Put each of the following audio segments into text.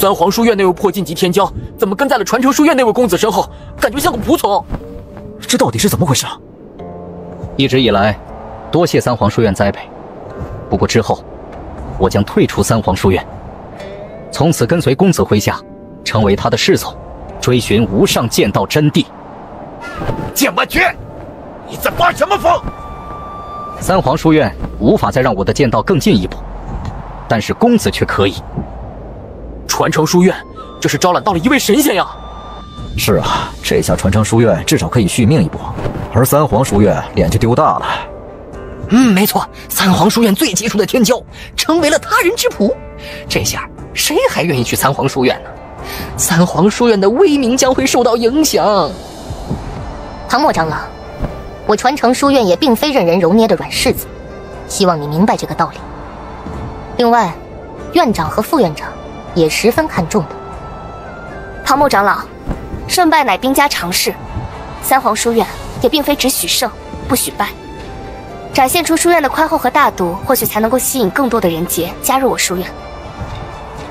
三皇书院那位破禁级天骄，怎么跟在了传承书院那位公子身后，感觉像个仆从？这到底是怎么回事啊？一直以来，多谢三皇书院栽培，不过之后，我将退出三皇书院，从此跟随公子麾下，成为他的侍从，追寻无上剑道真谛。剑万绝，你在发什么疯？三皇书院无法再让我的剑道更进一步，但是公子却可以。传承书院，这是招揽到了一位神仙呀！是啊，这下传承书院至少可以续命一波，而三皇书院脸就丢大了。没错，三皇书院最杰出的天骄成为了他人之仆，这下谁还愿意去三皇书院呢？三皇书院的威名将会受到影响。唐默长老，我传承书院也并非任人揉捏的软柿子，希望你明白这个道理。另外，院长和副院长也十分看重的。唐默长老，胜败乃兵家常事，三皇书院也并非只许胜不许败，展现出书院的宽厚和大度，或许才能够吸引更多的人杰加入我书院。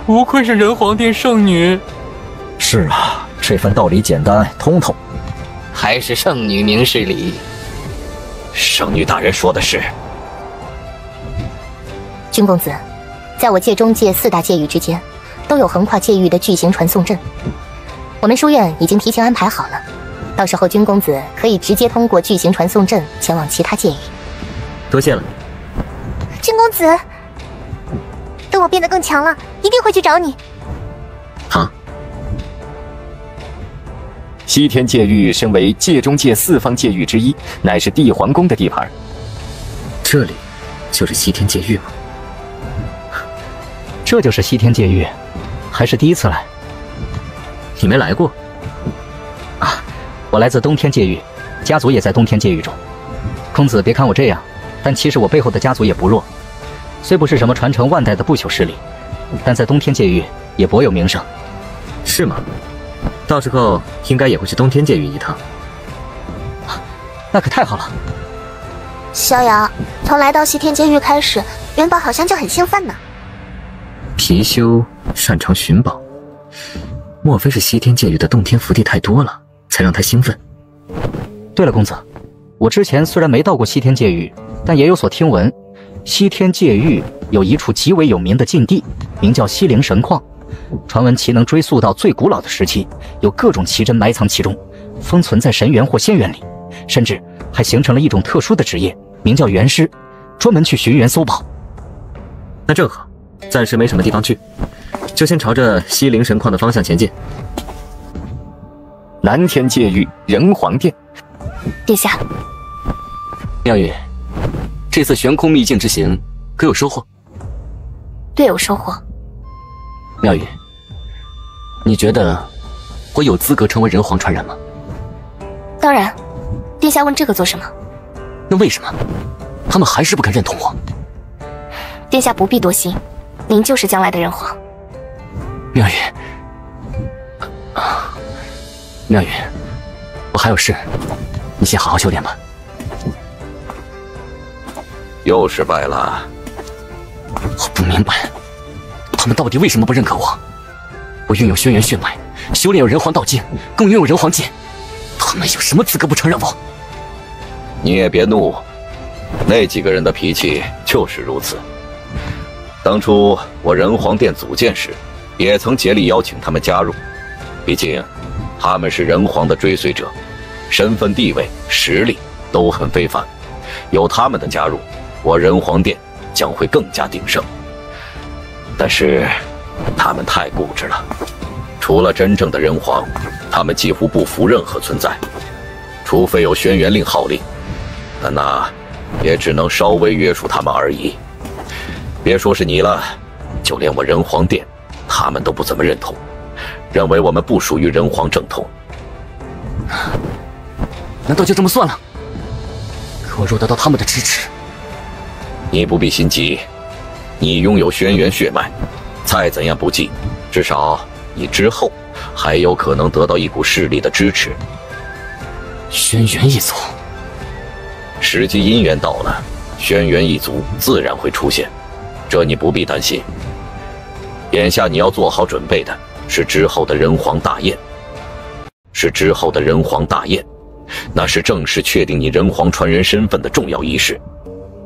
不愧是人皇殿圣女。是啊，这份道理简单通透。还是圣女明事理。圣女大人说的是。君公子，在我界中界4大界域之间，都有横跨界域的巨型传送阵。我们书院已经提前安排好了，到时候君公子可以直接通过巨型传送阵前往其他界域。多谢了。君公子，等我变得更强了，一定会去找你。好。西天界域身为界中界4方界域之一，乃是地皇宫的地盘。这里就是西天界域吗？这就是西天界域，还是第一次来。你没来过？啊，我来自东天界域，家族也在东天界域中。公子别看我这样，但其实我背后的家族也不弱，虽不是什么传承万代的不朽势力，但在东天界域也颇有名声。是吗？到时候应该也会去东天界域一趟。那可太好了。逍遥，从来到西天界域开始，元宝好像就很兴奋呢。貔貅擅长寻宝，莫非是西天界域的洞天福地太多了，才让他兴奋？对了，公子，我之前虽然没到过西天界域，但也有所听闻。西天界域有一处极为有名的禁地，名叫西陵神矿。传闻其能追溯到最古老的时期，有各种奇珍埋藏其中，封存在神园或仙园里，甚至还形成了一种特殊的职业，名叫园师，专门去寻园搜宝。那正好，暂时没什么地方去，就先朝着西陵神矿的方向前进。南天界域人皇殿。殿下，妙玉，这次悬空秘境之行可有收获？略有收获。妙玉，你觉得我有资格成为人皇传人吗？当然。殿下问这个做什么？那为什么他们还是不肯认同我？殿下不必多心，您就是将来的人皇。妙玉，妙玉，我还有事，你先好好修炼吧。又失败了。我不明白，他们到底为什么不认可我？我拥有轩辕血脉，修炼有人皇道境，更拥有人皇剑，他们有什么资格不承认我？你也别怒，那几个人的脾气就是如此。当初我人皇殿组建时，也曾竭力邀请他们加入，毕竟他们是人皇的追随者，身份地位实力都很非凡，有他们的加入，我人皇殿将会更加鼎盛。但是他们太固执了，除了真正的人皇，他们几乎不服任何存在，除非有轩辕令号令，但那也只能稍微约束他们而已。别说是你了，就连我人皇殿，他们都不怎么认同，认为我们不属于人皇正统。难道就这么算了？可我若得到他们的支持，你不必心急，你拥有轩辕血脉，再怎样不济，至少你之后还有可能得到一股势力的支持。轩辕一族，时机因缘到了，轩辕一族自然会出现，这你不必担心。眼下你要做好准备的是之后的人皇大宴，那是正式确定你人皇传人身份的重要仪式，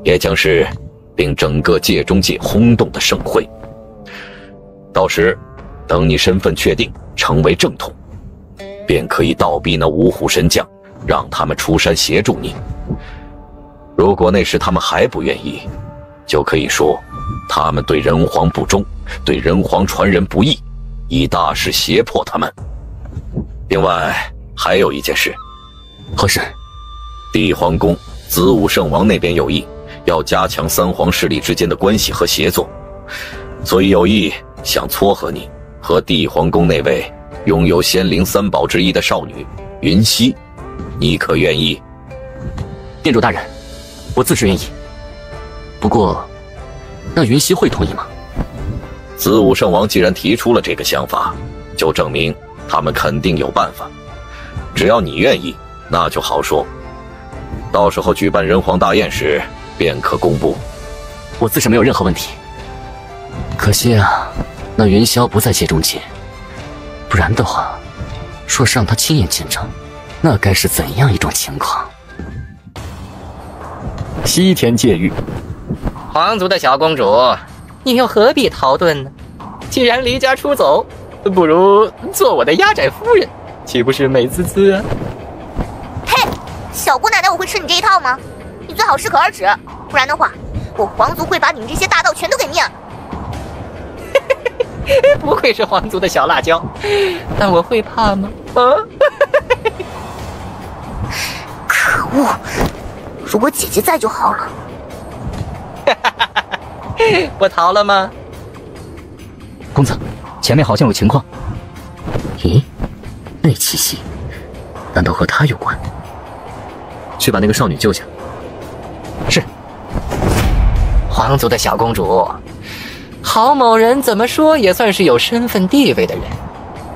也将是令整个界中界轰动的盛会。到时，等你身份确定，成为正统，便可以倒逼那五虎神将，让他们出山协助你。如果那时他们还不愿意，就可以说他们对人皇不忠，对人皇传人不义，以大势胁迫他们。另外还有一件事，何事？帝皇宫子午圣王那边有意要加强三皇势力之间的关系和协作，所以有意想撮合你和帝皇宫那位拥有仙灵三宝之一的少女云溪，你可愿意？店主大人，我自是愿意。不过，那云溪会同意吗？子午圣王既然提出了这个想法，就证明他们肯定有办法。只要你愿意，那就好说。到时候举办人皇大宴时，便可公布。我自是没有任何问题。可惜啊，那云霄不在界中界，不然的话，若是让他亲眼见证，那该是怎样一种情况？西天界域，皇族的小公主，你又何必逃遁呢？既然离家出走，不如做我的压寨夫人，岂不是美滋滋啊？嘿，小姑奶奶，我会吃你这一套吗？你最好适可而止，不然的话，我皇族会把你们这些大盗全都给灭了。不愧是皇族的小辣椒，但我会怕吗？啊！可恶！如果姐姐在就好了。我逃了吗？公子，前面好像有情况。咦，那气息，难道和他有关？去把那个少女救下。是。皇族的小公主，郝某人怎么说也算是有身份地位的人，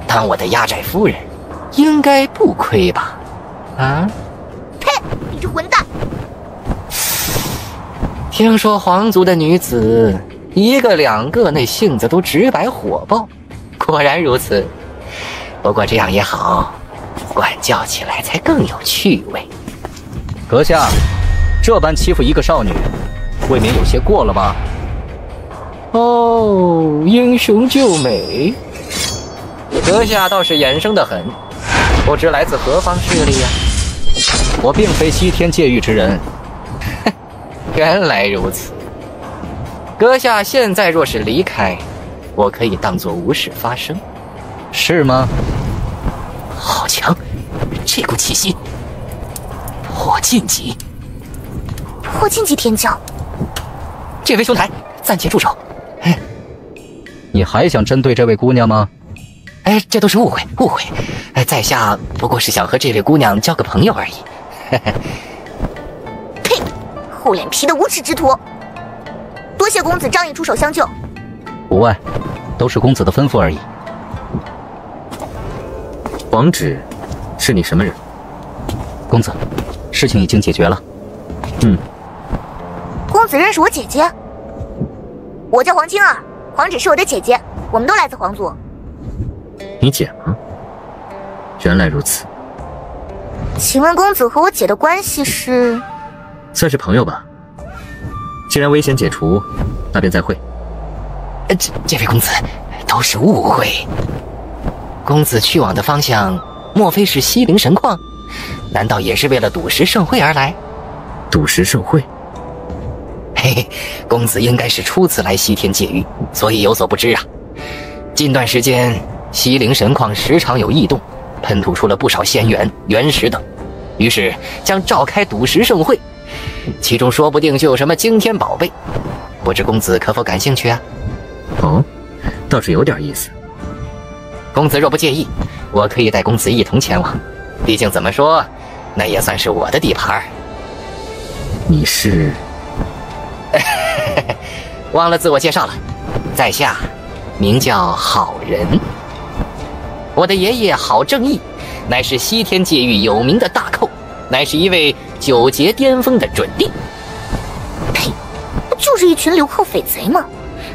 当我的压寨夫人，应该不亏吧？啊？呸！你这混蛋！听说皇族的女子一个两个那性子都直白火爆，果然如此。不过这样也好，管教起来才更有趣味。阁下，这般欺负一个少女，未免有些过了吧？哦，英雄救美，阁下倒是眼生得很，不知来自何方势力呀？我并非西天界域之人。原来如此。阁下现在若是离开，我可以当作无事发生，是吗？好强，这股气息，破禁级，破禁级天骄。这位兄台，暂且住手。你还想针对这位姑娘吗？这都是误会，误会。在下不过是想和这位姑娘交个朋友而已。呸！厚脸皮的无耻之徒！多谢公子仗义出手相救。无碍，都是公子的吩咐而已。皇旨是你什么人？公子，事情已经解决了。公子认识我姐姐？我叫黄青儿，皇旨是我的姐姐，我们都来自皇族。你姐吗？原来如此。请问公子和我姐的关系是？算是朋友吧。既然危险解除，那便再会。这位公子，都是误会。公子去往的方向，莫非是西陵神矿？难道也是为了赌石盛会而来？赌石盛会？嘿嘿，公子应该是初次来西天界域，所以有所不知啊。近段时间，西陵神矿时常有异动，喷吐出了不少仙元、原石等，于是将召开赌石盛会，其中说不定就有什么惊天宝贝，不知公子可否感兴趣啊？哦，倒是有点意思。公子若不介意，我可以带公子一同前往，毕竟怎么说，那也算是我的地盘。你是？忘了自我介绍了，在下名叫郝仁。我的爷爷郝正义，乃是西天界域有名的大寇，乃是一位九劫巅峰的准帝。呸！不就是一群流寇匪贼吗？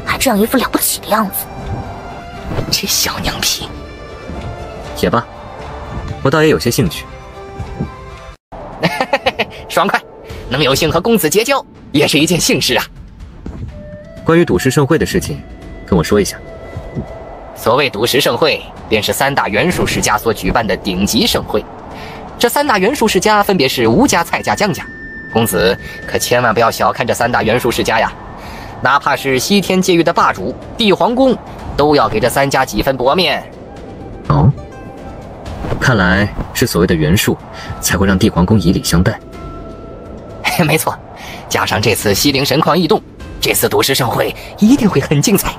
还这样一副了不起的样子。这小娘皮。也罢，我倒也有些兴趣。爽快，能有幸和公子结交，也是一件幸事啊。关于赌石盛会的事情，跟我说一下。所谓赌石盛会，便是3大袁术世家所举办的顶级盛会。这3大袁术世家分别是吴家、蔡家、江家。公子可千万不要小看这3大袁术世家呀！哪怕是西天界域的霸主帝皇宫，都要给这3家几分薄面。哦，看来是所谓的袁术，才会让帝皇宫以礼相待。没错，加上这次西陵神矿异动，这次赌石盛会一定会很精彩。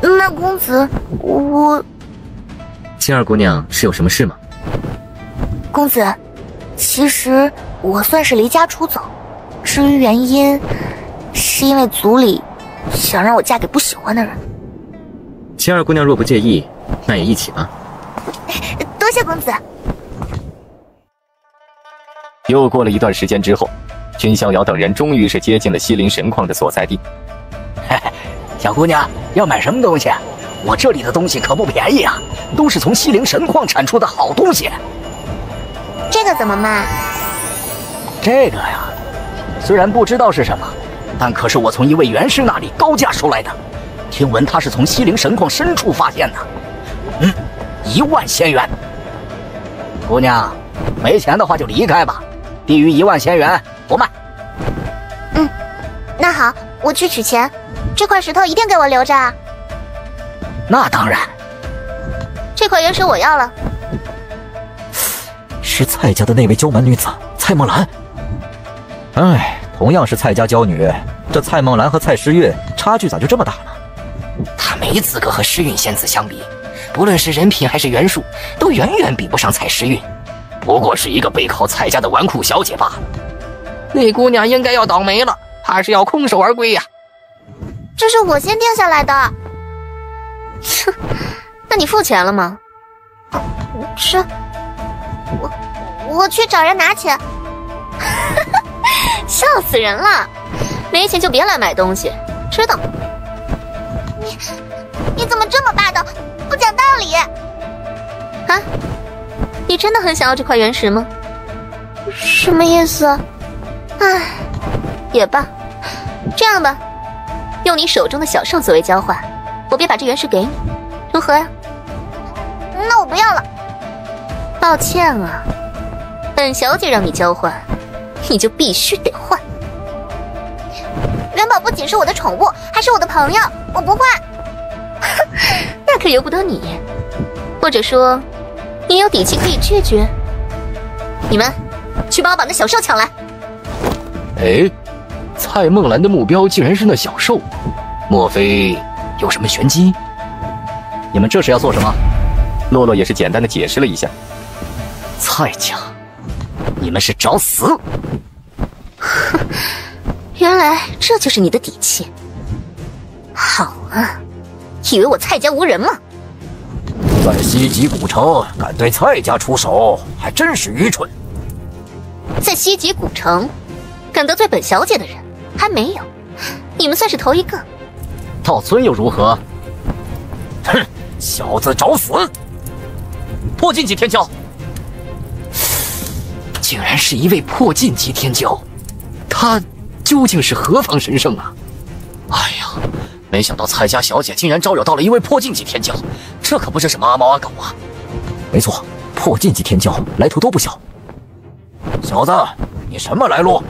那公子，我……青儿姑娘是有什么事吗？公子，其实我算是离家出走，至于原因，是因为族里想让我嫁给不喜欢的人。青儿姑娘若不介意，那也一起吧。多谢公子。又过了一段时间之后，君逍遥等人终于是接近了西陵神矿的所在地。小姑娘要买什么东西？我这里的东西可不便宜啊，都是从西陵神矿产出的好东西。这个怎么卖？这个呀，虽然不知道是什么，但可是我从一位元师那里高价收来的。听闻他是从西陵神矿深处发现的。1万仙元。姑娘，没钱的话就离开吧，低于1万仙元不卖。那好，我去取钱。这块石头一定给我留着啊。那当然。这块原石我要了。是蔡家的那位娇蛮女子蔡梦兰。哎，同样是蔡家娇女，这蔡梦兰和蔡诗韵差距咋就这么大呢？她没资格和诗韵仙子相比，不论是人品还是元术，都远远比不上蔡诗韵。不过是一个背靠蔡家的纨绔小姐罢了。那姑娘应该要倒霉了，怕是要空手而归呀。这是我先定下来的。哼，那你付钱了吗？是，我去找人拿钱。笑死人了！没钱就别来买东西，知道吗？你怎么这么霸道，不讲道理？啊？你真的很想要这块原石吗？什么意思？唉，也罢，这样吧，用你手中的小兽作为交换，我便把这原石给你，如何呀？那我不要了。抱歉啊，本小姐让你交换，你就必须得换。元宝不仅是我的宠物，还是我的朋友，我不换。那可由不得你，或者说，你有底气可以拒绝。你们去帮我把那小兽抢来。哎，蔡梦兰的目标竟然是那小兽，莫非有什么玄机？你们这是要做什么？洛洛也是简单的解释了一下。蔡家，你们是找死！哼，原来这就是你的底气。好啊，以为我蔡家无人吗？在西极古城敢对蔡家出手，还真是愚蠢。在西极古城，敢得罪本小姐的人还没有，你们算是头一个。道尊又如何？哼，小子找死！破禁级天骄，竟然是一位破禁级天骄，他究竟是何方神圣啊？哎呀，没想到蔡家小姐竟然招惹到了一位破禁级天骄，这可不是什么阿猫阿狗啊！没错，破禁级天骄来头都不小。小子，你什么来路？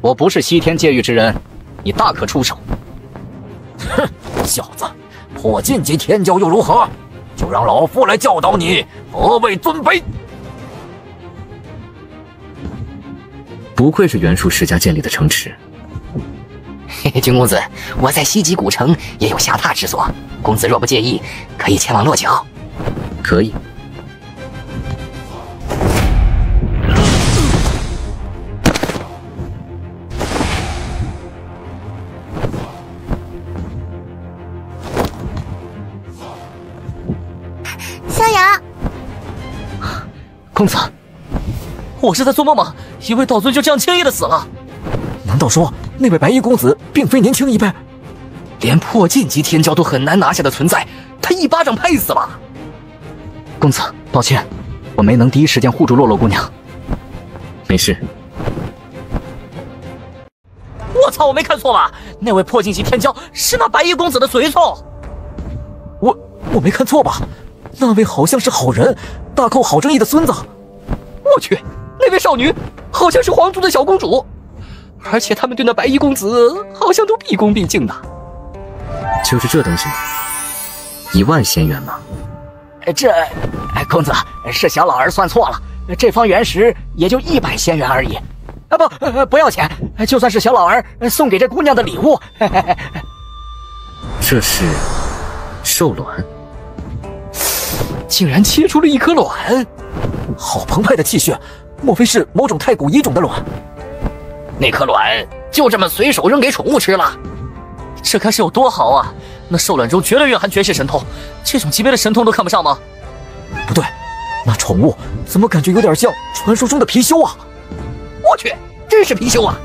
我不是西天界域之人，你大可出手。哼，小子，破禁级天骄又如何？就让老夫来教导你何谓尊卑。不愧是袁术世家建立的城池。嘿嘿，君公子，我在西极古城也有下榻之所，公子若不介意，可以前往落脚。可以。逍遥，公子，我是在做梦吗？一位道尊就这样轻易的死了？难道说那位白衣公子并非年轻一辈？连破禁级天骄都很难拿下的存在，他一巴掌拍死了。公子，抱歉，我没能第一时间护住洛洛姑娘。没事。我操，我没看错吧？那位破禁级天骄是那白衣公子的随从。我没看错吧？那位好像是好人，大寇郝正义的孙子。我去，那位少女好像是皇族的小公主，而且他们对那白衣公子好像都毕恭毕敬的。就是这东西吗？10000仙元吗？公子，是小老儿算错了，这方原石也就100仙元而已。不要钱，就算是小老儿送给这姑娘的礼物。这是兽卵，竟然切出了一颗卵，好澎湃的气血，莫非是某种太古异种的卵？那颗卵就这么随手扔给宠物吃了，这该是有多好啊！那兽卵中绝对蕴含绝世神通，这种级别的神通都看不上吗？不对，那宠物怎么感觉有点像传说中的貔貅啊？我去，真是貔貅啊！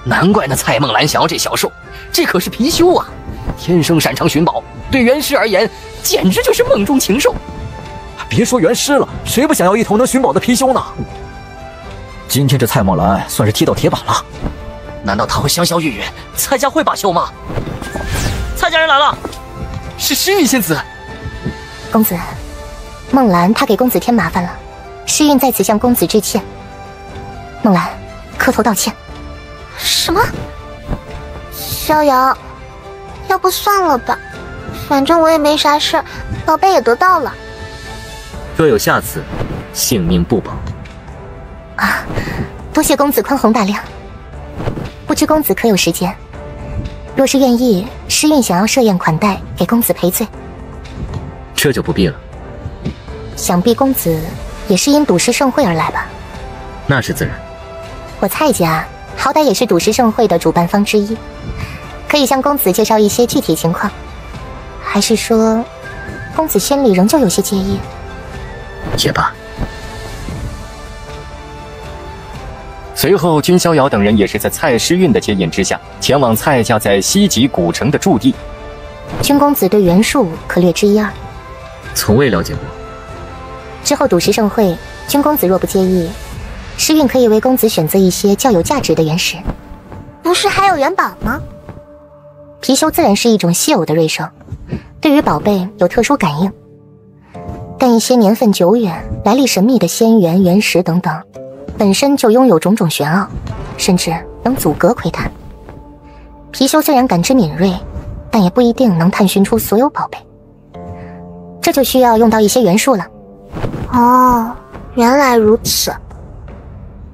难怪那蔡梦兰想要这小兽，这可是貔貅啊！天生擅长寻宝，对元师而言简直就是梦中情兽。别说元师了，谁不想要一头能寻宝的貔貅呢？今天这蔡梦兰算是踢到铁板了。难道他会香消玉殒，蔡家会罢休吗？蔡家人来了，是诗韵仙子。公子，梦兰她给公子添麻烦了，诗韵在此向公子致歉。梦兰，磕头道歉。什么？逍遥，要不算了吧，反正我也没啥事，宝贝也得到了。若有下次，性命不保。啊，多谢公子宽宏大量。不知公子可有时间？若是愿意，诗韵想要设宴款待，给公子赔罪。这就不必了。想必公子也是因赌石盛会而来吧？那是自然。我蔡家好歹也是赌石盛会的主办方之一，可以向公子介绍一些具体情况。还是说，公子心里仍旧有些介意？也罢。随后，君逍遥等人也是在蔡诗韵的接引之下，前往蔡家在西极古城的驻地。君公子对袁术可略知一二？从未了解过。之后赌石盛会，君公子若不介意，诗韵可以为公子选择一些较有价值的原石。不是还有元宝吗？貔貅自然是一种稀有的瑞兽，对于宝贝有特殊感应。但一些年份久远、来历神秘的仙元、原石等等，本身就拥有种种玄奥，甚至能阻隔窥探。貔貅虽然感知敏锐，但也不一定能探寻出所有宝贝。这就需要用到一些元素了。哦，原来如此。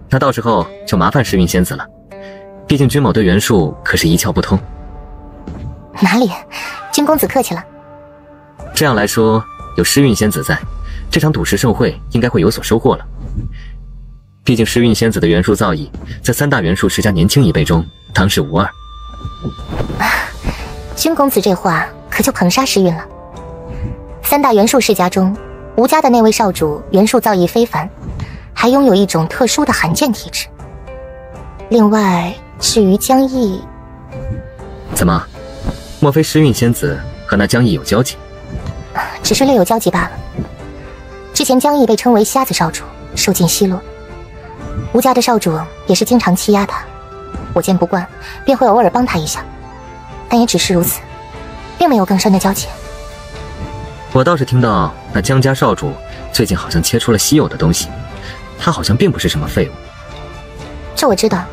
那到时候就麻烦诗韵仙子了，毕竟君某对元术可是一窍不通。哪里，君公子客气了。这样来说，有诗韵仙子在，这场赌石盛会应该会有所收获了。毕竟诗韵仙子的元术造诣，在3大元术世家年轻一辈中当世无二。君公子这话可就捧杀诗韵了。3大元术世家中，吴家的那位少主元术造诣非凡，还拥有一种特殊的罕见体质。另外，至于江毅，怎么？莫非诗韵仙子和那江毅有交集？只是略有交集罢了。之前江毅被称为瞎子少主，受尽奚落。吴家的少主也是经常欺压他，我见不惯，便会偶尔帮他一下，但也只是如此，并没有更深的交集。我倒是听到那江家少主最近好像切出了稀有的东西，他好像并不是什么废物。这我知道，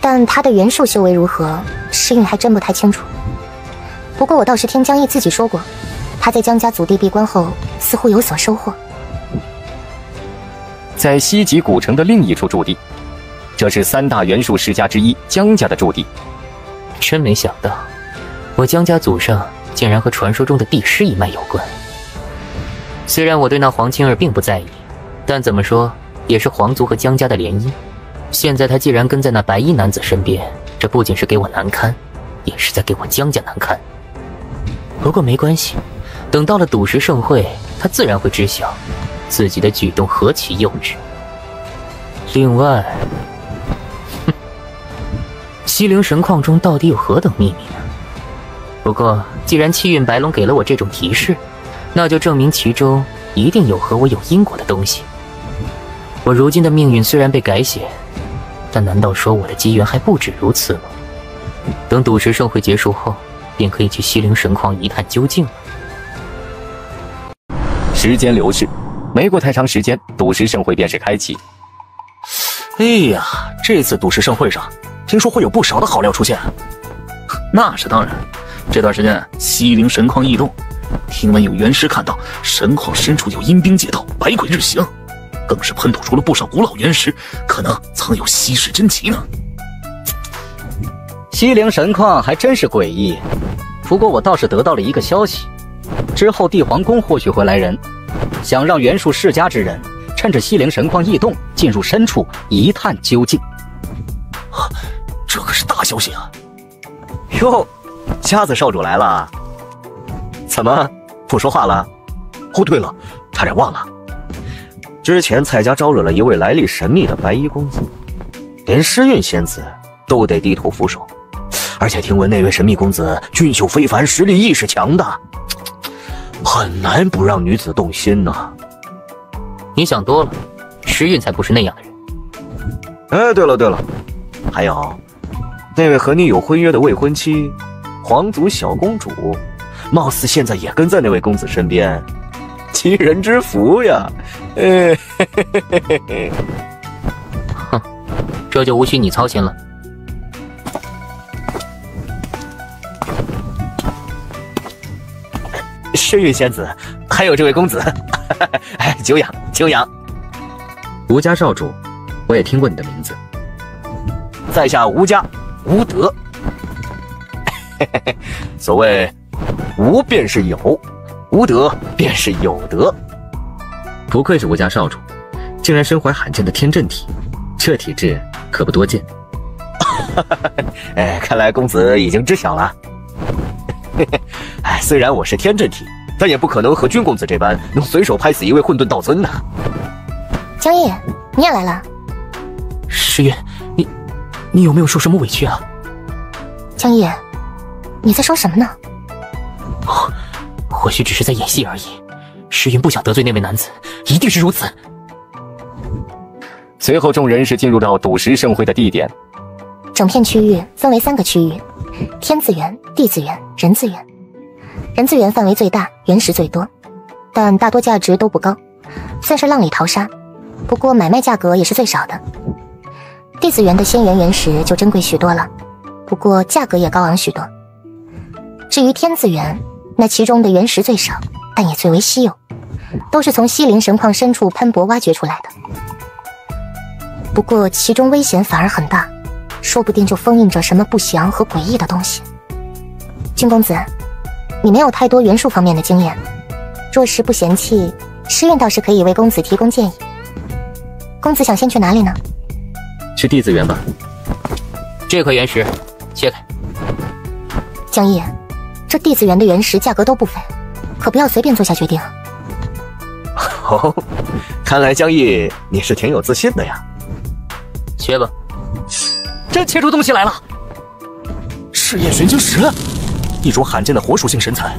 但他的元术修为如何，诗韵还真不太清楚。不过我倒是听江毅自己说过，他在江家祖地闭关后似乎有所收获。在西极古城的另一处驻地，这是3大元术世家之一江家的驻地。真没想到，我江家祖上竟然和传说中的帝师一脉有关。虽然我对那黄青儿并不在意，但怎么说也是皇族和江家的联姻。现在他既然跟在那白衣男子身边，这不仅是给我难堪，也是在给我江家难堪。不过没关系，等到了赌石盛会，他自然会知晓自己的举动何其幼稚。另外，西陵神矿中到底有何等秘密呢？不过，既然气运白龙给了我这种提示，那就证明其中一定有和我有因果的东西。我如今的命运虽然被改写，但难道说我的机缘还不止如此吗？等赌石盛会结束后，便可以去西陵神矿一探究竟了。时间流逝，没过太长时间，赌石盛会便是开启。哎呀，这次赌石盛会上，听说会有不少的好料出现。那是当然，这段时间西陵神矿异动，听闻有元师看到神矿深处有阴兵借道，百鬼日行，更是喷吐出了不少古老原石，可能藏有稀世珍奇呢。西陵神矿还真是诡异，不过我倒是得到了一个消息，之后帝皇宫或许会来人，想让袁术世家之人趁着西陵神矿异动进入深处一探究竟。这可是大消息啊！哟，瞎子少主来了，怎么不说话了？哦，对了，差点忘了，之前蔡家招惹了一位来历神秘的白衣公子，连诗韵仙子都得低头俯首，而且听闻那位神秘公子俊秀非凡，实力亦是强大，很难不让女子动心呢。你想多了，诗韵才不是那样的人。哎，对了，还有那位和你有婚约的未婚妻，皇族小公主，貌似现在也跟在那位公子身边，奇人之福呀！哼，这就无需你操心了。诗韵仙子，还有这位公子，久仰。吴家少主，我也听过你的名字。在下吴家吴德。所谓无便是有，无德便是有德。不愧是吴家少主，竟然身怀罕见的天阵体，这体质可不多见。看来公子已经知晓了。虽然我是天阵体，但也不可能和君公子这般能随手拍死一位混沌道尊呐。江毅，你也来了。诗韵，你有没有受什么委屈啊？江毅，你在说什么呢？或许只是在演戏而已。诗韵不想得罪那位男子，一定是如此。随后，众人是进入到赌石盛会的地点。整片区域分为3个区域：天资源、地资源、人资源。人资源范围最大，原石最多，但大多价值都不高，算是浪里淘沙。不过买卖价格也是最少的。地资源的仙元原石就珍贵许多了，不过价格也高昂许多。至于天资源，那其中的原石最少，但也最为稀有，都是从西陵神矿深处喷薄挖掘出来的。不过其中危险反而很大，说不定就封印着什么不祥和诡异的东西。君公子，你没有太多元术方面的经验，若是不嫌弃，诗韵倒是可以为公子提供建议。公子想先去哪里呢？去地资源吧。这颗原石，切开。江毅，这地资源的原石价格都不菲，可不要随便做下决定。哦，看来江毅你是挺有自信的呀。切吧。真切出东西来了！赤焰玄晶石，一种罕见的火属性神材，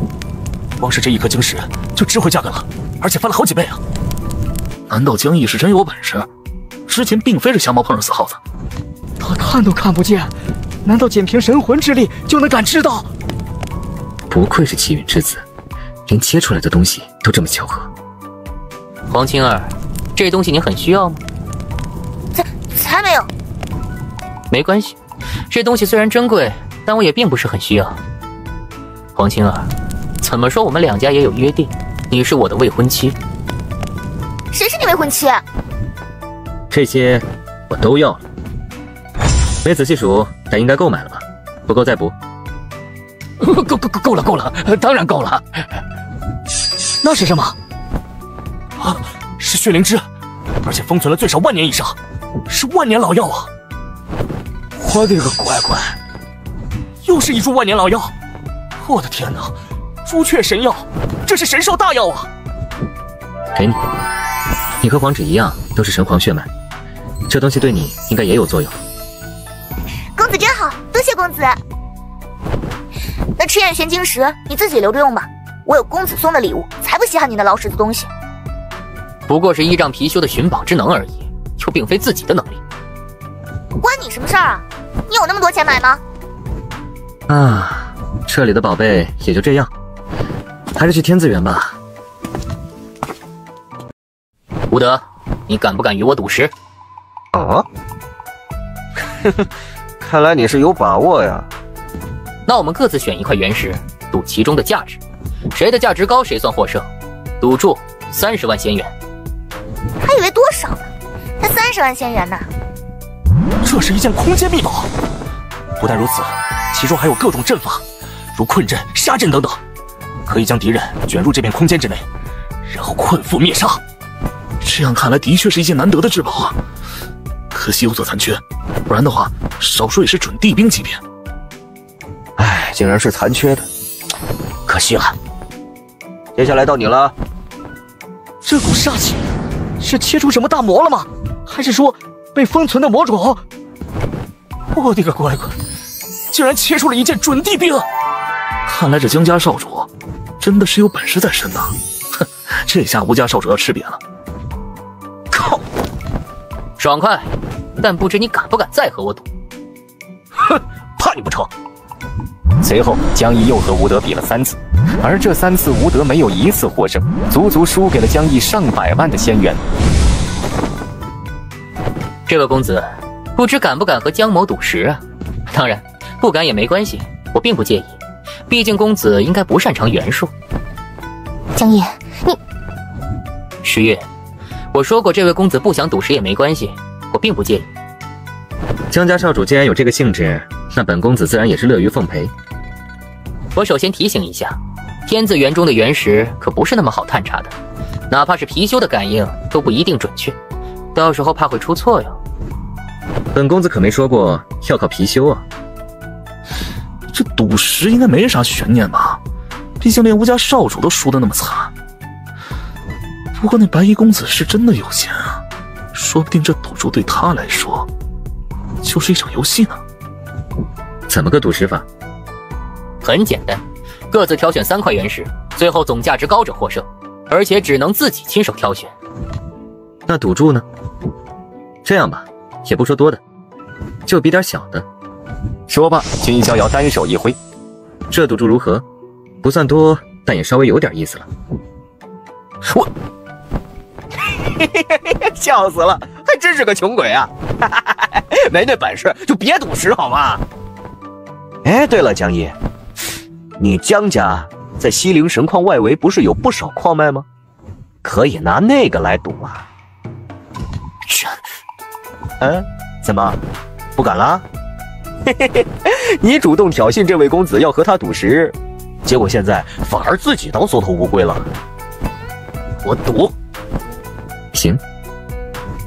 光是这一颗晶石就值回价格了，而且翻了好几倍啊！难道江毅是真有本事？之前并非是瞎猫碰上死耗子，他看都看不见，难道仅凭神魂之力就能感知到？不愧是气运之子，连切出来的东西都这么巧合。黄青儿，这东西你很需要吗？才没有。没关系，这东西虽然珍贵，但我也并不是很需要。黄青儿，怎么说我们2家也有约定，你是我的未婚妻。谁是你未婚妻？这些我都要了，没仔细数，但应该够买了吧？不够再补。够了，当然够了。那是什么？啊，是血灵芝，而且封存了最少1万年以上，是1万年老药啊！我的个乖乖，又是一株1万年老药！我的天哪，朱雀神药，这是神兽大药啊！给你，你和皇旨一样，都是神皇血脉，这东西对你应该也有作用。公子真好，多谢公子。那赤焰玄晶石你自己留着用吧，我有公子送的礼物，才不稀罕你那老屎子东西。不过是依仗貔貅的寻宝之能而已，又并非自己的能力。关你什么事儿啊？你有那么多钱买吗？啊，这里的宝贝也就这样，还是去天字园吧。吴德，你敢不敢与我赌石？啊？看来你是有把握呀。那我们各自选一块原石，赌其中的价值，谁的价值高谁算获胜。赌注30万仙元。还以为多少呢，才30万仙元呢。这是一件空间秘宝，不但如此，其中还有各种阵法，如困阵、杀阵等等，可以将敌人卷入这片空间之内，然后困缚灭杀。这样看来，的确是一件难得的至宝啊。可惜有所残缺，不然的话，少说也是准地兵级别。哎，竟然是残缺的，可惜了。接下来到你了。这股煞气是切出什么大魔了吗？还是说被封存的魔种？我的个乖乖，竟然切出了一件准地兵！看来这江家少主真的是有本事在身呐！哼，这下吴家少主要吃瘪了。靠！爽快，但不知你敢不敢再和我赌？哼，怕你不成？随后，江毅又和吴德比了3次，而这3次吴德没有一次获胜，足足输给了江毅上百万的仙元。这位公子，不知敢不敢和江某赌石啊？当然，不敢也没关系，我并不介意，毕竟公子应该不擅长元术。江毅，你……石月，我说过，这位公子不想赌石也没关系，我并不介意。江家少主既然有这个兴致，那本公子自然也是乐于奉陪。我首先提醒一下，天字园中的原石可不是那么好探查的，哪怕是貔貅的感应都不一定准确，到时候怕会出错哟。本公子可没说过要靠貔貅啊。这赌石应该没啥悬念吧？毕竟连吴家少主都输得那么惨。不过那白衣公子是真的有钱啊，说不定这赌注对他来说就是一场游戏呢。怎么个赌石法？很简单，各自挑选3块原石，最后总价值高者获胜，而且只能自己亲手挑选。那赌注呢？这样吧，也不说多的，就比点小的。说罢，君逍遥单手一挥，这赌注如何？不算多，但也稍微有点意思了。我，笑死了，还真是个穷鬼啊！没那本事就别赌石好吗？哎，对了，江毅，你江家在西陵神矿外围不是有不少矿脉吗？可以拿那个来赌啊。怎么不敢啦？你主动挑衅这位公子要和他赌石，结果现在反而自己当缩头乌龟了。我赌。行。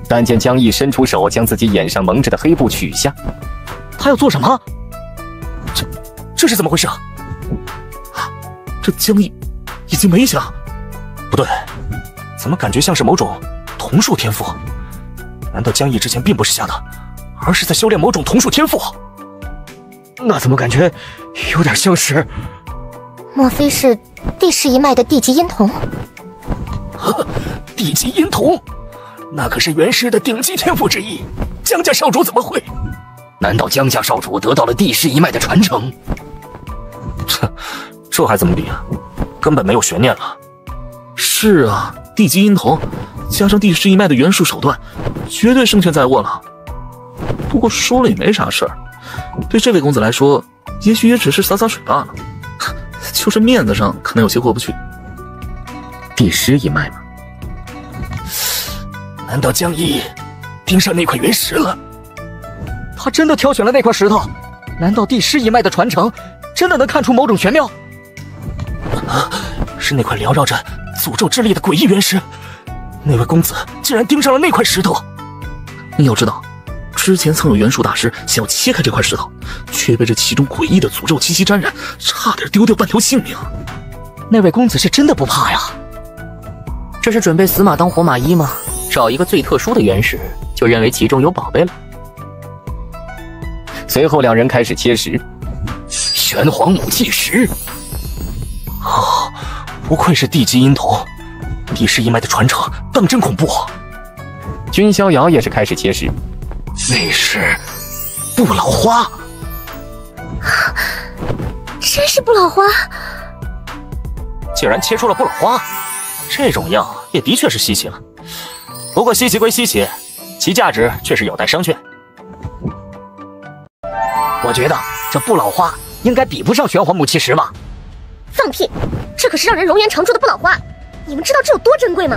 但见江毅伸出手将自己眼上蒙着的黑布取下，他要做什么？这是怎么回事啊？这江毅已经没想……不对，怎么感觉像是某种瞳术天赋？难道江毅之前并不是瞎的，而是在修炼某种瞳术天赋？那怎么感觉有点像是……莫非是地势一脉的地级阴瞳？地级阴瞳，那可是元师的顶级天赋之一，江家少主怎么会？难道江家少主得到了地势一脉的传承？这还怎么比啊？根本没有悬念了。是啊，地级阴瞳加上地势一脉的元术手段，绝对胜券在握了。不过输了也没啥事儿，对这位公子来说，也许也只是洒洒水罢了。就是面子上可能有些过不去。地势一脉吗？难道江毅盯上那块原石了？他真的挑选了那块石头？难道地势一脉的传承真的能看出某种玄妙？是那块缭绕着诅咒之力的诡异原石。那位公子竟然盯上了那块石头。你要知道，之前曾有元术大师想要切开这块石头，却被这其中诡异的诅咒气息沾染，差点丢掉半条性命。那位公子是真的不怕呀？这是准备死马当活马医吗？找一个最特殊的原石，就认为其中有宝贝了。随后两人开始切石。拳皇母气石。哦，不愧是地级阴童，帝释一脉的传承当真恐怖啊！君逍遥也是开始切实，那是不老花，真是不老花。竟然切出了不老花，这种药也的确是稀奇了。不过稀奇归稀奇，其价值却是有待商榷。我觉得这不老花应该比不上玄黄母气石吧？放屁！这可是让人容颜常驻的不老花，你们知道这有多珍贵吗？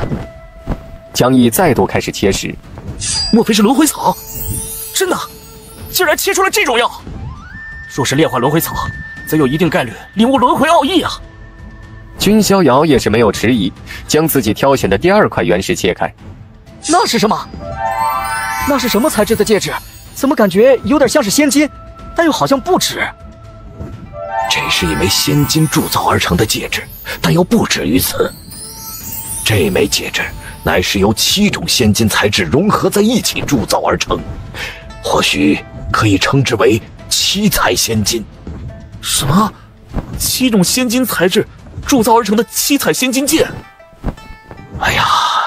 江毅再度开始切实，莫非是轮回草？真的，竟然切出了这种药！若是炼化轮回草，则有一定概率领悟轮回奥义啊！君逍遥也是没有迟疑，将自己挑选的第2块原石切开。那是什么？那是什么材质的戒指？怎么感觉有点像是仙金，但又好像不止？这是一枚仙金铸造而成的戒指，但又不止于此。这枚戒指乃是由7种仙金材质融合在一起铸造而成，或许可以称之为7彩仙金。什么？7种仙金材质铸造而成的7彩仙金剑？哎呀，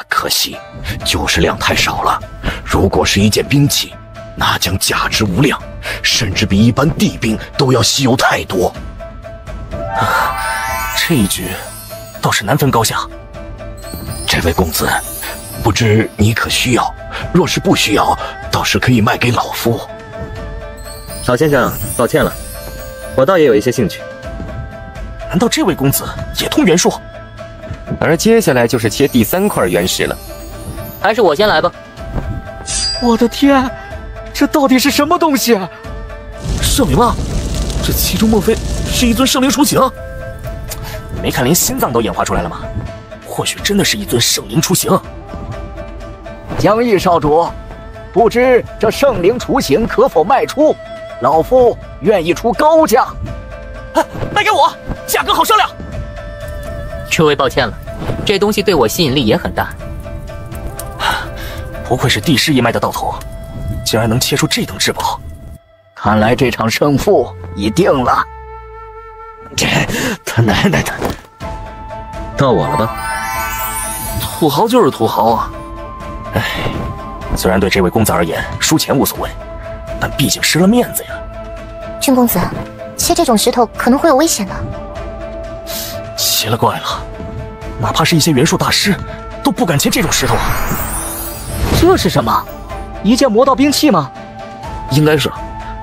可惜就是量太少了。如果是一件兵器，那将价值无量，甚至比一般地兵都要稀有太多。这一局倒是难分高下。这位公子，不知你可需要？若是不需要，倒是可以卖给老夫。老先生，抱歉了，我倒也有一些兴趣。难道这位公子也通元术？而接下来就是切第3块原石了。还是我先来吧。我的天，这到底是什么东西啊？圣灵啊！这其中莫非是一尊圣灵雏形？你没看连心脏都演化出来了吗？或许真的是一尊圣灵雏形。江毅少主，不知这圣灵雏形可否卖出？老夫愿意出高价。卖给我，价格好商量。诸位抱歉了，这东西对我吸引力也很大。不愧是帝释一脉的道统，竟然能切出这等至宝。看来这场胜负已定了。他奶奶的！到我了吧？土豪就是土豪啊！哎，虽然对这位公子而言输钱无所谓，但毕竟失了面子呀。君公子，切这种石头可能会有危险的。奇了怪了，哪怕是一些元术大师都不敢切这种石头啊！这是什么？一件魔道兵器吗？应该是，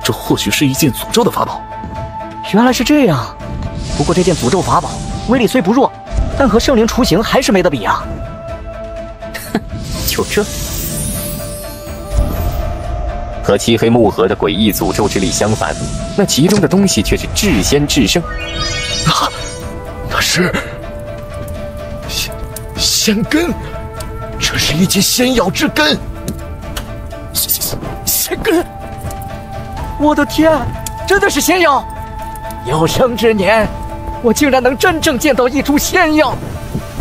这或许是一件诅咒的法宝。原来是这样。不过这件诅咒法宝威力虽不弱，但和圣灵雏形还是没得比啊！哼，就这。和漆黑木盒的诡异诅咒之力相反，那其中的东西却是至仙至圣。那是仙根，这是一节仙药之根。仙根！我的天，真的是仙药！有生之年，我竟然能真正见到一株仙药。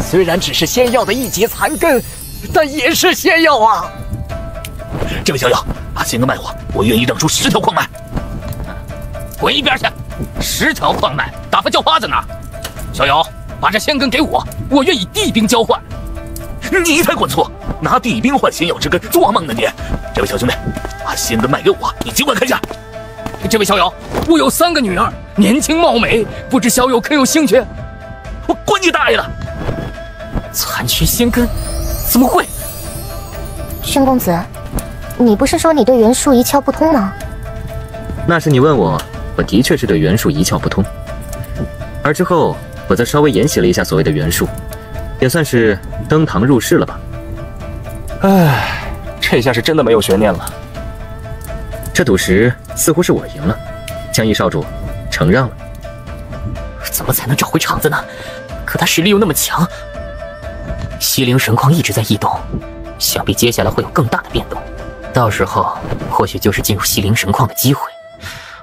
虽然只是仙药的一节残根，但也是仙药啊！这位小友，把仙根卖我愿意让出10条矿脉。滚一边去！10条矿脉，打发叫花子呢？小友，把这仙根给我，我愿以地兵交换。你才滚粗！拿地兵换仙药之根，做梦呢你！这位小兄弟，把仙根卖给我，你尽管开价。这位小友，我有3个女儿，年轻貌美，不知小友可有兴趣？我管你大爷的！残缺仙根，怎么会？宣公子，你不是说你对元术一窍不通吗？那是你问我，我的确是对元术一窍不通。而之后，我则稍微研习了一下所谓的元术，也算是登堂入室了吧。唉，这下是真的没有悬念了。这赌石似乎是我赢了，江毅少主，承让了。怎么才能找回场子呢？可他实力又那么强，西陵神矿一直在异动，想必接下来会有更大的变动。到时候或许就是进入西陵神矿的机会，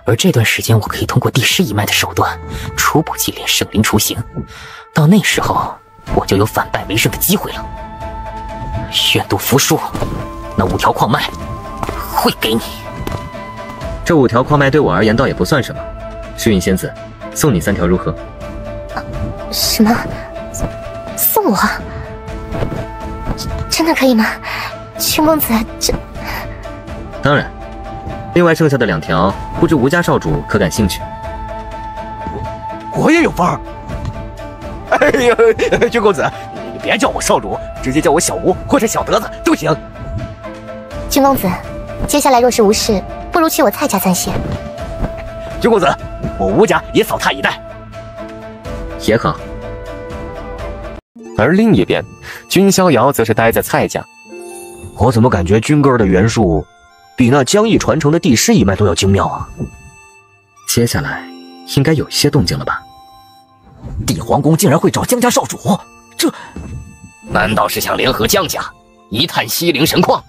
而这段时间我可以通过帝释一脉的手段初步祭炼圣灵雏形，到那时候我就有反败为胜的机会了。愿赌服输，那5条矿脉会给你。这5条矿脉对我而言倒也不算什么。诗韵仙子，送你3条如何？什么？送我？真的可以吗？君公子，这……当然。另外剩下的2条，不知吴家少主可感兴趣？我也有份儿。哎呦，君公子，你别叫我少主，直接叫我小吴或者小德子都行。君公子，接下来若是无事，不如去我蔡家暂歇。君公子，我吴家也扫他一带。也好。而另一边，君逍遥则是待在蔡家。我怎么感觉君哥儿的元术比那江毅传承的帝师一脉都要精妙啊？接下来应该有些动静了吧？帝皇宫竟然会找江家少主，这难道是想联合江家一探西陵神矿？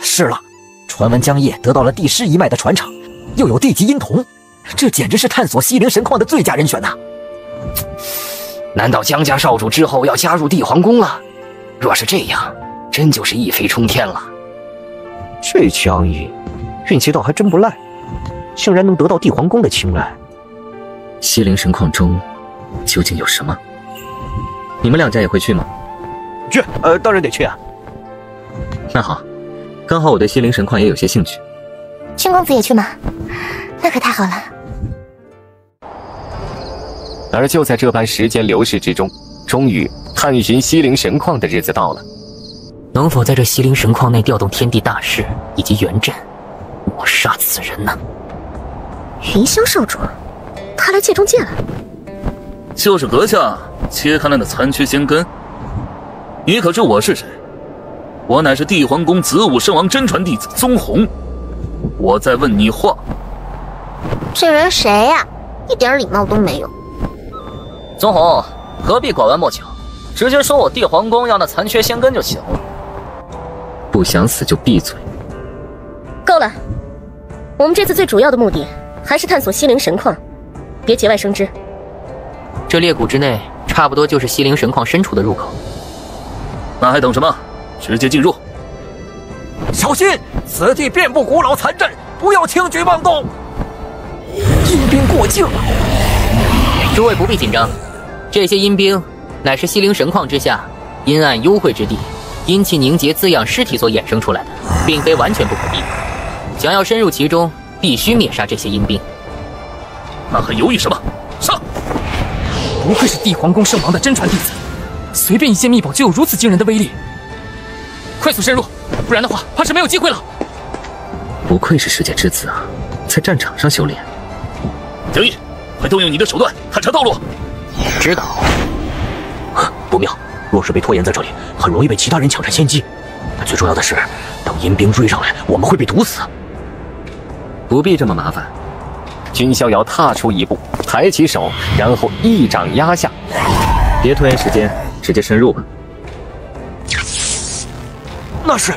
是了，传闻江毅得到了帝师一脉的传承，又有地级阴瞳，这简直是探索西陵神矿的最佳人选呐！难道江家少主之后要加入帝皇宫了？若是这样，真就是一飞冲天了。这江毅运气倒还真不赖，竟然能得到帝皇宫的青睐。西陵神矿中究竟有什么？你们2家也会去吗？去，当然得去啊。那好，刚好我对西陵神矿也有些兴趣。君公子也去吗？那可太好了。而就在这般时间流逝之中，终于探寻西陵神矿的日子到了。能否在这西陵神矿内调动天地大势以及元阵，抹杀此人呢？云霄少主，他来借中介了。就是阁下切开了那残缺仙根。你可知我是谁？我乃是帝皇宫子午圣王真传弟子宗弘。我在问你话。这人谁呀？一点礼貌都没有。宗弘，何必拐弯抹角，直接说我帝皇宫要那残缺仙根就行了。不想死就闭嘴。够了，我们这次最主要的目的还是探索西陵神矿，别节外生枝。这裂谷之内，差不多就是西陵神矿深处的入口。那还等什么？直接进入！小心，此地遍布古老残阵，不要轻举妄动。阴兵过境，诸位不必紧张，这些阴兵乃是西陵神矿之下阴暗幽晦之地，阴气凝结滋养尸体所衍生出来的，并非完全不可避免。想要深入其中，必须灭杀这些阴兵。那还犹豫什么？上！不愧是帝皇宫圣王的真传弟子，随便一件秘宝就有如此惊人的威力。快速深入，不然的话，怕是没有机会了。不愧是世界之子啊，在战场上修炼。江毅，快动用你的手段探查道路。知道。不妙，若是被拖延在这里，很容易被其他人抢占先机。最重要的是，等阴兵追上来，我们会被毒死。不必这么麻烦。君逍遥踏出一步，抬起手，然后一掌压下。别拖延时间，直接深入吧。那是，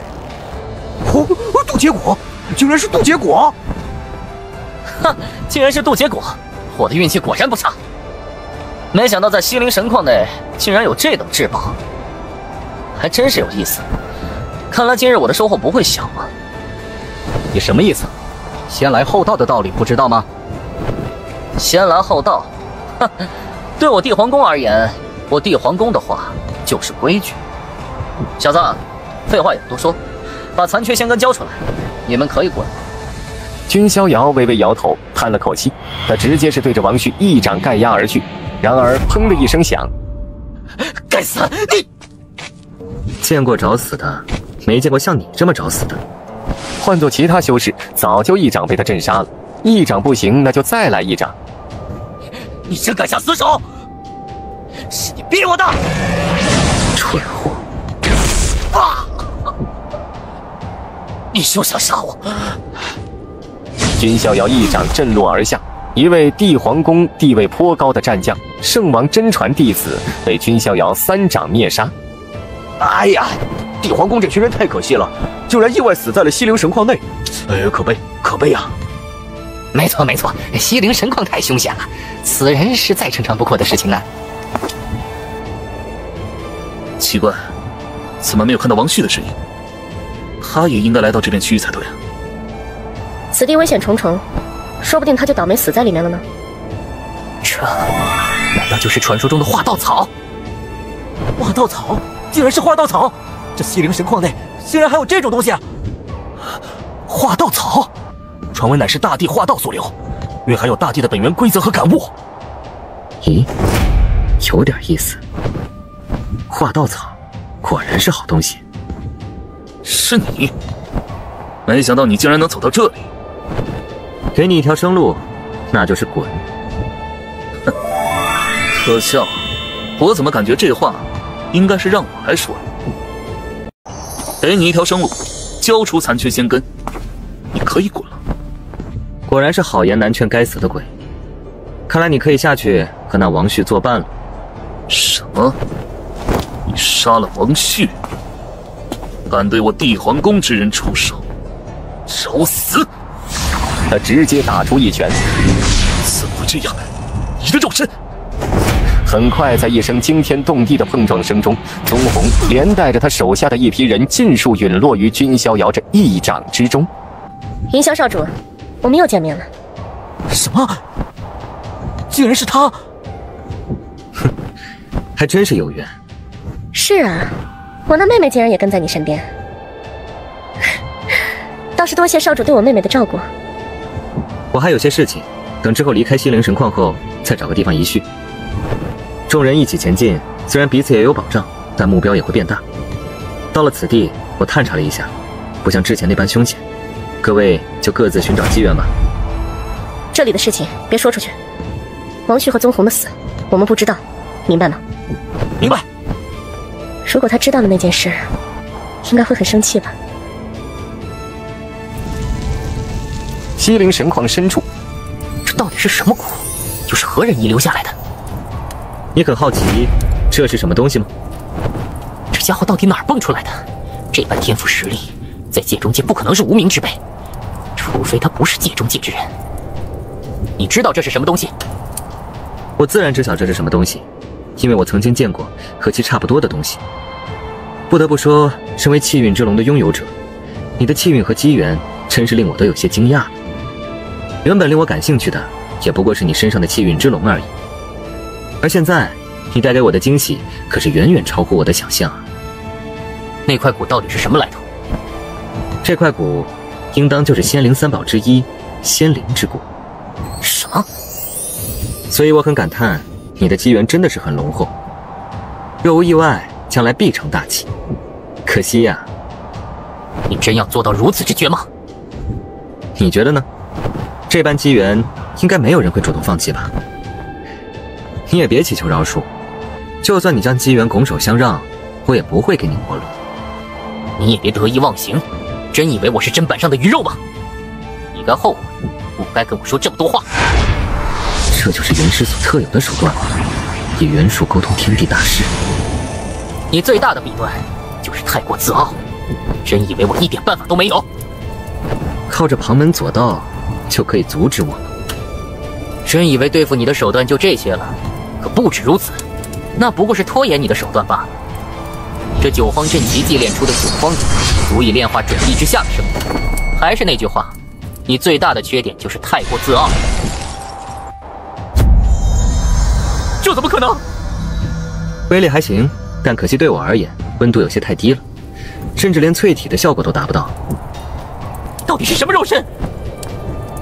渡劫果，竟然是渡劫果！哼，竟然是渡劫果，我的运气果然不差。没想到在西陵神矿内竟然有这等至宝，还真是有意思。看来今日我的收获不会小啊。你什么意思？先来后到的道理不知道吗？先来后到，哼，对我帝皇宫而言，我帝皇宫的话就是规矩。小子，废话也不多说，把残缺仙根交出来，你们可以滚。君逍遥微微摇头，叹了口气，他直接是对着王旭一掌盖压而去。然而，砰的一声响，该死！你见过找死的，没见过像你这么找死的。换做其他修士，早就一掌被他震杀了。一掌不行，那就再来一掌。你真敢下死手！是你逼我的！蠢货！啊！你休想杀我！君逍遥一掌震落而下，一位帝皇宫地位颇高的战将，圣王真传弟子，被君逍遥3掌灭杀。哎呀，帝皇宫这群人太可惜了，竟然意外死在了西陵神矿内。可悲，可悲啊！没错没错，西陵神矿太凶险了，此人是再正常不过的事情啊。奇怪，怎么没有看到王旭的身影？他也应该来到这片区域才对啊。此地危险重重，说不定他就倒霉死在里面了呢。难道就是传说中的化道草？化道草，竟然是化道草！这西陵神矿内竟然还有这种东西啊！化道草，传闻乃是大帝化道所留，蕴含有大帝的本源规则和感悟。咦，有点意思。化道草果然是好东西。是你？没想到你竟然能走到这里。给你一条生路，那就是滚。哼，可笑，我怎么感觉这话应该是让我来说的？给你一条生路，交出残缺仙根，你可以滚了。果然是好言难劝该死的鬼。看来你可以下去和那王旭作伴了。什么？你杀了王旭，敢对我地皇宫之人出手，找死！他直接打出一拳。怎么会这样？你的肉身！很快，在一声惊天动地的碰撞声中，宗弘连带着他手下的一批人尽数陨落于君逍遥这一掌之中。云霄少主，我们又见面了。什么？竟然是他！哼，还真是有缘。是啊，我那妹妹竟然也跟在你身边，倒是多谢少主对我妹妹的照顾。我还有些事情，等之后离开西陵神矿后，再找个地方一叙。众人一起前进，虽然彼此也有保障，但目标也会变大。到了此地，我探查了一下，不像之前那般凶险，各位就各自寻找机缘吧。这里的事情别说出去。王旭和宗弘的死，我们不知道，明白吗？明白。如果他知道了那件事，应该会很生气吧。西陵神矿深处，这到底是什么蛊？又是何人遗留下来的？你很好奇这是什么东西吗？这家伙到底哪儿蹦出来的？这般天赋实力，在界中界不可能是无名之辈，除非他不是界中界之人。你知道这是什么东西？我自然知晓这是什么东西，因为我曾经见过和其差不多的东西。不得不说，身为气运之龙的拥有者，你的气运和机缘真是令我都有些惊讶了。原本令我感兴趣的，也不过是你身上的气运之龙而已。而现在，你带给我的惊喜，可是远远超乎我的想象啊！那块骨到底是什么来头？这块骨，应当就是仙灵三宝之一——仙灵之骨。什么？所以我很感叹，你的机缘真的是很浓厚。若无意外，将来必成大器。可惜呀，你真要做到如此之绝吗？你觉得呢？这般机缘，应该没有人会主动放弃吧？你也别祈求饶恕，就算你将机缘拱手相让，我也不会给你活路。你也别得意忘形，真以为我是砧板上的鱼肉吗？你该后悔，不该跟我说这么多话。这就是元师所特有的手段吗？以元术沟通天地大事。你最大的弊端就是太过自傲，真以为我一点办法都没有？靠着旁门左道就可以阻止我吗？真以为对付你的手段就这些了？可不止如此，那不过是拖延你的手段罢了。这九荒阵奇技练出的九荒掌，足以炼化准地之下的生命。还是那句话，你最大的缺点就是太过自傲。这怎么可能？威力还行，但可惜对我而言，温度有些太低了，甚至连淬体的效果都达不到。到底是什么肉身？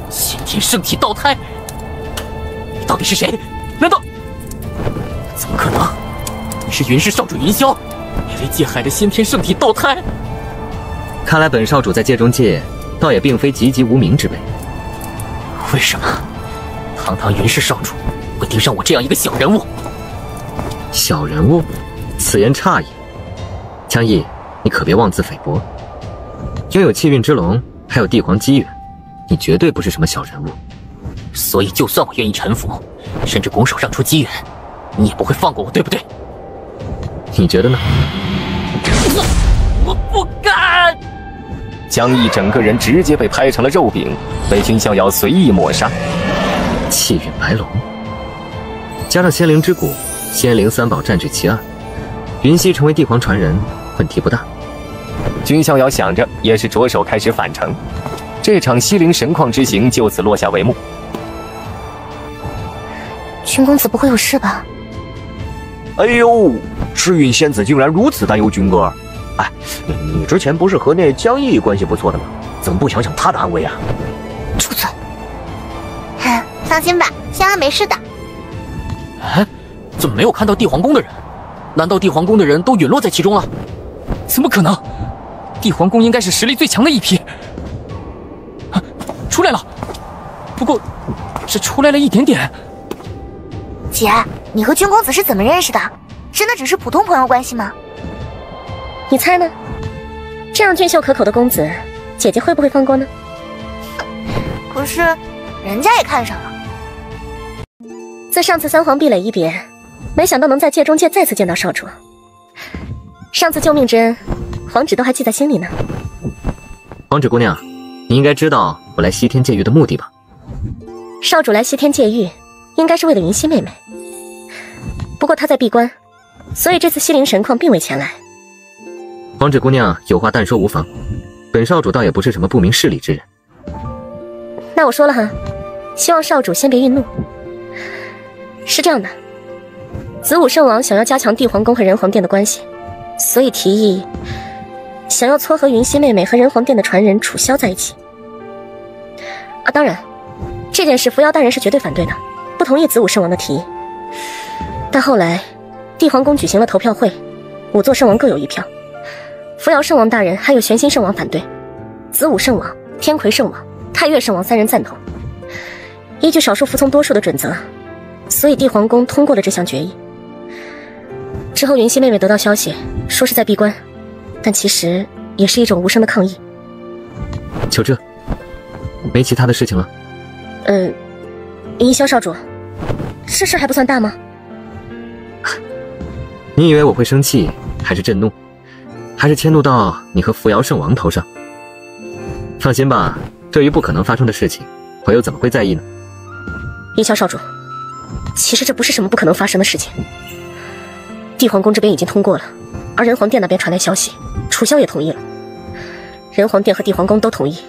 先天圣体道胎？你到底是谁？难道？怎么可能？你是云氏少主云霄，名为界海的先天圣体道胎？看来本少主在界中界，倒也并非籍籍无名之辈。为什么堂堂云氏少主会盯上我这样一个小人物？小人物？此言差矣。江毅，你可别妄自菲薄。拥有气运之龙，还有帝皇机缘，你绝对不是什么小人物。所以，就算我愿意臣服，甚至拱手让出机缘，你也不会放过我，对不对？你觉得呢？我不敢！江毅整个人直接被拍成了肉饼，被君逍遥随意抹杀。气运白龙，加上仙灵之骨，仙灵三宝占据其二，云溪成为帝皇传人，问题不大。君逍遥想着，也是着手开始返程。这场西陵神矿之行就此落下帷幕。君公子不会有事吧？哎呦，诗韵仙子竟然如此担忧君哥。哎，你之前不是和那江毅关系不错的吗？怎么不想想他的安危啊？住嘴！放心吧，逍遥没事的。哎，怎么没有看到帝皇宫的人？难道帝皇宫的人都陨落在其中了？怎么可能？帝皇宫应该是实力最强的一批。啊，出来了，不过只出来了一点点。姐，你和君公子是怎么认识的？真的只是普通朋友关系吗？你猜呢？这样俊秀可口的公子，姐姐会不会放过呢？可是，人家也看上了。自上次三皇壁垒一别，没想到能在界中界再次见到少主。上次救命之恩，皇旨都还记在心里呢。皇旨姑娘，你应该知道我来西天界域的目的吧？少主来西天界域，应该是为了云溪妹妹。不过她在闭关，所以这次西陵神矿并未前来。皇旨姑娘有话但说无妨，本少主倒也不是什么不明事理之人。那我说了哈，希望少主先别愠怒。是这样的，子午圣王想要加强帝皇宫和仁皇殿的关系，所以提议想要撮合云溪妹妹和仁皇殿的传人楚萧在一起。啊，当然，这件事扶摇大人是绝对反对的，不同意子午圣王的提议。但后来，帝皇宫举行了投票会，5座圣王各有1票。扶摇圣王大人还有玄心圣王反对，子午圣王、天魁圣王、太岳圣王3人赞同。依据少数服从多数的准则，所以帝皇宫通过了这项决议。之后云溪妹妹得到消息，说是在闭关，但其实也是一种无声的抗议。就这，没其他的事情了？云霄少主，这事还不算大吗？你以为我会生气，还是震怒，还是迁怒到你和扶摇圣王头上？放心吧，对于不可能发生的事情，我又怎么会在意呢？云霄少主，其实这不是什么不可能发生的事情。帝皇宫这边已经通过了，而仁皇殿那边传来消息，楚萧也同意了。仁皇殿和帝皇宫都同意，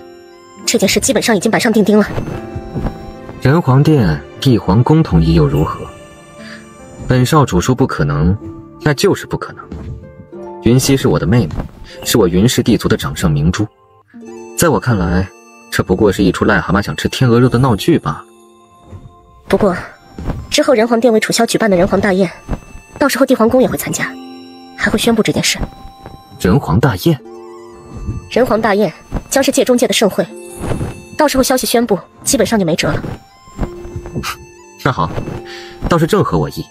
这件事基本上已经板上钉钉了。仁皇殿、帝皇宫同意又如何？本少主说不可能，那就是不可能。云溪是我的妹妹，是我云氏帝族的掌上明珠，在我看来，这不过是一出癞蛤蟆想吃天鹅肉的闹剧罢了。不过，之后仁皇殿为楚萧举办的仁皇大宴，到时候帝皇宫也会参加，还会宣布这件事。仁皇大宴？仁皇大宴将是界中界的盛会，到时候消息宣布，基本上就没辙了。那好，倒是正合我意。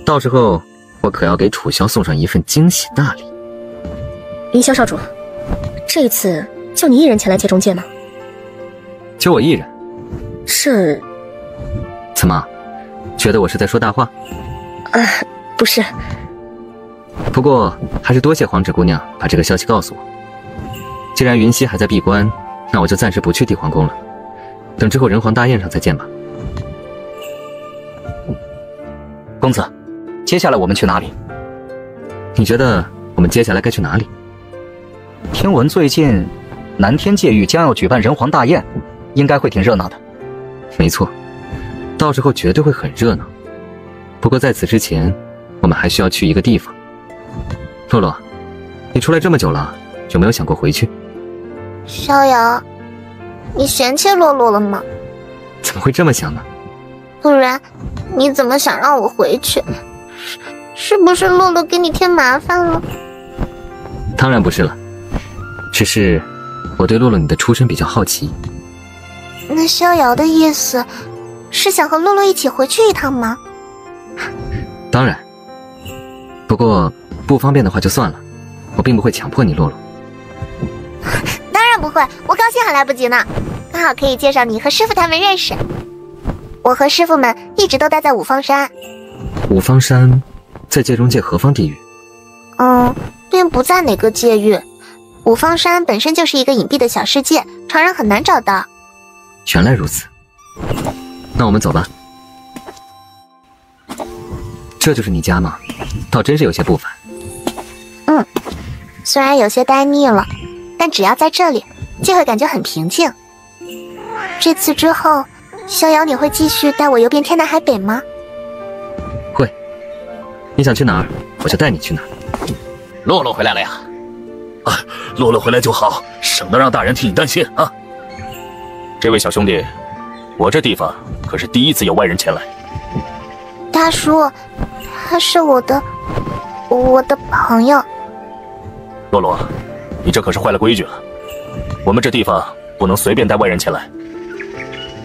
到时候我可要给楚萧送上一份惊喜大礼。云霄少主，这一次就你一人前来界中界吗？就我一人？这……怎么，觉得我是在说大话？不是。不过还是多谢皇旨姑娘把这个消息告诉我。既然云溪还在闭关，那我就暂时不去帝皇宫了，等之后仁皇大宴上再见吧。公子，接下来我们去哪里？你觉得我们接下来该去哪里？听闻最近南天界域将要举办仁皇大宴，应该会挺热闹的。没错，到时候绝对会很热闹。不过在此之前，我们还需要去一个地方。洛洛，你出来这么久了，有没有想过回去？逍遥，你嫌弃洛洛了吗？怎么会这么想呢？不然，你怎么想让我回去？是不是洛洛给你添麻烦了？当然不是了，只是我对洛洛你的出身比较好奇。那逍遥的意思是想和洛洛一起回去一趟吗？当然，不过不方便的话就算了，我并不会强迫你，洛洛。当然不会，我高兴还来不及呢，刚好可以介绍你和师傅他们认识。我和师傅们一直都待在五方山。五方山在界中界何方地域？并不在哪个界域。五方山本身就是一个隐蔽的小世界，常人很难找到。原来如此，那我们走吧。这就是你家吗？倒真是有些不凡。虽然有些呆腻了，但只要在这里，就会感觉很平静。这次之后，逍遥你会继续带我游遍天南海北吗？你想去哪儿，我就带你去哪儿。洛洛回来了呀！啊，洛洛回来就好，省得让大人替你担心啊。这位小兄弟，我这地方可是第一次有外人前来。大叔，他是我的朋友。洛洛，你这可是坏了规矩了。我们这地方不能随便带外人前来。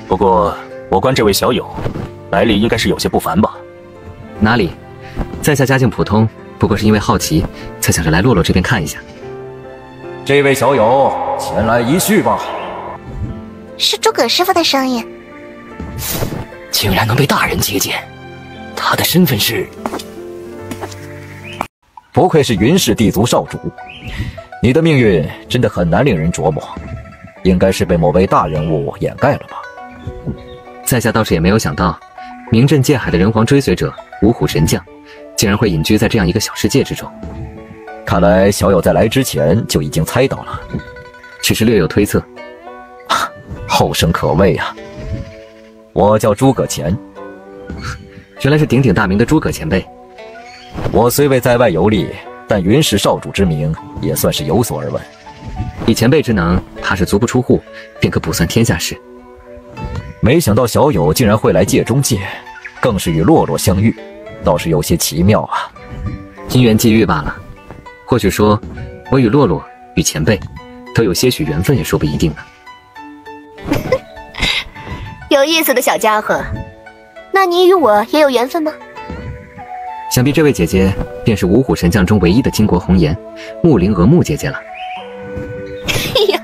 不过我观这位小友来历应该是有些不凡吧？哪里，在下家境普通，不过是因为好奇，才想着来洛洛这边看一下。这位小友，前来一叙吧。是诸葛师傅的声音。竟然能被大人接见，他的身份是……不愧是云氏地族少主，你的命运真的很难令人琢磨，应该是被某位大人物掩盖了吧？在下倒是也没有想到，名震界海的人皇追随者五虎神将，竟然会隐居在这样一个小世界之中。看来小友在来之前就已经猜到了，只是略有推测。后生可畏啊！我叫诸葛虔，原来是鼎鼎大名的诸葛前辈。我虽未在外游历，但云氏少主之名也算是有所耳闻。以前辈之能，怕是足不出户便可卜算天下事。没想到小友竟然会来界中界，更是与洛洛相遇，倒是有些奇妙啊。因缘际遇罢了。或许说，我与洛洛与前辈都有些许缘分，也说不一定呢。有意思的小家伙，那你与我也有缘分吗？想必这位姐姐便是五虎神将中唯一的巾帼红颜穆灵娥穆姐姐了。哎呀，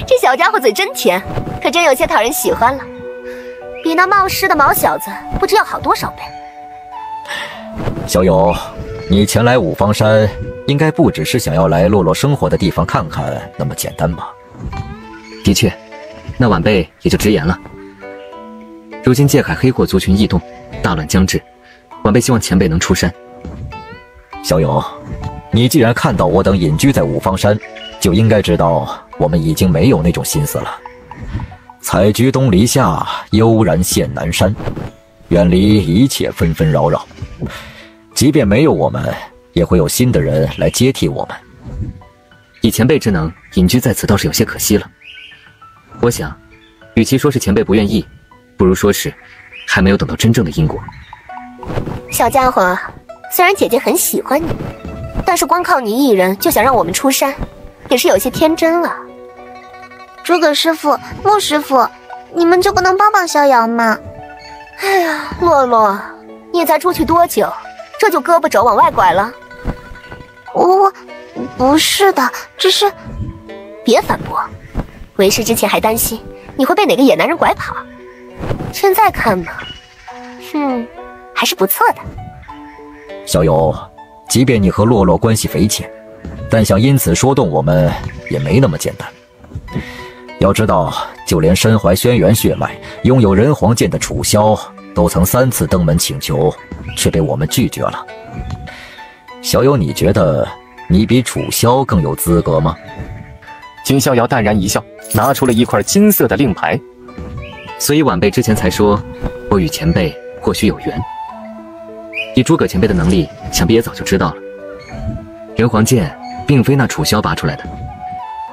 这小家伙嘴真甜，可真有些讨人喜欢了，比那冒失的毛小子不知要好多少倍。小友，你前来五方山，应该不只是想要来洛洛生活的地方看看那么简单吧？的确，那晚辈也就直言了。如今界海黑货族群异动，大乱将至，晚辈希望前辈能出山。小友，你既然看到我等隐居在五方山，就应该知道我们已经没有那种心思了。采菊东篱下，悠然见南山，远离一切纷纷扰扰。即便没有我们，也会有新的人来接替我们。以前辈之能隐居在此，倒是有些可惜了。我想，与其说是前辈不愿意，不如说是还没有等到真正的因果。小家伙，虽然姐姐很喜欢你，但是光靠你一人就想让我们出山，也是有些天真了。诸葛师傅、穆师傅，你们就不能帮帮逍遥吗？哎呀，洛洛，你才出去多久，这就胳膊肘往外拐了？我不是的，只是……别反驳。为师之前还担心你会被哪个野男人拐跑，现在看嘛，还是不错的。小友，即便你和洛洛关系匪浅，但想因此说动我们也没那么简单。要知道，就连身怀轩辕血脉、拥有人皇剑的楚萧，都曾3次登门请求，却被我们拒绝了。小友，你觉得你比楚萧更有资格吗？金逍遥淡然一笑，拿出了一块金色的令牌。所以晚辈之前才说，我与前辈或许有缘。以诸葛前辈的能力，想必也早就知道了。人皇剑并非那楚萧拔出来的，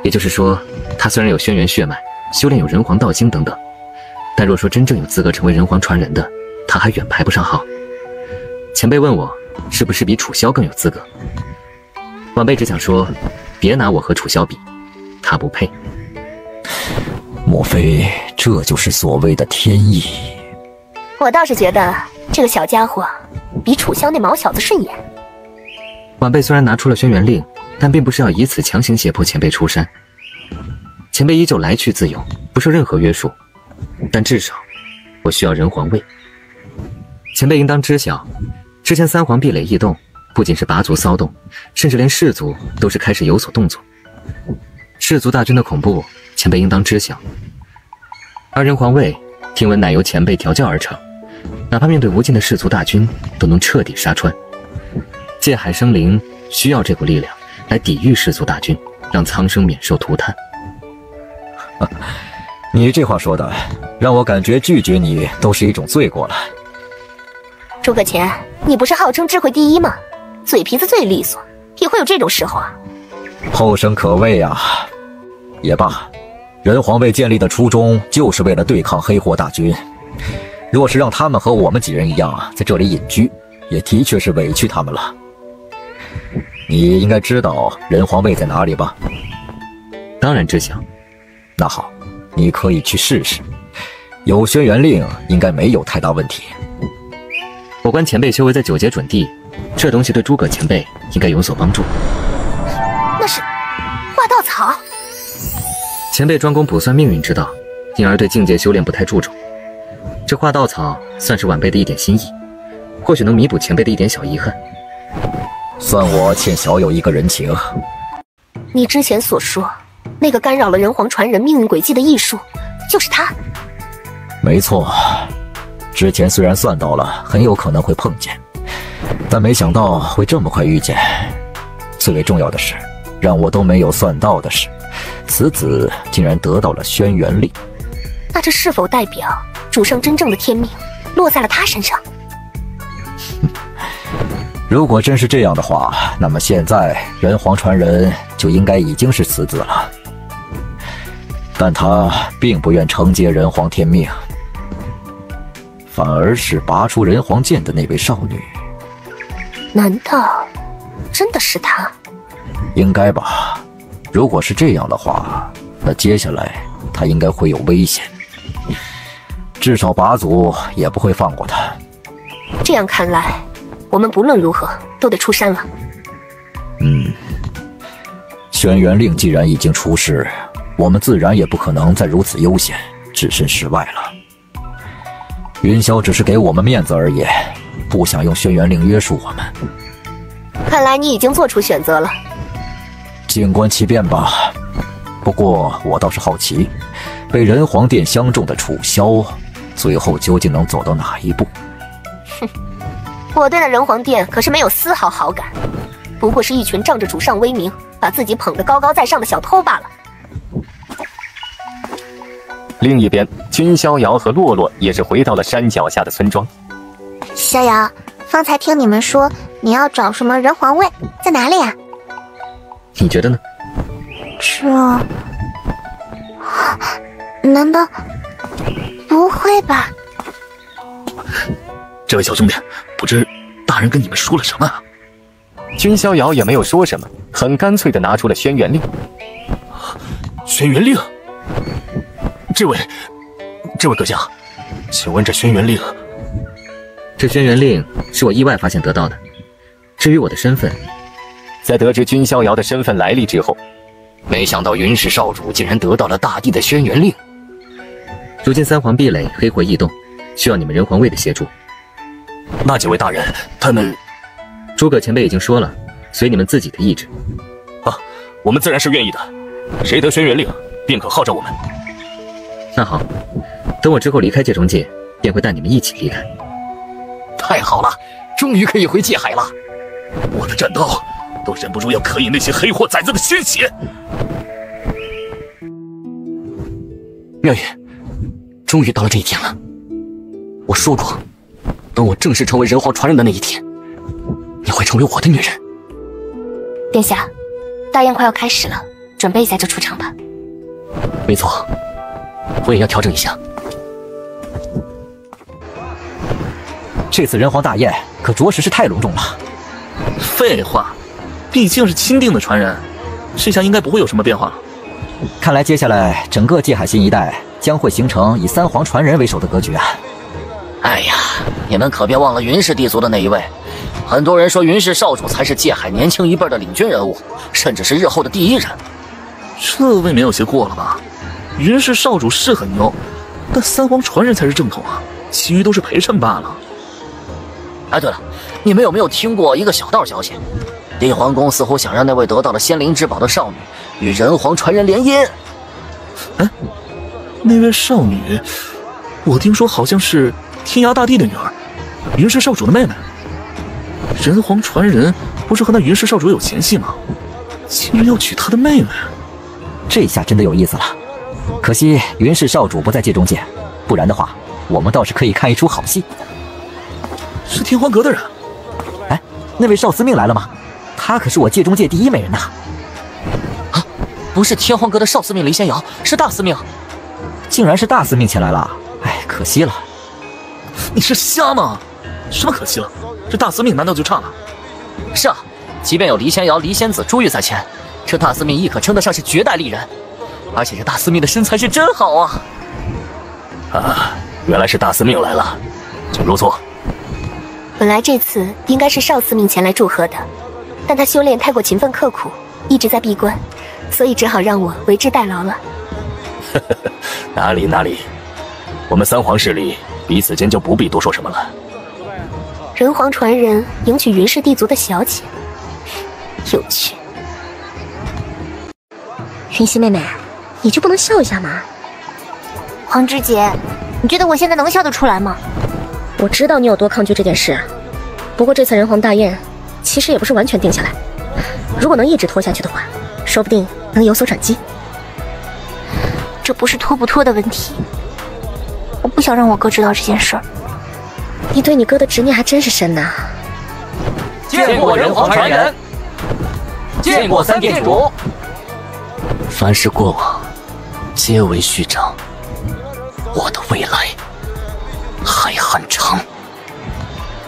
也就是说，他虽然有轩辕血脉，修炼有人皇道经等等，但若说真正有资格成为人皇传人的，他还远排不上号。前辈问我是不是比楚萧更有资格，晚辈只想说，别拿我和楚萧比，他不配。莫非这就是所谓的天意？我倒是觉得这个小家伙比楚萧那毛小子顺眼。晚辈虽然拿出了轩辕令，但并不是要以此强行胁迫前辈出山。前辈依旧来去自由，不受任何约束，但至少我需要人皇位。前辈应当知晓，之前3皇壁垒异动，不仅是拔族骚动，甚至连氏族都是开始有所动作。氏族大军的恐怖，前辈应当知晓。而人皇位，听闻乃由前辈调教而成，哪怕面对无尽的氏族大军，都能彻底杀穿。界海生灵需要这股力量来抵御氏族大军，让苍生免受涂炭。你这话说的，让我感觉拒绝你都是一种罪过了。诸葛前，你不是号称智慧第一吗？嘴皮子最利索，也会有这种时候啊。后生可畏啊！也罢，人皇卫建立的初衷就是为了对抗黑祸大军。若是让他们和我们几人一样在这里隐居，也的确是委屈他们了。你应该知道人皇卫在哪里吧？当然知晓。那好，你可以去试试。有轩辕令，应该没有太大问题。我观前辈修为在9阶准地，这东西对诸葛前辈应该有所帮助。那是化道草。前辈专攻卜算命运之道，因而对境界修炼不太注重。这化道草算是晚辈的一点心意，或许能弥补前辈的一点小遗憾。算我欠小友一个人情。你之前所说，那个干扰了人皇传人命运轨迹的异术，就是他。没错，之前虽然算到了很有可能会碰见，但没想到会这么快遇见。最为重要的是，让我都没有算到的是，此子竟然得到了轩辕令。那这是否代表主上真正的天命落在了他身上？如果真是这样的话，那么现在人皇传人就应该已经是此子了。但他并不愿承接人皇天命，反而是拔出人皇剑的那位少女。难道真的是他？应该吧。如果是这样的话，那接下来他应该会有危险，至少拔族也不会放过他。这样看来，我们不论如何都得出山了。轩辕令既然已经出世，我们自然也不可能再如此悠闲置身事外了。云霄只是给我们面子而已，不想用轩辕令约束我们。看来你已经做出选择了。静观其变吧。不过我倒是好奇，被人皇殿相中的楚萧，最后究竟能走到哪一步？哼，我对那人皇殿可是没有丝毫好感，不过是一群仗着主上威名，把自己捧得高高在上的小偷罢了。另一边，君逍遥和洛洛也是回到了山脚下的村庄。逍遥，方才听你们说你要找什么人皇位，在哪里啊？你觉得呢？难道不会吧？这位小兄弟，不知大人跟你们说了什么啊？君逍遥也没有说什么，很干脆地拿出了轩辕令。轩辕令，这位阁下，请问这轩辕令？这轩辕令是我意外发现得到的。至于我的身份，在得知君逍遥的身份来历之后，没想到云氏少主竟然得到了大帝的轩辕令。如今三皇壁垒黑火异动，需要你们人皇卫的协助。那几位大人，他们……诸葛前辈已经说了，随你们自己的意志。啊，我们自然是愿意的。谁得轩辕令，便可号召我们。那好，等我之后离开界中界，便会带你们一起离开。太好了，终于可以回界海了。我的战刀都忍不住要刻印那些黑货崽子的鲜血。妙语，终于到了这一天了。我说过，等我正式成为人皇传人的那一天，你会成为我的女人。殿下，大宴快要开始了，准备一下就出场吧。没错，我也要调整一下。这次人皇大宴可着实是太隆重了。废话，毕竟是钦定的传人，这下应该不会有什么变化了。看来接下来整个界海新一代将会形成以三皇传人为首的格局啊！哎呀，你们可别忘了云氏地族的那一位。很多人说云氏少主才是界海年轻一辈的领军人物，甚至是日后的第一人。这未免有些过了吧？云氏少主是很牛，但三皇传人才是正统啊，其余都是陪衬罢了。哎，对了，你们有没有听过一个小道消息？地皇宫似乎想让那位得到了仙灵之宝的少女与人皇传人联姻。哎，那位少女，我听说好像是天涯大帝的女儿，云氏少主的妹妹。人皇传人不是和那云氏少主有嫌隙吗？竟然要娶他的妹妹，这下真的有意思了。可惜云氏少主不在界中界，不然的话，我们倒是可以看一出好戏。是天皇阁的人。哎，那位少司命来了吗？他可是我界中界第一美人呐！啊，不是天皇阁的少司命雷仙瑶，是大司命。竟然是大司命前来了，哎，可惜了。你是瞎吗？什么可惜了？这大司命难道就差了？是啊，即便有离仙瑶、离仙子、珠玉在前，这大司命亦可称得上是绝代丽人。而且这大司命的身材是真好啊！啊，原来是大司命来了，请入座。本来这次应该是少司命前来祝贺的，但他修炼太过勤奋刻苦，一直在闭关，所以只好让我为之代劳了。哪里，我们三皇势力彼此间就不必多说什么了。人皇传人迎娶云氏地族的小姐，有趣。云溪妹妹，你就不能笑一下吗？黄芝姐，你觉得我现在能笑得出来吗？我知道你有多抗拒这件事，不过这次人皇大宴其实也不是完全定下来，如果能一直拖下去的话，说不定能有所转机。这不是拖不拖的问题，我不想让我哥知道这件事儿。你对你哥的执念还真是深呐！见过人皇传人，见过三殿主。凡是过往，皆为序章。我的未来还很长。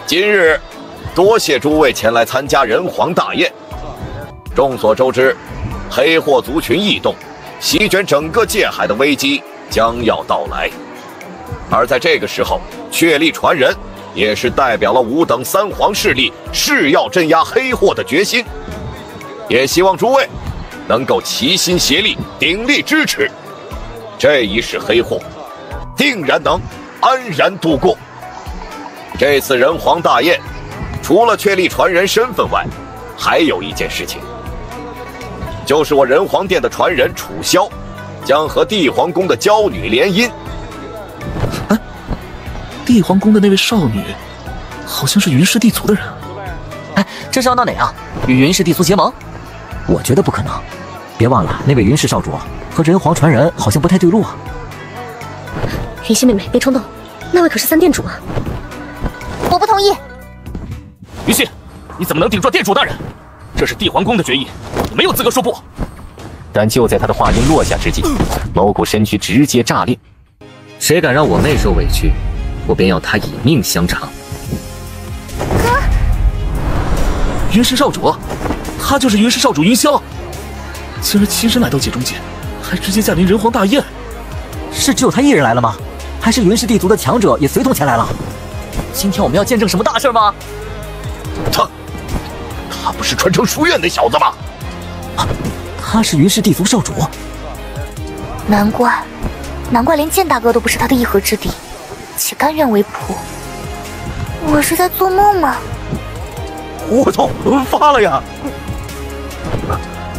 今日多谢诸位前来参加人皇大宴。众所周知，黑祸族群异动，席卷整个界海的危机将要到来。而在这个时候，确立传人也是代表了5等三皇势力誓要镇压黑祸的决心。也希望诸位能够齐心协力，鼎力支持，这一世黑祸定然能安然度过。这次人皇大宴，除了确立传人身份外，还有一件事情，就是我人皇殿的传人楚萧将和帝皇宫的娇女联姻。哎，帝皇宫的那位少女，好像是云氏地族的人。哎，这是要闹哪啊？与云氏地族结盟？我觉得不可能。别忘了，那位云氏少主和人皇传人好像不太对路啊。云溪妹妹，别冲动，那位可是三殿主啊！我不同意。云溪，你怎么能顶撞殿主大人？这是帝皇宫的决议，你没有资格说不。但就在他的话音落下之际，某股身躯直接炸裂。谁敢让我妹受委屈，我便要他以命相偿。哥，云氏少主，他就是云氏少主云霄，竟然亲身来到界中界，还直接驾临人皇大宴。是只有他一人来了吗？还是云氏地族的强者也随同前来了？今天我们要见证什么大事吗？他不是传承书院那小子吗？他是云氏地族少主。难怪连剑大哥都不是他的一合之敌，且甘愿为仆。我是在做梦吗？我操，发了呀！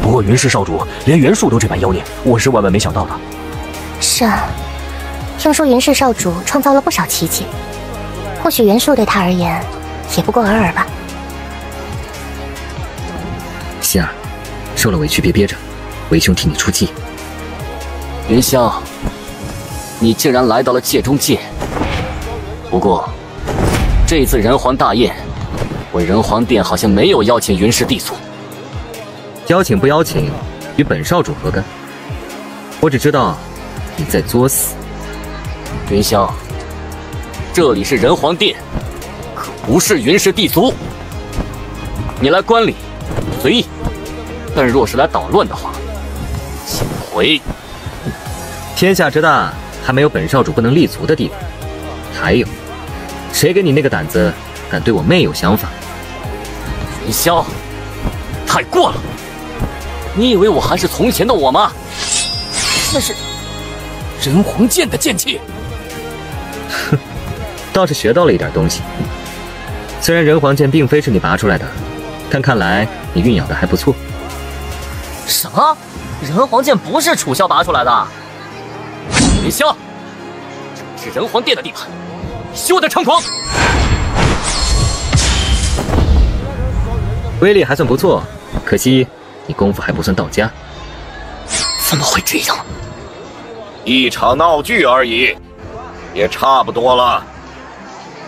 不过云氏少主连袁术都这般妖孽，我是万万没想到的。是啊，听说云氏少主创造了不少奇迹，或许袁术对他而言也不过尔尔吧。希儿，受了委屈别憋着，为兄替你出气。云霄，你竟然来到了界中界。不过，这次人皇大宴，我人皇殿好像没有邀请云氏地族。邀请不邀请，与本少主何干？我只知道你在作死。云霄，这里是人皇殿，可不是云氏地族。你来观礼，随意；但若是来捣乱的话，请回。天下之大，还没有本少主不能立足的地方。还有，谁给你那个胆子，敢对我妹有想法？云霄，太过了！你以为我还是从前的我吗？那是人皇剑的剑气。哼，倒是学到了一点东西。虽然人皇剑并非是你拔出来的，但看来你运养的还不错。什么？人皇剑不是楚萧拔出来的？云霄，这是人皇殿的地盘，休得猖狂！威力还算不错，可惜你功夫还不算到家。怎么会这样？一场闹剧而已，也差不多了。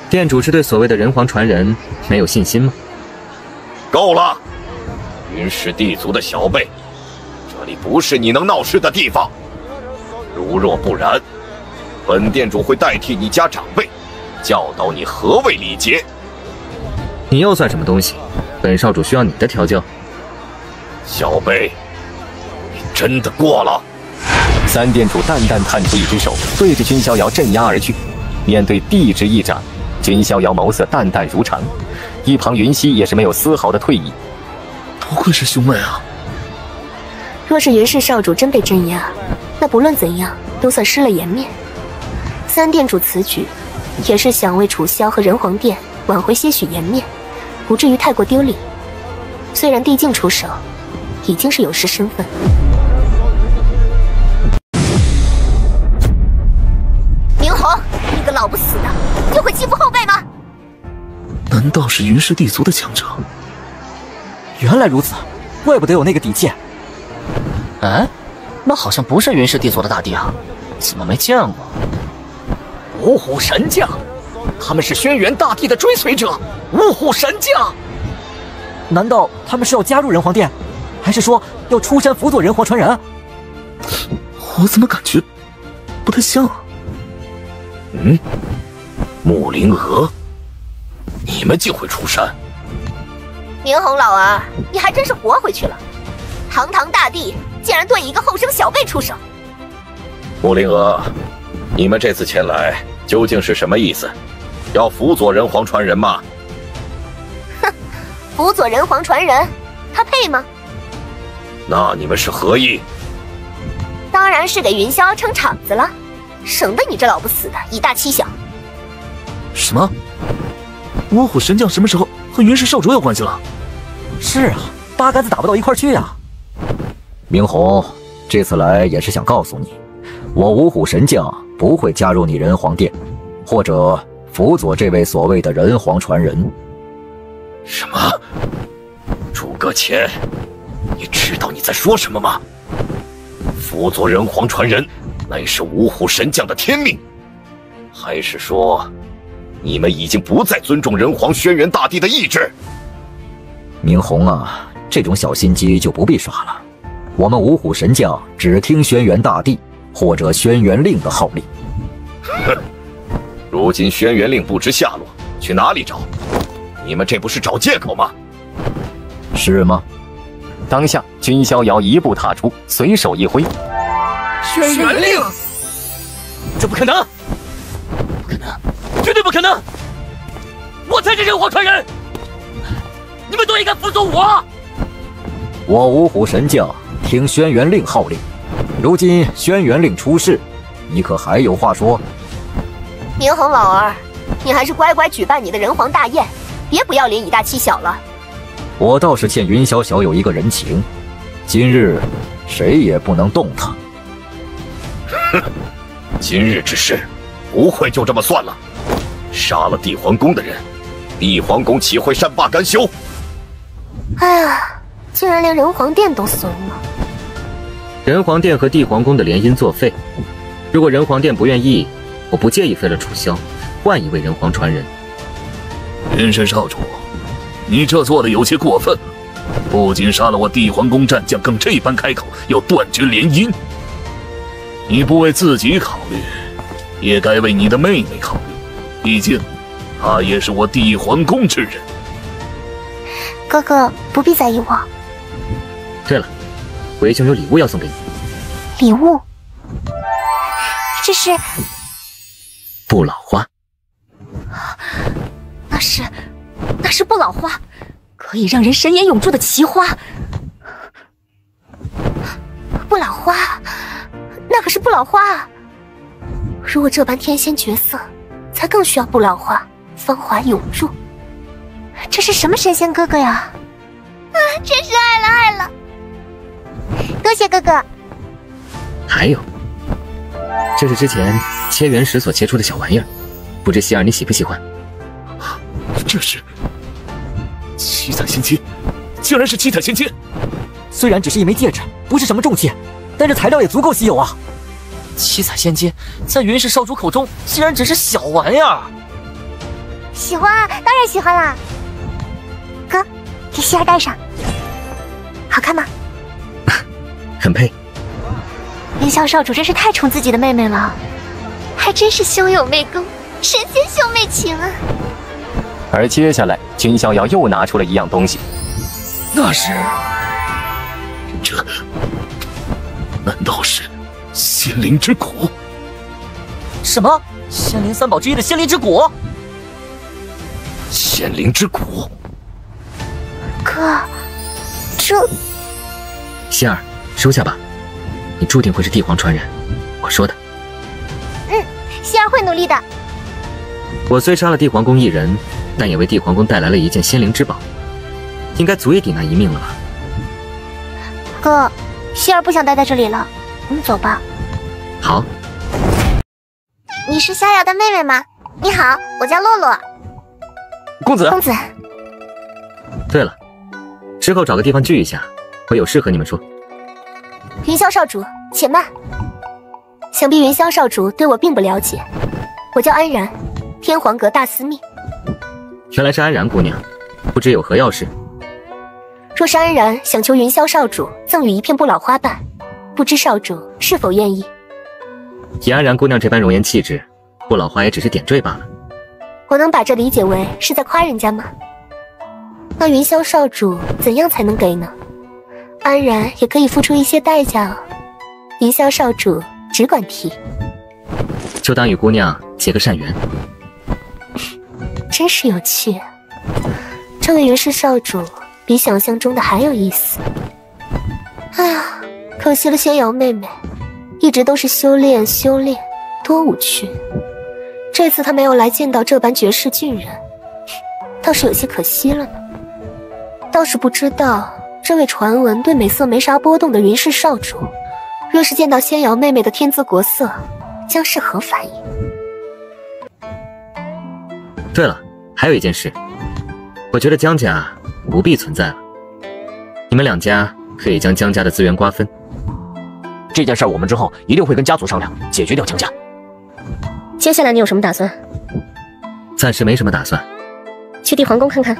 店主是对所谓的人皇传人没有信心吗？够了！云氏地族的小辈，这里不是你能闹事的地方。如若不然，本店主会代替你家长辈，教导你何谓礼节。你又算什么东西？本少主需要你的调教？小辈，你真的过了。三店主淡淡探出一只手，对着君逍遥镇压而去。面对帝之一掌，君逍遥眸色淡淡如常，一旁云溪也是没有丝毫的退意。不愧是兄妹啊！若是云氏少主真被镇压，那不论怎样都算失了颜面。三店主此举，也是想为楚萧和人皇殿挽回些许颜面，不至于太过丢脸。虽然帝境出手，已经是有失身份。明红，你个老不死的，就会欺负后辈吗？难道是云氏地族的强者？原来如此，怪不得有那个底剑。哎，那好像不是云氏地族的大帝啊，怎么没见过？五虎神将，他们是轩辕大帝的追随者，五虎神将。难道他们是要加入人皇殿，还是说要出山辅佐人皇传人？我怎么感觉不太像啊？穆灵娥，你们竟会出山？明红老儿，你还真是活回去了！堂堂大帝竟然对一个后生小辈出手！穆灵娥，你们这次前来究竟是什么意思？要辅佐人皇传人吗？哼，辅佐人皇传人，他配吗？那你们是何意？当然是给云霄撑场子了，省得你这老不死的以大欺小。什么？五虎神将什么时候和云氏少主有关系了？是啊，八竿子打不到一块去啊！明红，这次来也是想告诉你，我五虎神将不会加入你人皇殿，或者辅佐这位所谓的人皇传人。什么？诸葛谦，你知道你在说什么吗？辅佐人皇传人，乃是五虎神将的天命，还是说你们已经不再尊重人皇轩辕大帝的意志？明红啊，这种小心机就不必耍了。我们五虎神将只听轩辕大帝或者轩辕令的号令。哼，如今轩辕令不知下落，去哪里找？你们这不是找借口吗？是吗？当下，君逍遥一步踏出，随手一挥，轩辕令，这不可能，不可能，绝对不可能！我才是人皇传人，你们都应该服从我。我五虎神将听轩辕令号令，如今轩辕令出世，你可还有话说？明红老儿，你还是乖乖举办你的人皇大宴，别不要脸以大欺小了。我倒是欠云霄小友一个人情，今日谁也不能动他。哼，今日之事不会就这么算了。杀了地皇宫的人，地皇宫岂会善罢甘休？哎呀，竟然连人皇殿都怂了。人皇殿和地皇宫的联姻作废，如果人皇殿不愿意，我不介意废了楚萧，换一位人皇传人。云深少主，你这做的有些过分了，不仅杀了我地皇宫战将，更这般开口要断绝联姻。你不为自己考虑，也该为你的妹妹考虑，毕竟她也是我地皇宫之人。哥哥不必在意我。对了，为兄有礼物要送给你。礼物？这是不老花。那是不老花，可以让人神颜永驻的奇花。不老花，那可是不老花啊！如果这般天仙绝色，才更需要不老花，芳华永驻。这是什么神仙哥哥呀？啊，真是爱了！多谢哥哥。还有，这是之前切元石所切出的小玩意儿，不知希儿你喜不喜欢？这是七彩仙阶，竟然是七彩仙阶！虽然只是一枚戒指，不是什么重器，但这材料也足够稀有啊！七彩仙阶在云氏少主口中，竟然只是小玩意儿。喜欢，当然喜欢啦。哥，给希儿戴上，好看吗？很配。云霄少主真是太宠自己的妹妹了，还真是兄友妹恭，神仙兄妹情啊！而接下来，君逍遥又拿出了一样东西，那是这，难道是仙灵之骨？什么？仙灵三宝之一的仙灵之骨？仙灵之骨？哥，这……希儿，收下吧，你注定会是帝皇传人，我说的。希儿会努力的。我虽杀了帝皇宫一人，但也为帝皇宫带来了一件仙灵之宝，应该足以抵那一命了吧？哥，希儿不想待在这里了，我们走吧。好。你是逍遥的妹妹吗？你好，我叫洛洛。公子。公子。对了，之后找个地方聚一下，我有事和你们说。云霄少主，且慢。想必云霄少主对我并不了解，我叫安然，天皇阁大司命。原来是安然姑娘，不知有何要事？若是安然想求云霄少主赠予一片不老花瓣，不知少主是否愿意？以安然姑娘这般容颜气质，不老花也只是点缀罢了。我能把这理解为是在夸人家吗？那云霄少主怎样才能给呢？安然也可以付出一些代价哦。云霄少主只管提，就当与姑娘结个善缘。真是有趣。这位云氏少主比想象中的还有意思。哎呀，可惜了仙瑶妹妹，一直都是修炼，多无趣。这次她没有来见到这般绝世俊人，倒是有些可惜了呢。倒是不知道这位传闻对美色没啥波动的云氏少主，若是见到仙瑶妹妹的天姿国色，将是何反应？对了，还有一件事，我觉得江家不必存在了，你们两家可以将江家的资源瓜分。这件事我们之后一定会跟家族商量，解决掉江家。接下来你有什么打算？暂时没什么打算。去帝皇宫看看。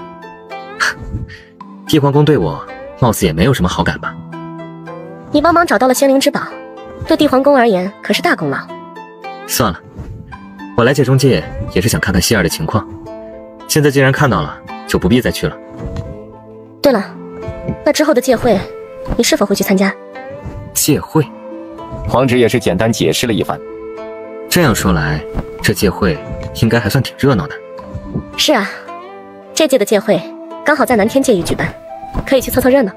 帝皇宫对我貌似也没有什么好感吧？你帮忙找到了仙灵之宝，对帝皇宫而言可是大功劳。算了，我来界中界也是想看看希儿的情况，现在既然看到了，就不必再去了。对了，那之后的界会，你是否会去参加？界会，皇侄也是简单解释了一番。这样说来，这界会应该还算挺热闹的。是啊，这届的界会刚好在南天界域举办，可以去凑凑热闹。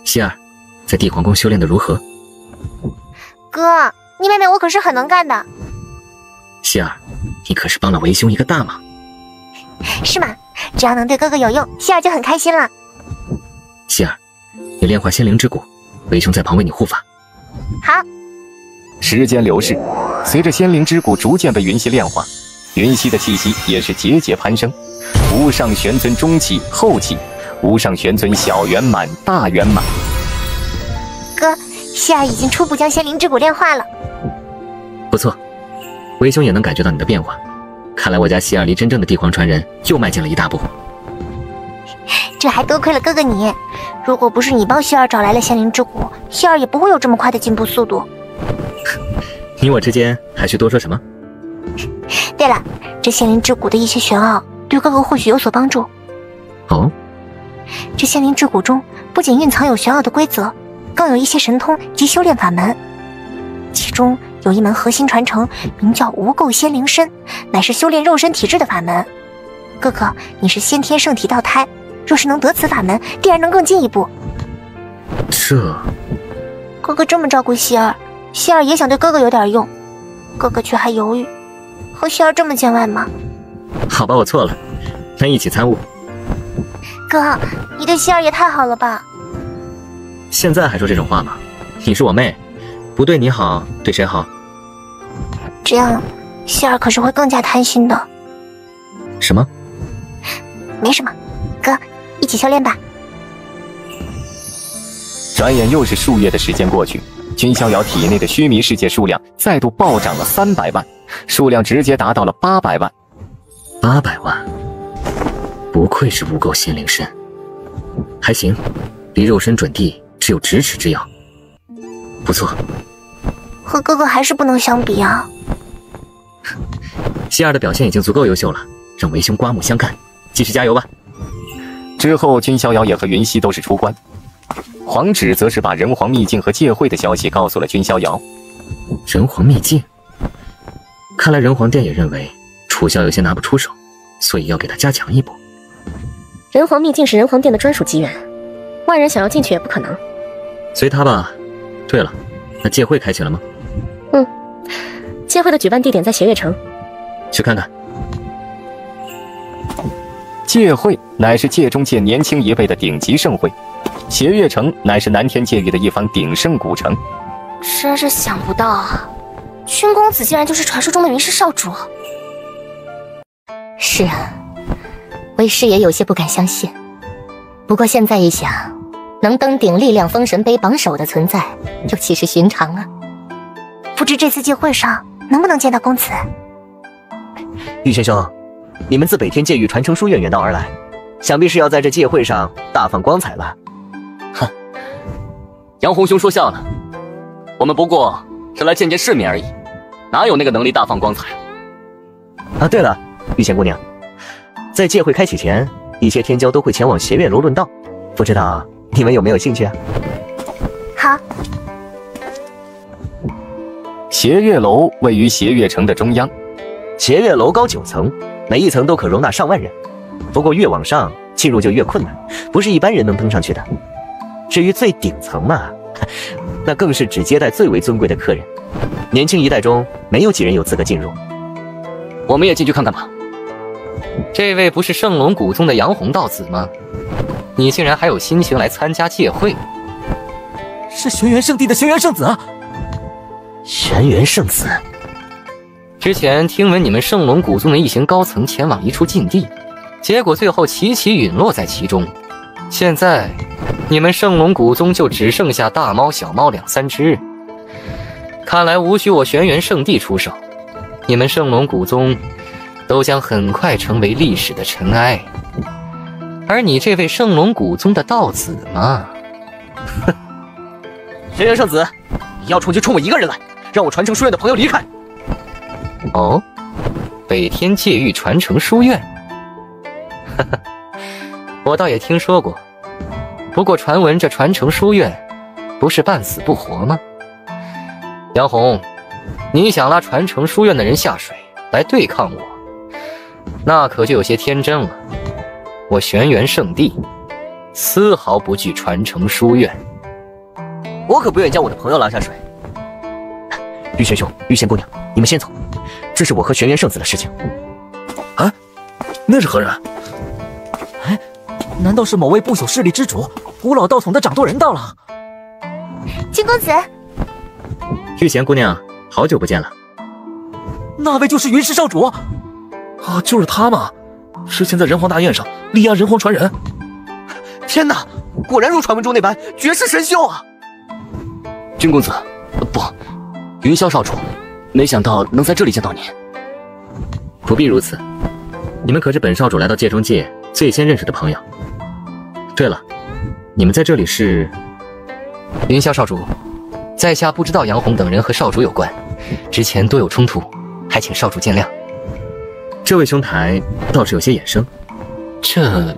希儿，在帝皇宫修炼的如何？哥，你妹妹我可是很能干的。希儿，你可是帮了为兄一个大忙。是吗？只要能对哥哥有用，希儿就很开心了。希儿，你炼化仙灵之骨，为兄在旁为你护法。好。时间流逝，随着仙灵之骨逐渐被云溪炼化，云溪的气息也是节节攀升。无上玄尊中期、后期，无上玄尊小圆满、大圆满。哥，希儿已经初步将仙灵之骨炼化了。不错，为兄也能感觉到你的变化。看来我家希儿离真正的帝皇传人又迈进了一大步。这还多亏了哥哥你，如果不是你帮希儿找来了仙灵之骨，希儿也不会有这么快的进步速度。你我之间还需多说什么？对了，这仙灵之骨的一些玄奥，对哥哥或许有所帮助。哦，这仙灵之骨中不仅蕴藏有玄奥的规则，更有一些神通及修炼法门。其中有一门核心传承，名叫无垢仙灵身，乃是修炼肉身体质的法门。哥哥，你是先天圣体道胎，若是能得此法门，必然能更进一步。这……哥哥这么照顾希儿，希儿也想对哥哥有点用，哥哥却还犹豫，和希儿这么见外吗？好吧，我错了，那一起参悟。哥，你对希儿也太好了吧？现在还说这种话吗？你是我妹，不对你好，对谁好？这样，希儿可是会更加贪心的。什么？没什么，哥，一起修炼吧。转眼又是数月的时间过去，君逍遥体内的须弥世界数量再度暴涨了300万，数量直接达到了800万。800万，不愧是无垢心灵身，还行，离肉身准地只有咫尺之遥，不错。和哥哥还是不能相比啊。希儿的表现已经足够优秀了，让为兄刮目相看，继续加油吧。之后，君逍遥也和云溪都是出关，黄芷则是把人皇秘境和界会的消息告诉了君逍遥。人皇秘境，看来人皇殿也认为楚萧有些拿不出手，所以要给他加强一波。人皇秘境是人皇殿的专属机缘，外人想要进去也不可能。随他吧。对了，那界会开启了吗？界会的举办地点在邪月城，去看看。界会乃是界中界年轻一辈的顶级盛会，邪月城乃是南天界域的一方鼎盛古城。真是想不到啊，君公子竟然就是传说中的云氏少主。是啊，为师也有些不敢相信。不过现在一想，能登顶力量封神杯榜首的存在，又岂是寻常啊？不知这次界会上能不能见到公子？玉先生，你们自北天界域传承书院远道而来，想必是要在这界会上大放光彩了。哼，杨红兄说笑了，我们不过是来见见世面而已，哪有那个能力大放光彩啊？对了，玉贤姑娘，在界会开启前，一些天骄都会前往邪月楼论道，不知道你们有没有兴趣啊？好。邪月楼位于邪月城的中央，邪月楼高9层，每一层都可容纳上万人。不过越往上进入就越困难，不是一般人能登上去的。至于最顶层嘛，那更是只接待最为尊贵的客人，年轻一代中没有几人有资格进入。我们也进去看看吧。这位不是圣龙古宗的杨红道子吗？你竟然还有心情来参加界会？是玄元圣地的玄元圣子啊！玄元圣子，之前听闻你们圣龙古宗的一行高层前往一处禁地，结果最后齐齐陨落在其中。现在你们圣龙古宗就只剩下大猫小猫2、3只，看来无需我玄元圣地出手，你们圣龙古宗都将很快成为历史的尘埃。而你这位圣龙古宗的道子嘛，哼！玄元圣子，你要冲就冲我一个人来，让我传承书院的朋友离开。哦，北天界域传承书院，哈哈，我倒也听说过。不过传闻这传承书院不是半死不活吗？杨红，你想拉传承书院的人下水来对抗我，那可就有些天真了。我玄元圣地丝毫不惧传承书院，我可不愿意将我的朋友拉下水。玉玄兄、玉仙姑娘，你们先走，这是我和玄元圣子的事情。啊，那是何人？哎，难道是某位不朽势力之主古老道统的掌舵人到了？君公子，玉贤姑娘，好久不见了。那位就是云氏少主。啊，就是他吗？之前在人皇大宴上力压人皇传人。天哪，果然如传闻中那般绝世神修啊！君公子，不，云霄少主，没想到能在这里见到您。不必如此，你们可是本少主来到界中界最先认识的朋友。对了，你们在这里是？云霄少主，在下不知道杨红等人和少主有关，之前多有冲突，还请少主见谅。这位兄台倒是有些眼生。这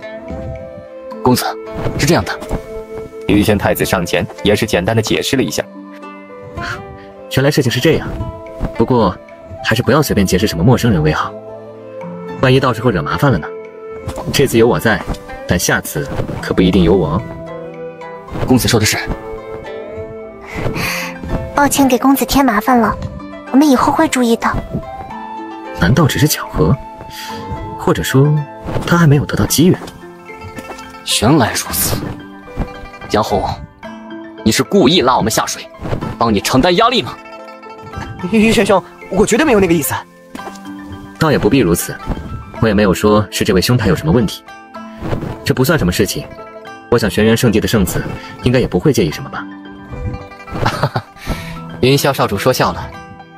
公子是这样的，玉仙太子上前也是简单的解释了一下。原来事情是这样，不过还是不要随便结识什么陌生人为好，万一到时候惹麻烦了呢？这次有我在，但下次可不一定有我哦。公子说的是。抱歉给公子添麻烦了，我们以后会注意的。难道只是巧合？或者说他还没有得到机缘？原来如此，杨红，你是故意拉我们下水，帮你承担压力吗？玉玄兄，我绝对没有那个意思。倒也不必如此，我也没有说是这位兄台有什么问题，这不算什么事情。我想玄元圣地的圣子应该也不会介意什么吧。云霄少主说笑了，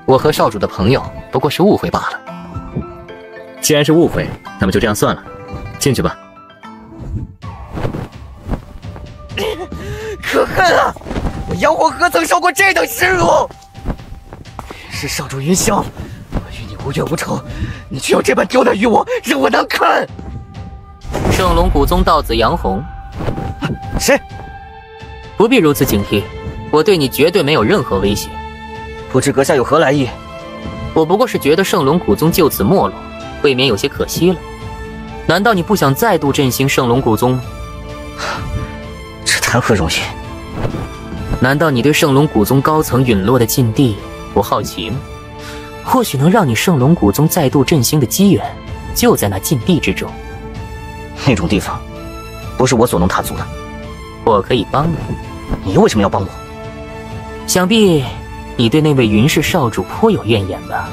我和少主的朋友不过是误会罢了。既然是误会，那么就这样算了，进去吧。可恨啊！我妖皇何曾受过这等耻辱？是少主云霄，我与你无怨无仇，你却要这般刁难于我，让我难堪。圣龙古宗道子杨红，谁？不必如此警惕，我对你绝对没有任何威胁。不知阁下有何来意？我不过是觉得圣龙古宗就此没落，未免有些可惜了。难道你不想再度振兴圣龙古宗吗？这谈何容易？难道你对圣龙古宗高层陨落的境地不好奇吗？或许能让你圣龙古宗再度振兴的机缘，就在那禁地之中。那种地方，不是我所能踏足的。我可以帮你。你为什么要帮我？想必你对那位云氏少主颇有怨言吧？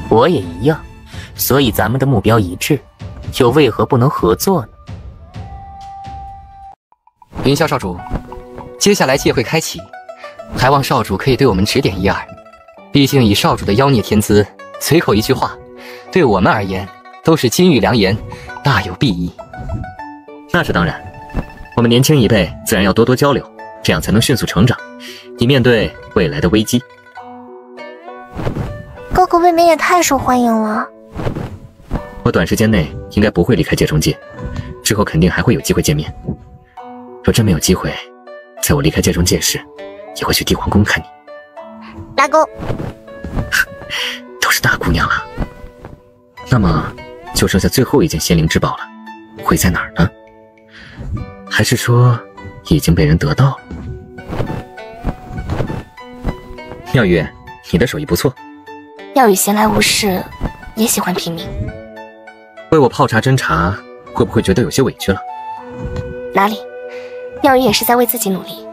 我也一样，所以咱们的目标一致，又为何不能合作呢？云霄少主，接下来戒会开启，还望少主可以对我们指点一二。毕竟以少主的妖孽天资，随口一句话，对我们而言都是金玉良言，大有裨益。那是当然，我们年轻一辈自然要多多交流，这样才能迅速成长，以面对未来的危机。哥哥未免也太受欢迎了。我短时间内应该不会离开界中界，之后肯定还会有机会见面。若真没有机会，在我离开界中界时，也会去帝皇宫看你。拉钩。都是大姑娘了，那么就剩下最后一件仙灵之宝了，会在哪儿呢？还是说已经被人得到了？妙玉，你的手艺不错。妙宇闲来无事，也喜欢平民。为我泡茶斟茶，会不会觉得有些委屈了？哪里，妙宇也是在为自己努力。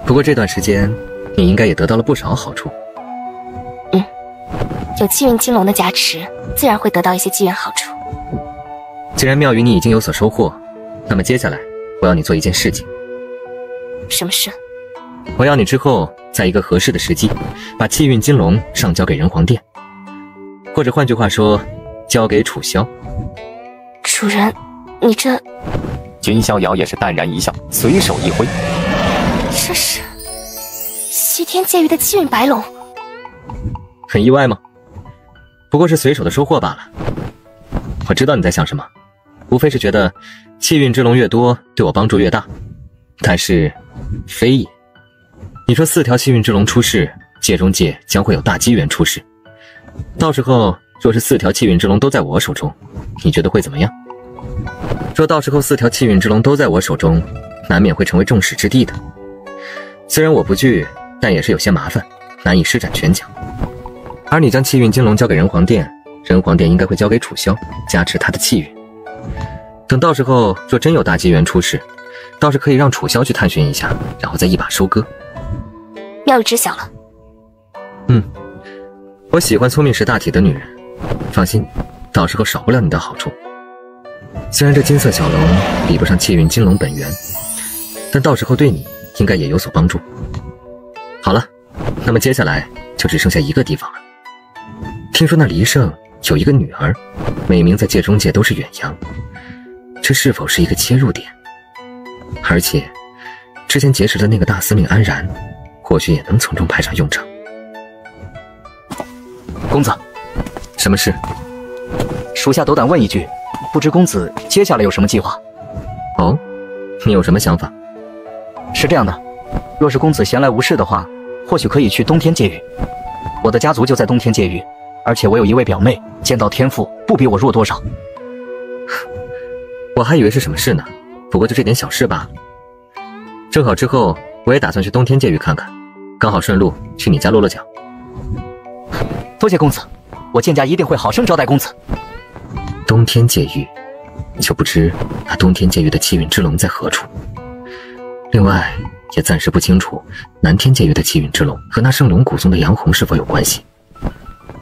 不过这段时间，你应该也得到了不少好处。有气运金龙的加持，自然会得到一些机缘好处。既然妙宇你已经有所收获，那么接下来我要你做一件事情。什么事？我要你之后在一个合适的时机，把气运金龙上交给人皇殿，或者换句话说，交给楚萧。主人，你这……君逍遥也是淡然一笑，随手一挥，这是西天界域的气运白龙。很意外吗？不过是随手的收获罢了。我知道你在想什么，无非是觉得气运之龙越多，对我帮助越大。但是，非也。你说4条气运之龙出世，界中界将会有大机缘出世。到时候，若是4条气运之龙都在我手中，你觉得会怎么样？若到时候4条气运之龙都在我手中，难免会成为众矢之的。虽然我不惧，但也是有些麻烦，难以施展拳脚。而你将气运金龙交给人皇殿，人皇殿应该会交给楚萧，加持他的气运。等到时候若真有大机缘出世，倒是可以让楚萧去探寻一下，然后再一把收割。妙宇知晓了。我喜欢聪明识大体的女人，放心，到时候少不了你的好处。虽然这金色小龙比不上气运金龙本源，但到时候对你应该也有所帮助。好了，那么接下来就只剩下一个地方了。听说那黎胜有一个女儿，美名在界中界都是远扬，这是否是一个切入点？而且之前结识的那个大司命安然，或许也能从中派上用场。公子，什么事？属下斗胆问一句，不知公子接下来有什么计划？哦，你有什么想法？是这样的，若是公子闲来无事的话，或许可以去东天界域。我的家族就在东天界域，而且我有一位表妹，剑道天赋不比我弱多少。我还以为是什么事呢，不过就这点小事罢了。正好之后我也打算去东天界域看看，刚好顺路去你家落落脚。多谢公子，我剑家一定会好生招待公子。东天界域，就不知那东天界域的气运之龙在何处。另外也暂时不清楚南天界域的气运之龙和那圣龙古宗的杨红是否有关系，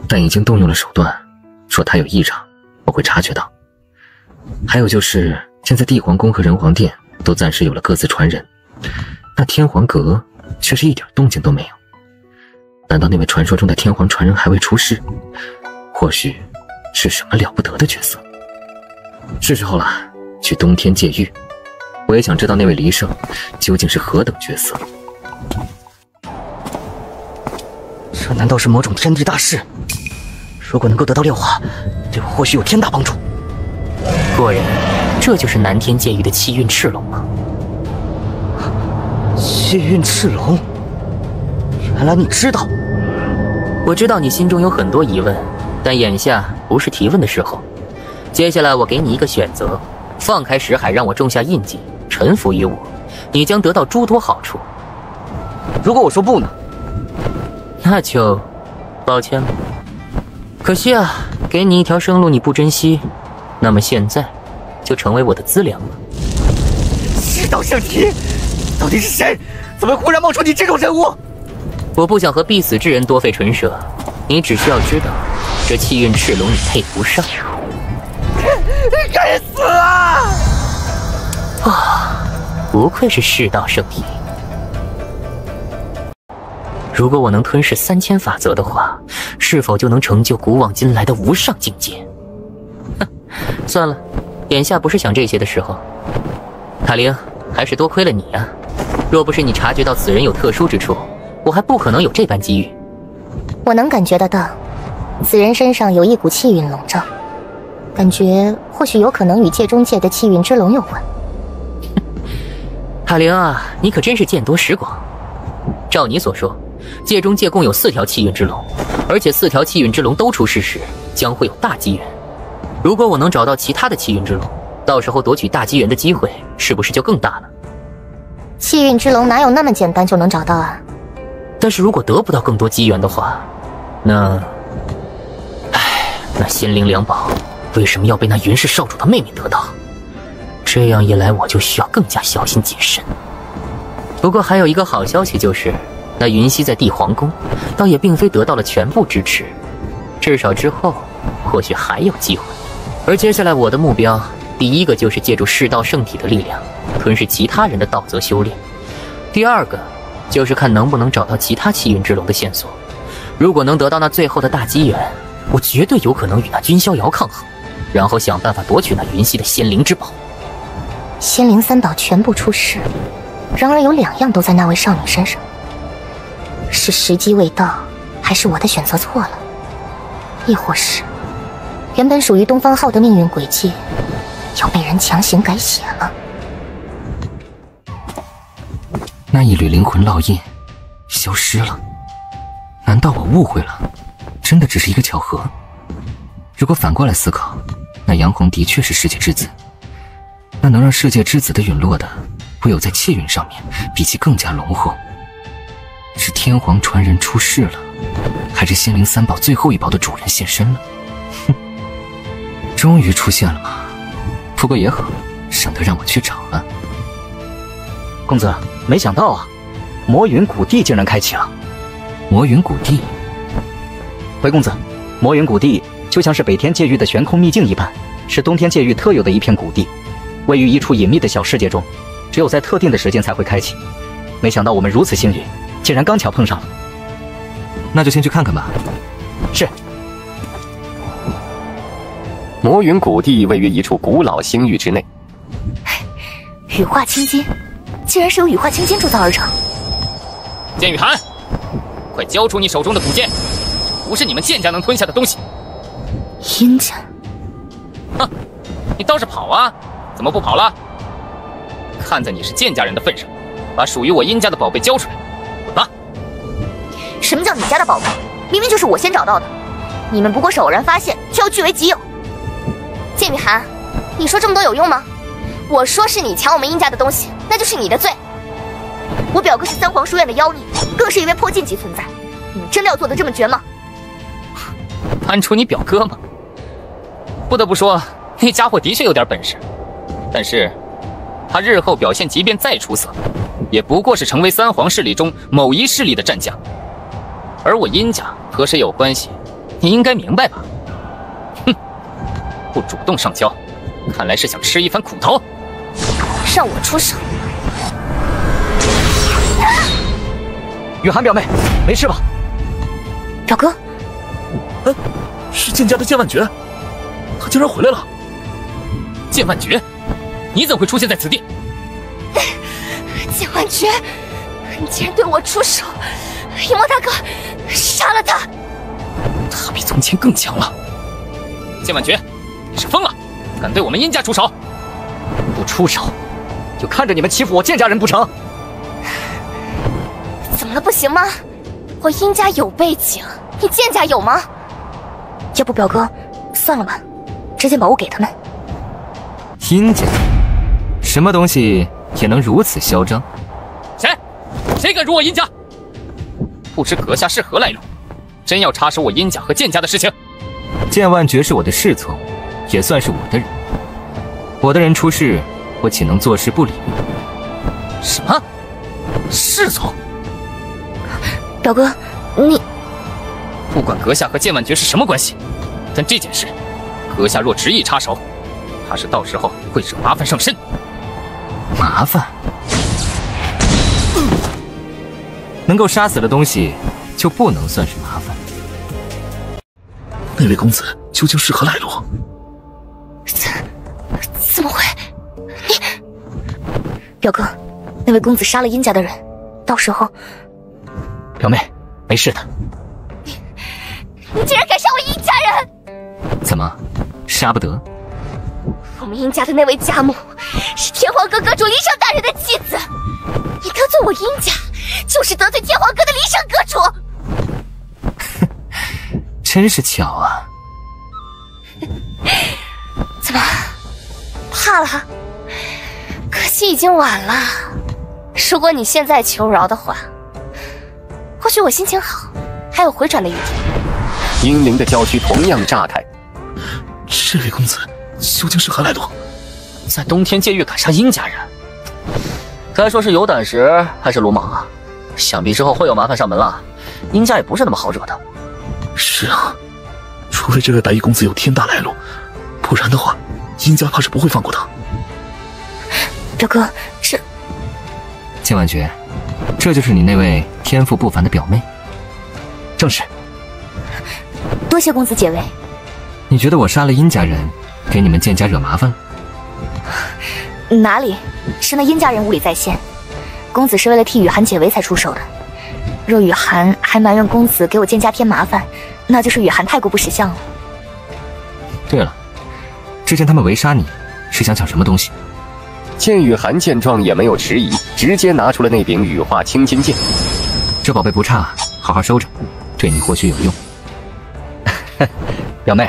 但已经动用了手段，若他有异常，我会察觉到。还有就是现在帝皇宫和人皇殿都暂时有了各自传人，那天皇阁却是一点动静都没有。难道那位传说中的天皇传人还未出世？或许是什么了不得的角色？是时候了，去东天界域。我也想知道那位黎圣究竟是何等角色。这难道是某种天地大事？如果能够得到炼化，对我或许有天大帮助。果然，这就是南天界域的气运赤龙吗？气运赤龙，原来你知道。我知道你心中有很多疑问，但眼下不是提问的时候。接下来我给你一个选择：放开识海，让我种下印记，臣服于我，你将得到诸多好处。如果我说不呢？那就抱歉了。可惜啊，给你一条生路你不珍惜，那么现在就成为我的资粮了。世道圣体，到底是谁？怎么忽然冒出你这种人物？我不想和必死之人多费唇舌，你只需要知道，这气运赤龙你配不上。该死啊！啊，不愧是世道圣体。如果我能吞噬3000法则的话，是否就能成就古往今来的无上境界？哼，算了，眼下不是想这些的时候。塔灵，还是多亏了你啊！若不是你察觉到此人有特殊之处，我还不可能有这般机遇。我能感觉得到，此人身上有一股气运笼罩，感觉或许有可能与界中界的气运之龙有关。塔灵啊，你可真是见多识广。照你所说，界中界共有4条气运之龙，而且4条气运之龙都出世时，将会有大机缘。如果我能找到其他的气运之龙，到时候夺取大机缘的机会是不是就更大了？气运之龙哪有那么简单就能找到啊？但是如果得不到更多机缘的话，那仙灵两宝为什么要被那云氏少主的妹妹得到？这样一来，我就需要更加小心谨慎。不过还有一个好消息，就是那云溪在帝皇宫倒也并非得到了全部支持，至少之后或许还有机会。而接下来我的目标，第一个就是借助世道圣体的力量吞噬其他人的道则修炼，第二个就是看能不能找到其他气运之龙的线索。如果能得到那最后的大机缘，我绝对有可能与那君逍遥抗衡，然后想办法夺取那云溪的仙灵之宝。仙灵3宝全部出世，然而有2样都在那位少女身上，是时机未到，还是我的选择错了？亦或是原本属于东方昊的命运轨迹又被人强行改写了？那一缕灵魂烙印消失了，难道我误会了？真的只是一个巧合？如果反过来思考，那杨红的确是世界之子，那能让世界之子的陨落的，唯有在气运上面比其更加浓厚。是天皇传人出世了，还是仙灵3宝最后一宝的主人现身了？哼，终于出现了吗？不过也好，省得让我去找了。公子，没想到啊，魔云谷地竟然开启了。魔云谷地，回公子，魔云谷地就像是北天界域的悬空秘境一般，是东天界域特有的一片谷地，位于一处隐秘的小世界中，只有在特定的时间才会开启。没想到我们如此幸运，竟然刚巧碰上了。那就先去看看吧。是。魔云谷地位于一处古老星域之内。羽化青金，竟然是由羽化青金铸造而成。剑雨涵，快交出你手中的古剑，不是你们剑家能吞下的东西。阴家，哼，你倒是跑啊！怎么不跑了？看在你是剑家人的份上，把属于我殷家的宝贝交出来，滚吧！什么叫你家的宝贝？明明就是我先找到的，你们不过是偶然发现，却要据为己有。剑雨涵，你说这么多有用吗？我说是你抢我们殷家的东西，那就是你的罪。我表哥是3皇书院的妖孽，更是一位破禁级存在，你们真的要做得这么绝吗？搬出你表哥吗？不得不说，那家伙的确有点本事，但是他日后表现即便再出色，也不过是成为3皇势力中某一势力的战将。而我殷家和谁有关系，你应该明白吧？哼，不主动上交，看来是想吃一番苦头。让我出手！雨涵表妹，没事吧？表哥，是剑家的剑万诀，他竟然回来了！剑万诀，你怎么会出现在此地？剑万诀，你竟然对我出手！影魔大哥，杀了他！他比从前更强了。剑万诀，你是疯了，敢对我们殷家出手？不出手，就看着你们欺负我剑家人不成？怎么了？不行吗？我殷家有背景，你剑家有吗？要不表哥，算了吧，这件宝物给他们。殷家，什么东西也能如此嚣张？谁敢辱我殷家？不知阁下是何来路？真要插手我殷家和剑家的事情？剑万诀是我的侍从，也算是我的人。我的人出事，我岂能坐视不理？什么？侍从？表哥，你不管阁下和剑万诀是什么关系，但这件事，阁下若执意插手，怕是到时候会惹麻烦上身。麻烦？能够杀死的东西，就不能算是麻烦。那位公子究竟是何来路？怎么会？你表哥，那位公子杀了殷家的人，到时候……表妹，没事的。你竟然敢杀我殷家人！怎么，杀不得？我们殷家的那位家母是天皇阁阁主离晟大人的妻子，你得罪我殷家，就是得罪天皇阁的离晟阁主。真是巧啊！怎么，怕了？可惜已经晚了。如果你现在求饶的话，或许我心情好，还有回转的余地。英灵的娇躯同样炸开。这位公子究竟是何来路？在冬天界域砍杀殷家人，该说是有胆识还是鲁莽啊？想必之后会有麻烦上门了。殷家也不是那么好惹的。是啊，除非这位白衣公子有天大来路，不然的话，殷家怕是不会放过他。表哥，这剑万诀，这就是你那位天赋不凡的表妹。正是。多谢公子解围。你觉得我杀了殷家人，给你们剑家惹麻烦了？哪里，是那殷家人无礼在先，公子是为了替雨涵解围才出手的。若雨涵还埋怨公子给我剑家添麻烦，那就是雨涵太过不识相了。对了，之前他们围杀你，是想抢什么东西？剑雨涵见状也没有迟疑，直接拿出了那柄羽化青金剑。这宝贝不差，好好收着，对你或许有用。表妹，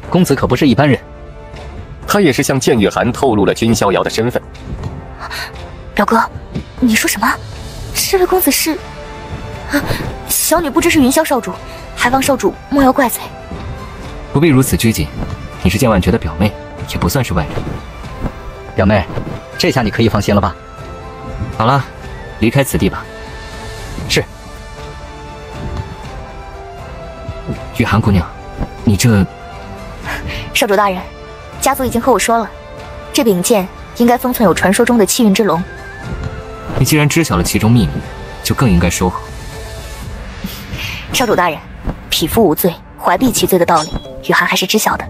公子可不是一般人。他也是向剑雨涵透露了君逍遥的身份。表哥，你说什么？这位公子是……小女不知是云霄少主，还望少主莫要怪罪。不必如此拘谨，你是剑万诀的表妹，也不算是外人。表妹，这下你可以放心了吧？好了，离开此地吧。是。雨涵姑娘，你这……少主大人，家族已经和我说了，这柄剑应该封存有传说中的气运之龙。你既然知晓了其中秘密，就更应该收好。少主大人，匹夫无罪，怀璧其罪的道理，雨涵还是知晓的。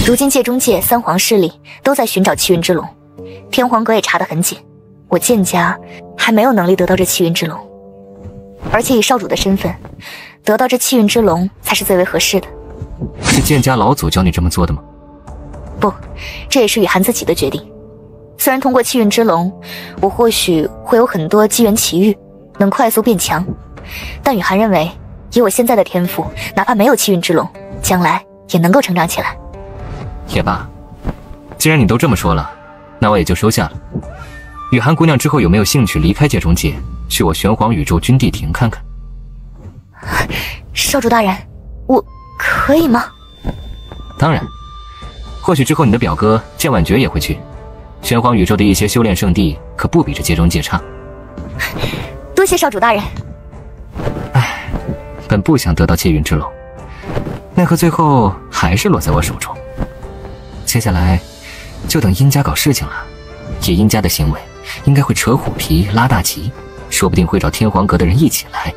如今界中界三皇势力都在寻找气运之龙，天皇阁也查得很紧，我剑家还没有能力得到这气运之龙，而且以少主的身份，得到这气运之龙才是最为合适的。是剑家老祖教你这么做的吗？不，这也是雨涵自己的决定。虽然通过气运之龙，我或许会有很多机缘奇遇，能快速变强，但雨涵认为，以我现在的天赋，哪怕没有气运之龙，将来也能够成长起来。也罢，既然你都这么说了，那我也就收下了。雨涵姑娘之后有没有兴趣离开界中界，去我玄黄宇宙军地亭看看？少主大人，我可以吗？当然，或许之后你的表哥剑万诀也会去。玄黄宇宙的一些修炼圣地可不比这界中界差。多谢少主大人。唉，本不想得到气运之龙，奈何最后还是落在我手中。接下来就等殷家搞事情了，以殷家的行为，应该会扯虎皮拉大旗，说不定会找天皇阁的人一起来。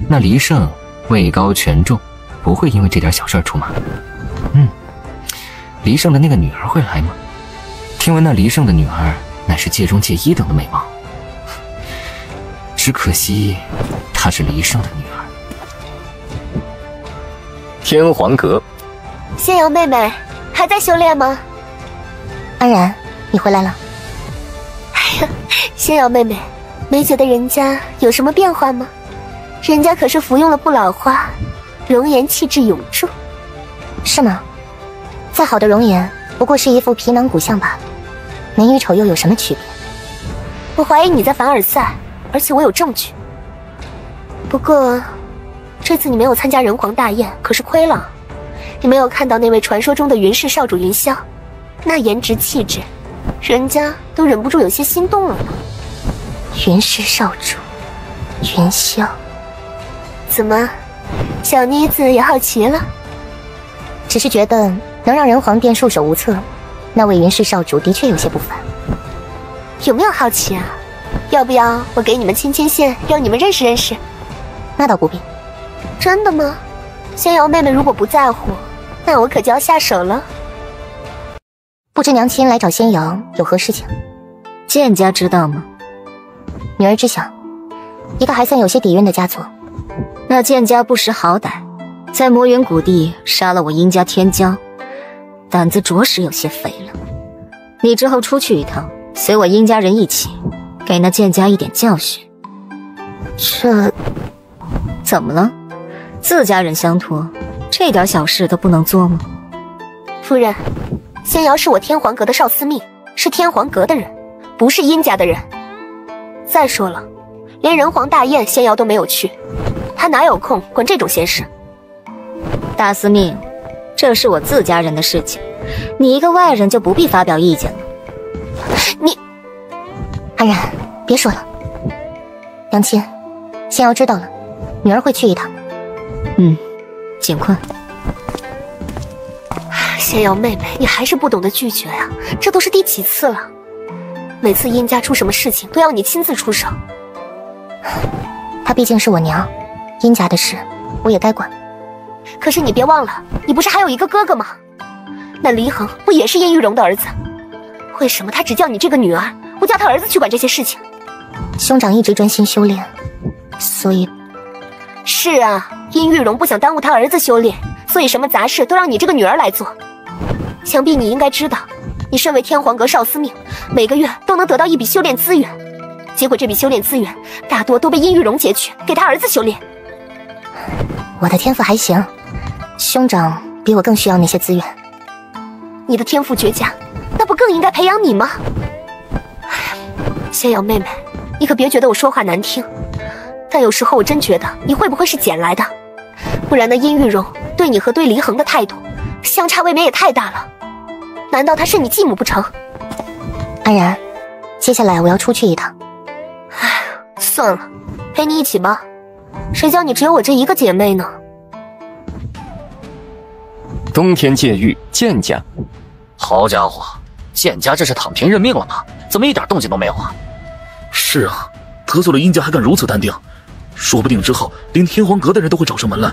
那黎胜位高权重，不会因为这点小事出马。黎胜的那个女儿会来吗？听闻那黎胜的女儿乃是界中界1等的美貌，只可惜她是黎胜的女儿。天皇阁，仙瑶妹妹还在修炼吗？安然，你回来了。哎呀，仙瑶妹妹，没觉得人家有什么变化吗？人家可是服用了不老花，容颜气质永驻。是吗？再好的容颜，不过是一副皮囊骨相罢了，美与丑又有什么区别？我怀疑你在凡尔赛，而且我有证据。不过，这次你没有参加人皇大宴，可是亏了。你没有看到那位传说中的云氏少主云霄，那颜值气质，人家都忍不住有些心动了呢。云氏少主，云霄，怎么，小妮子也好奇了？只是觉得能让人皇殿束手无策，那位云氏少主的确有些不凡。有没有好奇啊？要不要我给你们牵牵线，让你们认识认识？那倒不必。真的吗？仙瑶妹妹如果不在乎，那我可就要下手了。不知娘亲来找仙瑶有何事情？剑家知道吗？女儿知晓，一个还算有些底蕴的家族。那剑家不识好歹，在魔云谷地杀了我殷家天骄，胆子着实有些肥了。你之后出去一趟，随我殷家人一起，给那剑家一点教训。这怎么了？自家人相托，这点小事都不能做吗？夫人，仙瑶是我天皇阁的少司命，是天皇阁的人，不是殷家的人。再说了，连人皇大宴仙瑶都没有去，她哪有空管这种闲事？大司命，这是我自家人的事情，你一个外人就不必发表意见了。你，安然，别说了。娘亲，仙瑶知道了，女儿会去一趟。尽快。仙瑶妹妹，你还是不懂得拒绝呀，这都是第几次了？每次殷家出什么事情，都要你亲自出手。她毕竟是我娘，殷家的事我也该管。可是你别忘了，你不是还有一个哥哥吗？那黎恒不也是殷玉荣的儿子？为什么他只叫你这个女儿，不叫他儿子去管这些事情？兄长一直专心修炼，所以……是啊，殷玉荣不想耽误他儿子修炼，所以什么杂事都让你这个女儿来做。想必你应该知道，你身为天皇阁少司命，每个月都能得到一笔修炼资源，结果这笔修炼资源大多都被殷玉荣劫去，给他儿子修炼。我的天赋还行，兄长比我更需要那些资源。你的天赋绝佳，那不更应该培养你吗？仙瑶妹妹，你可别觉得我说话难听，但有时候我真觉得你会不会是捡来的？不然那殷玉荣对你和对黎恒的态度相差未免也太大了，难道他是你继母不成？安然，接下来我要出去一趟。唉，算了，陪你一起吧，谁叫你只有我这一个姐妹呢？东天界域剑家，好家伙，剑家这是躺平认命了吗？怎么一点动静都没有啊？是啊，得罪了殷家还敢如此淡定，说不定之后连天皇阁的人都会找上门来。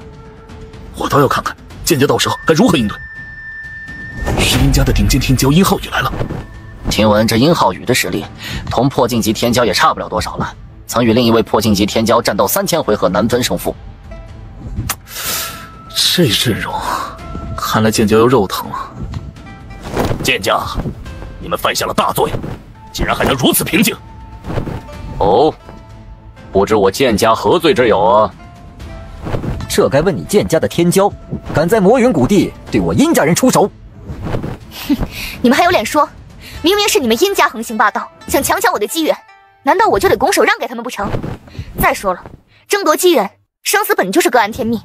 我倒要看看剑家到时候该如何应对。是殷家的顶尖天骄殷浩宇来了。听闻这殷浩宇的实力，同破境级天骄也差不了多少了，曾与另一位破境级天骄战斗3000回合，难分胜负。这阵容，看来剑家要肉疼了。剑家，你们犯下了大罪，竟然还能如此平静。哦，不知我剑家何罪之有啊？这该问你剑家的天骄，敢在魔云谷地对我殷家人出手？哼，你们还有脸说？明明是你们殷家横行霸道，想强抢我的机缘，难道我就得拱手让给他们不成？再说了，争夺机缘，生死本就是各安天命，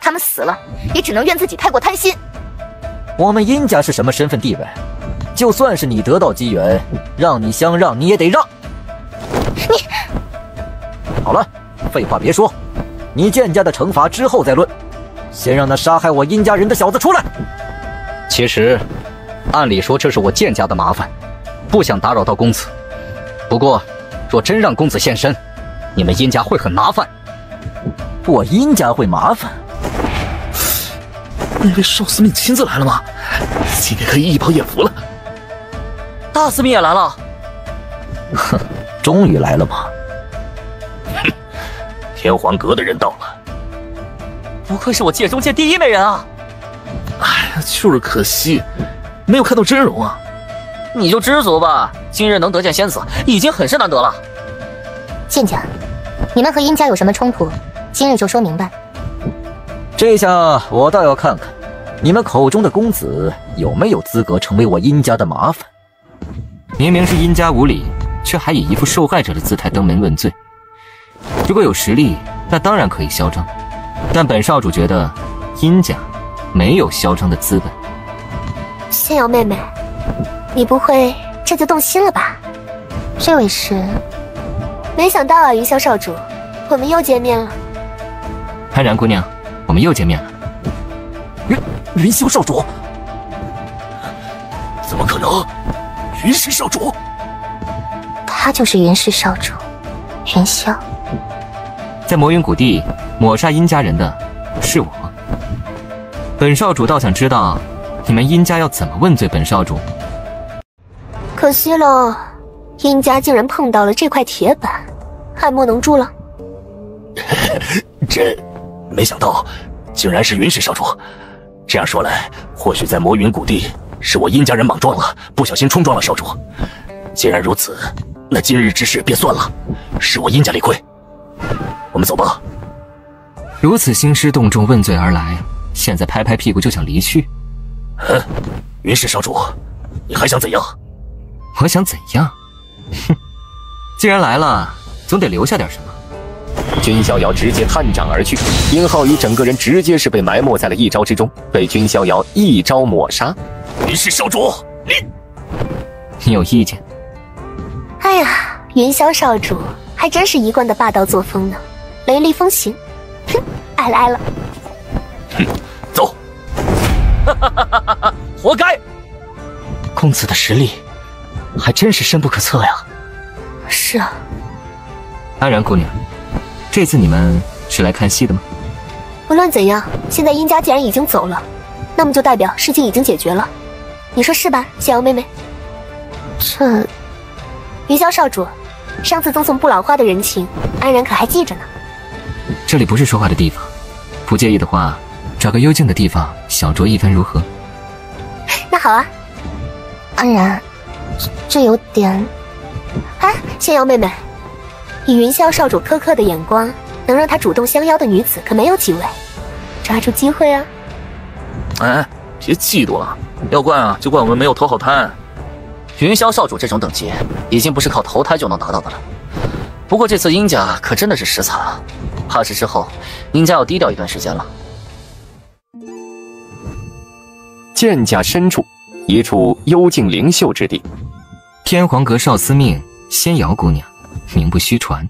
他们死了也只能怨自己太过贪心。我们殷家是什么身份地位？就算是你得到机缘，让你相让，你也得让。你好了，废话别说，你剑家的惩罚之后再论，先让那杀害我殷家人的小子出来。其实，按理说这是我剑家的麻烦，不想打扰到公子。不过，若真让公子现身，你们殷家会很麻烦。我殷家会麻烦？那位少司命亲自来了吗？今天可以一饱眼福了。大司命也来了。哼，终于来了吗？哼，天皇阁的人到了。不愧是我界中界第一美人啊！哎呀，就是可惜，没有看到真容啊。你就知足吧，今日能得见仙子，已经很是难得了。剑家，你们和殷家有什么冲突？今日就说明白。这下我倒要看看，你们口中的公子有没有资格成为我殷家的麻烦。明明是殷家无礼，却还以一副受害者的姿态登门问罪。如果有实力，那当然可以嚣张，但本少主觉得殷家没有嚣张的资本。仙瑶妹妹，你不会这就动心了吧？这位是？没想到啊，云霄少主，我们又见面了。安然姑娘，我们又见面了。云霄少主，怎么可能？云氏少主，他就是云氏少主，云霄。在魔云谷地抹杀殷家人的是我。本少主倒想知道，你们殷家要怎么问罪本少主？可惜了，殷家竟然碰到了这块铁板，爱莫能助了。这，没想到，竟然是云氏少主。这样说来，或许在魔云谷地，是我殷家人莽撞了，不小心冲撞了少主。既然如此，那今日之事便算了，是我殷家理亏。我们走吧。如此兴师动众问罪而来，现在拍拍屁股就想离去？云氏少主，你还想怎样？我想怎样？哼，既然来了，总得留下点什么。君逍遥直接探掌而去，殷浩宇整个人直接是被埋没在了一招之中，被君逍遥一招抹杀。云氏少主，你有意见？哎呀，云霄少主还真是一贯的霸道作风呢，雷厉风行。哼，爱了爱了。哼，走。活该！公子的实力还真是深不可测呀。是啊。安然姑娘，这次你们是来看戏的吗？无论怎样，现在殷家既然已经走了，那么就代表事情已经解决了。你说是吧，小瑶妹妹？这，云霄少主，上次赠送不老花的人情，安然可还记着呢？这里不是说话的地方，不介意的话，找个幽静的地方小酌一番如何？那好啊。安然，这有点……哎，仙瑶妹妹，以云霄少主苛刻的眼光，能让他主动相邀的女子可没有几位，抓住机会啊！哎，别嫉妒了，要怪啊就怪我们没有投好胎。云霄少主这种等级，已经不是靠投胎就能达到的了。不过这次殷家可真的是实惨啊，怕是之后殷家要低调一段时间了。剑家深处，一处幽静灵秀之地，天皇阁少司命仙瑶姑娘，名不虚传。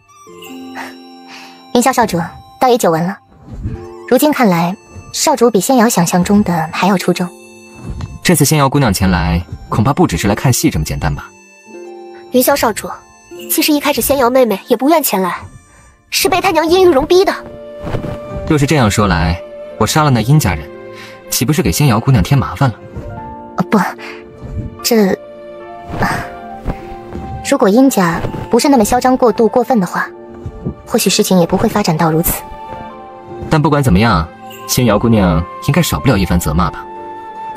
云霄少主，倒也久闻了。如今看来，少主比仙瑶想象中的还要出众。这次仙瑶姑娘前来，恐怕不只是来看戏这么简单吧？云霄少主，其实一开始仙瑶妹妹也不愿前来，是被他娘殷玉荣逼的。若是这样说来，我杀了那殷家人，岂不是给仙瑶姑娘添麻烦了？不，这……如果殷家不是那么嚣张过度、过分的话，或许事情也不会发展到如此。但不管怎么样，仙瑶姑娘应该少不了一番责骂吧？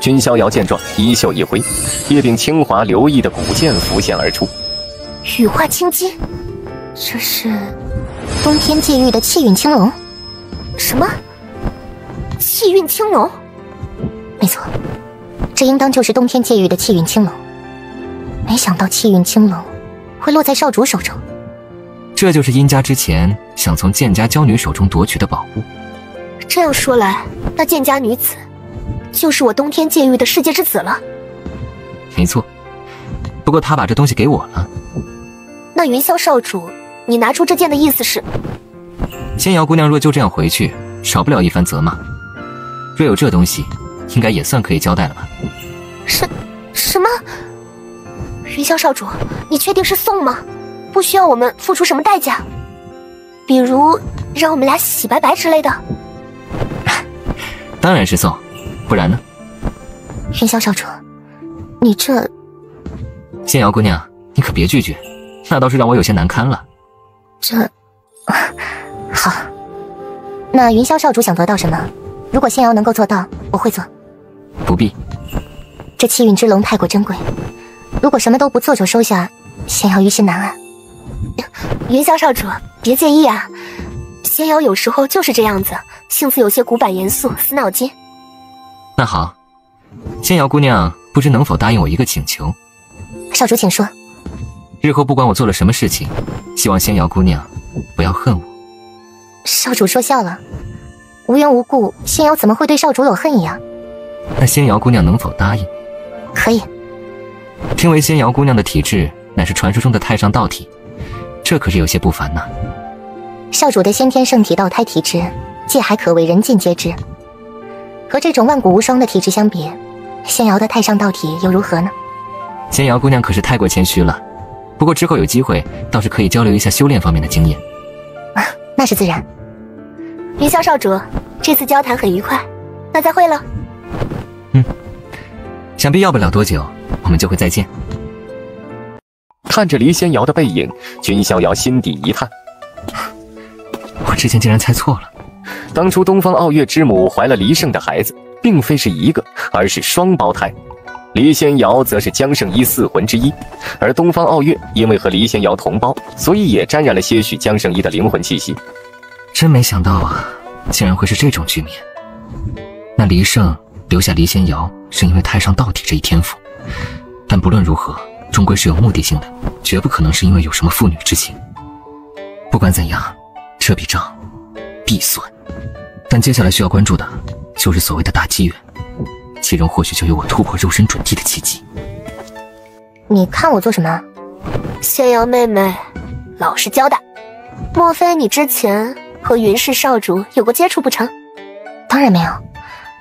君逍遥见状，衣袖一挥，一柄清华流溢的古剑浮现而出。羽化青金，这是东天界域的气运青龙。什么？气运青龙？没错，这应当就是东天界域的气运青龙。没想到气运青龙会落在少主手中。这就是殷家之前想从剑家娇女手中夺取的宝物。这样说来，那剑家女子就是我东天界域的世界之子了。没错，不过她把这东西给我了。那云霄少主，你拿出这剑的意思是？仙瑶姑娘若就这样回去，少不了一番责骂。若有这东西，应该也算可以交代了吧？什么？云霄少主，你确定是送吗？不需要我们付出什么代价？比如让我们俩洗白白之类的？当然是送，不然呢？云霄少主，你这……仙瑶姑娘，你可别拒绝，那倒是让我有些难堪了。好，那云霄少主想得到什么？如果仙瑶能够做到，我会做。不必。这气运之龙太过珍贵，如果什么都不做就收下，仙瑶于心难安。云霄少主，别介意啊，仙瑶有时候就是这样子，性子有些古板严肃，死脑筋。那好，仙瑶姑娘不知能否答应我一个请求？少主请说。日后不管我做了什么事情，希望仙瑶姑娘不要恨我。少主说笑了，无缘无故，仙瑶怎么会对少主有恨意啊？那仙瑶姑娘能否答应？可以。听为仙瑶姑娘的体质乃是传说中的太上道体，这可是有些不凡呐。少主的先天圣体道胎体质，界还可谓人尽皆知。和这种万古无双的体质相比，仙瑶的太上道体又如何呢？仙瑶姑娘可是太过谦虚了，不过之后有机会，倒是可以交流一下修炼方面的经验。那是自然。云霄少主，这次交谈很愉快，那再会了。想必要不了多久，我们就会再见。看着离仙瑶的背影，君逍遥心底一叹，我之前竟然猜错了。当初东方傲月之母怀了离胜的孩子，并非是一个，而是双胞胎。离仙瑶则是江圣一四魂之一，而东方傲月因为和离仙瑶同胞，所以也沾染了些许江圣一的灵魂气息。真没想到啊，竟然会是这种局面。那离胜留下离仙瑶，是因为太上道体这一天赋，但不论如何，终归是有目的性的，绝不可能是因为有什么父女之情。不管怎样，这笔账必算。但接下来需要关注的，就是所谓的大机缘，其中或许就有我突破肉身准地的契机。你看我做什么？仙瑶妹妹，老实交代，莫非你之前和云氏少主有过接触不成？当然没有，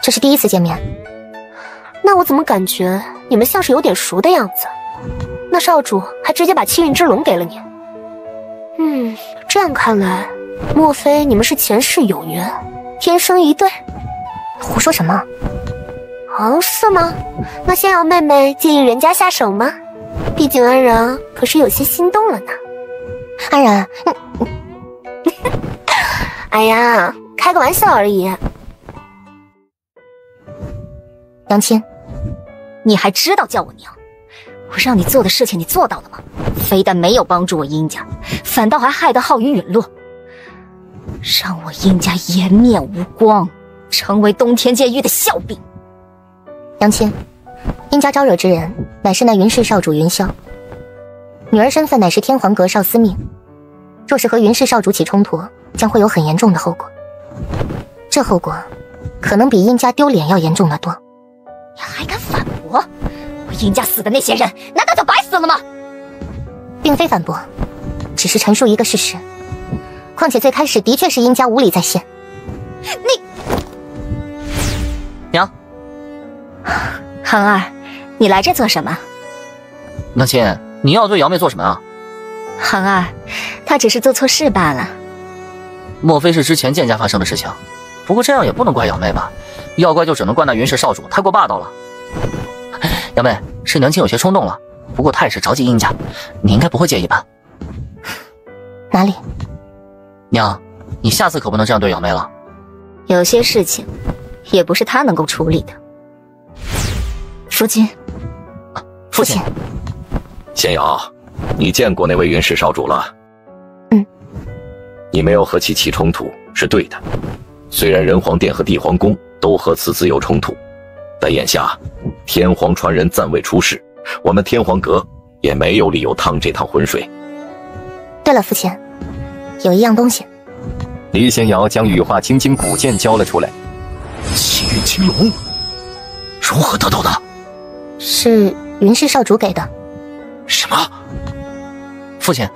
这是第一次见面。那我怎么感觉你们像是有点熟的样子？那少主还直接把气运之龙给了你。这样看来，莫非你们是前世有缘，天生一对？胡说什么？哦，是吗？那仙瑶妹妹介意人家下手吗？毕竟安然可是有些心动了呢。安然，哎呀，开个玩笑而已。杨亲，你还知道叫我娘？我让你做的事情你做到了吗？非但没有帮助我殷家，反倒还害得浩宇陨落，让我殷家颜面无光，成为东天界域的笑柄。杨亲，殷家招惹之人乃是那云氏少主云霄，女儿身份乃是天皇阁少司命，若是和云氏少主起冲突，将会有很严重的后果。这后果可能比殷家丢脸要严重得多。你还敢反驳？我殷家死的那些人，难道就白死了吗？并非反驳，只是陈述一个事实。况且最开始的确是殷家无理在先。娘，恒儿，你来这做什么？娘亲，你要对瑶妹做什么啊？恒儿，她只是做错事罢了。莫非是之前剑家发生的事情？不过这样也不能怪瑶妹吧？要怪就只能怪那云氏少主太过霸道了。瑶妹，是娘亲有些冲动了，不过太是着急殷家，你应该不会介意吧？哪里？娘，你下次可不能这样对瑶妹了。有些事情也不是她能够处理的。夫君，父亲，仙瑶，你见过那位云氏少主了？你没有和其起冲突是对的。虽然人皇殿和地皇宫都和此子有冲突，但眼下天皇传人暂未出世，我们天皇阁也没有理由趟这趟浑水。对了，父亲，有一样东西。离仙瑶将羽化青金古剑交了出来。气运青龙，如何得到的？是云氏少主给的。什么？父亲，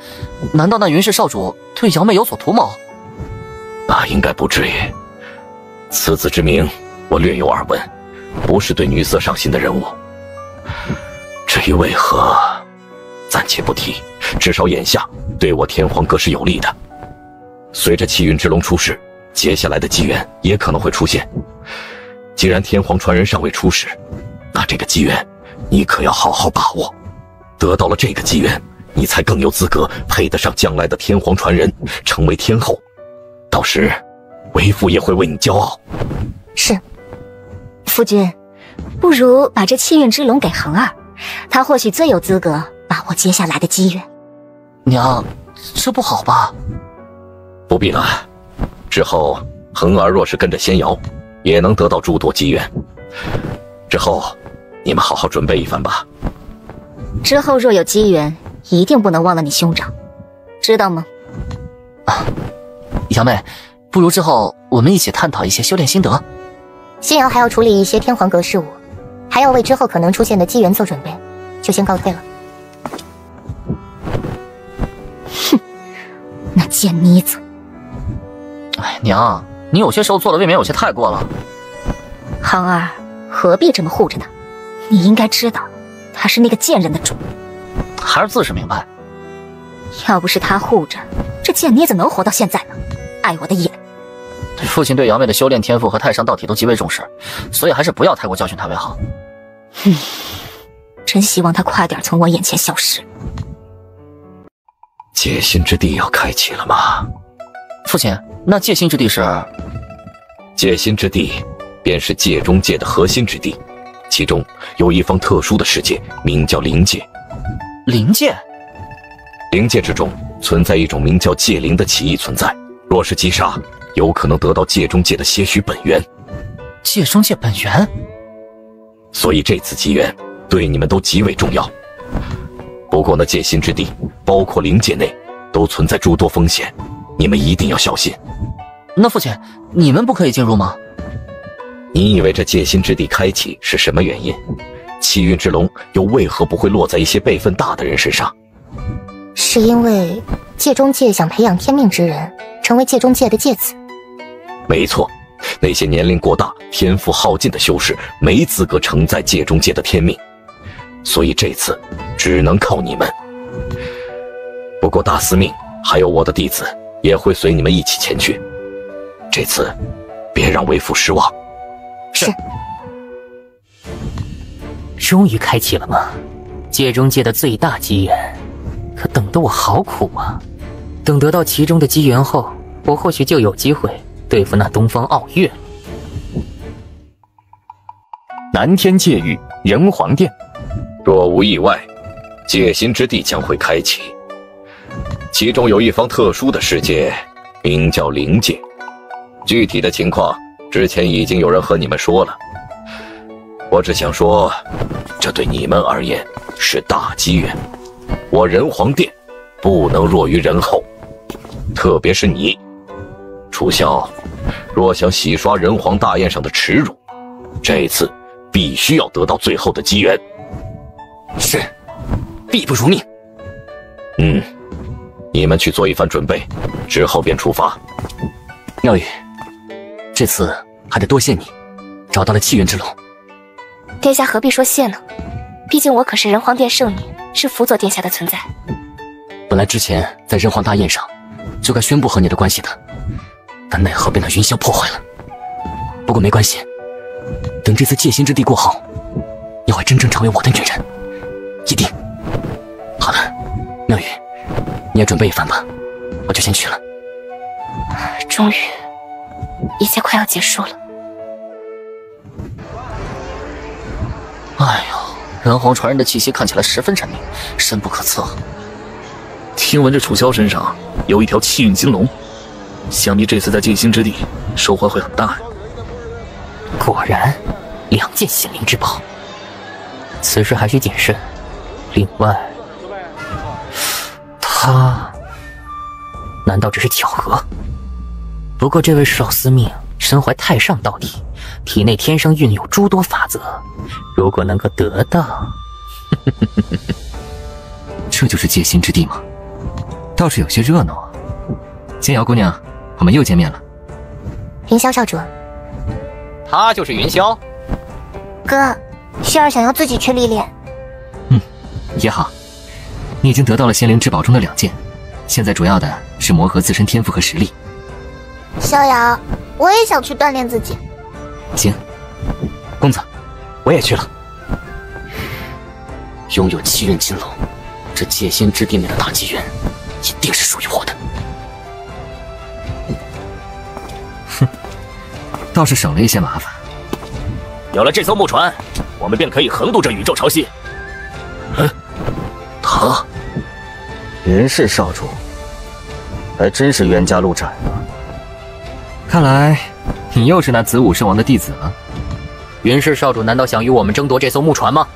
难道那云氏少主对瑶妹有所图谋？那应该不至于。此子之名，我略有耳闻，不是对女色上心的人物。至于为何，暂且不提，至少眼下对我天皇阁是有利的。随着气运之龙出世，接下来的机缘也可能会出现。既然天皇传人尚未出世，那这个机缘你可要好好把握。得到了这个机缘，你才更有资格配得上将来的天皇传人，成为天后。到时，为父也会为你骄傲。是，夫君，不如把这气运之龙给恒儿，他或许最有资格把握接下来的机缘。娘，这不好吧？不必了，之后恒儿若是跟着仙瑶，也能得到诸多机缘。之后，你们好好准备一番吧。之后若有机缘，一定不能忘了你兄长，知道吗？瑶妹，不如之后我们一起探讨一些修炼心得。仙瑶还要处理一些天皇阁事务，还要为之后可能出现的机缘做准备，就先告退了。哼，那贱妮子！哎，娘，你有些时候做的未免有些太过了。恒儿，何必这么护着他？你应该知道，他是那个贱人的主。孩儿自是明白。要不是他护着，这贱妮子能活到现在吗？碍我的眼。父亲对瑶妹的修炼天赋和太上道体都极为重视，所以还是不要太过教训她为好。真希望她快点从我眼前消失。界心之地要开启了吗？父亲，那界心之地是？界心之地便是界中界的核心之地，其中有一方特殊的世界，名叫灵界。灵界？灵界之中存在一种名叫界灵的奇异存在，若是击杀，有可能得到界中界的些许本源。界中界本源？所以这次机缘对你们都极为重要。不过那界心之地，包括灵界内，都存在诸多风险，你们一定要小心。那父亲，你们不可以进入吗？你以为这界心之地开启是什么原因？气运之龙又为何不会落在一些辈分大的人身上？是因为界中界想培养天命之人，成为界中界的界子。没错，那些年龄过大、天赋耗尽的修士，没资格承载界中界的天命，所以这次只能靠你们。不过大司命还有我的弟子也会随你们一起前去，这次别让为父失望。是。终于开启了吗？界中界的最大机缘，可等得我好苦啊！等得到其中的机缘后，我或许就有机会对付那东方傲月。南天界域人皇殿，若无意外，界心之地将会开启，其中有一方特殊的世界，名叫灵界。具体的情况之前已经有人和你们说了，我只想说，这对你们而言是大机缘。我人皇殿不能弱于人后，特别是你，楚萧，若想洗刷人皇大宴上的耻辱，这一次必须要得到最后的机缘。是，必不如命。你们去做一番准备，之后便出发。妙宇，这次还得多谢你，找到了气运之龙。殿下何必说谢呢？毕竟我可是人皇殿圣女，是辅佐殿下的存在。本来之前在人皇大宴上就该宣布和你的关系的，但奈何被那云霄破坏了。不过没关系，等这次界心之地过后，你会真正成为我的女人，一定。好了，妙宇，你也准备一番吧，我就先去了。终于，一切快要结束了。哎呦，人皇传人的气息看起来十分神秘，深不可测。听闻这楚萧身上有一条气运金龙，想必这次在界心之地收获会很大呀。果然，2件显灵之宝，此事还需谨慎。另外，他难道只是巧合？不过这位少司命身怀太上道体，体内天生蕴有诸多法则，如果能够得到，这就是界心之地吗？倒是有些热闹啊。仙瑶姑娘，我们又见面了。云霄少主，他就是云霄。哥，希儿想要自己去历练。也好，你已经得到了仙灵之宝中的2件，现在主要的是磨合自身天赋和实力。逍遥，我也想去锻炼自己。行，公子，我也去了。拥有7运金龙，这界仙之地内的大机缘，一定是属于我的。哼，倒是省了一些麻烦。有了这艘木船，我们便可以横渡这宇宙潮汐。他，云氏少主，还真是冤家路窄啊！看来你又是那子午圣王的弟子了。云氏少主难道想与我们争夺这艘木船吗？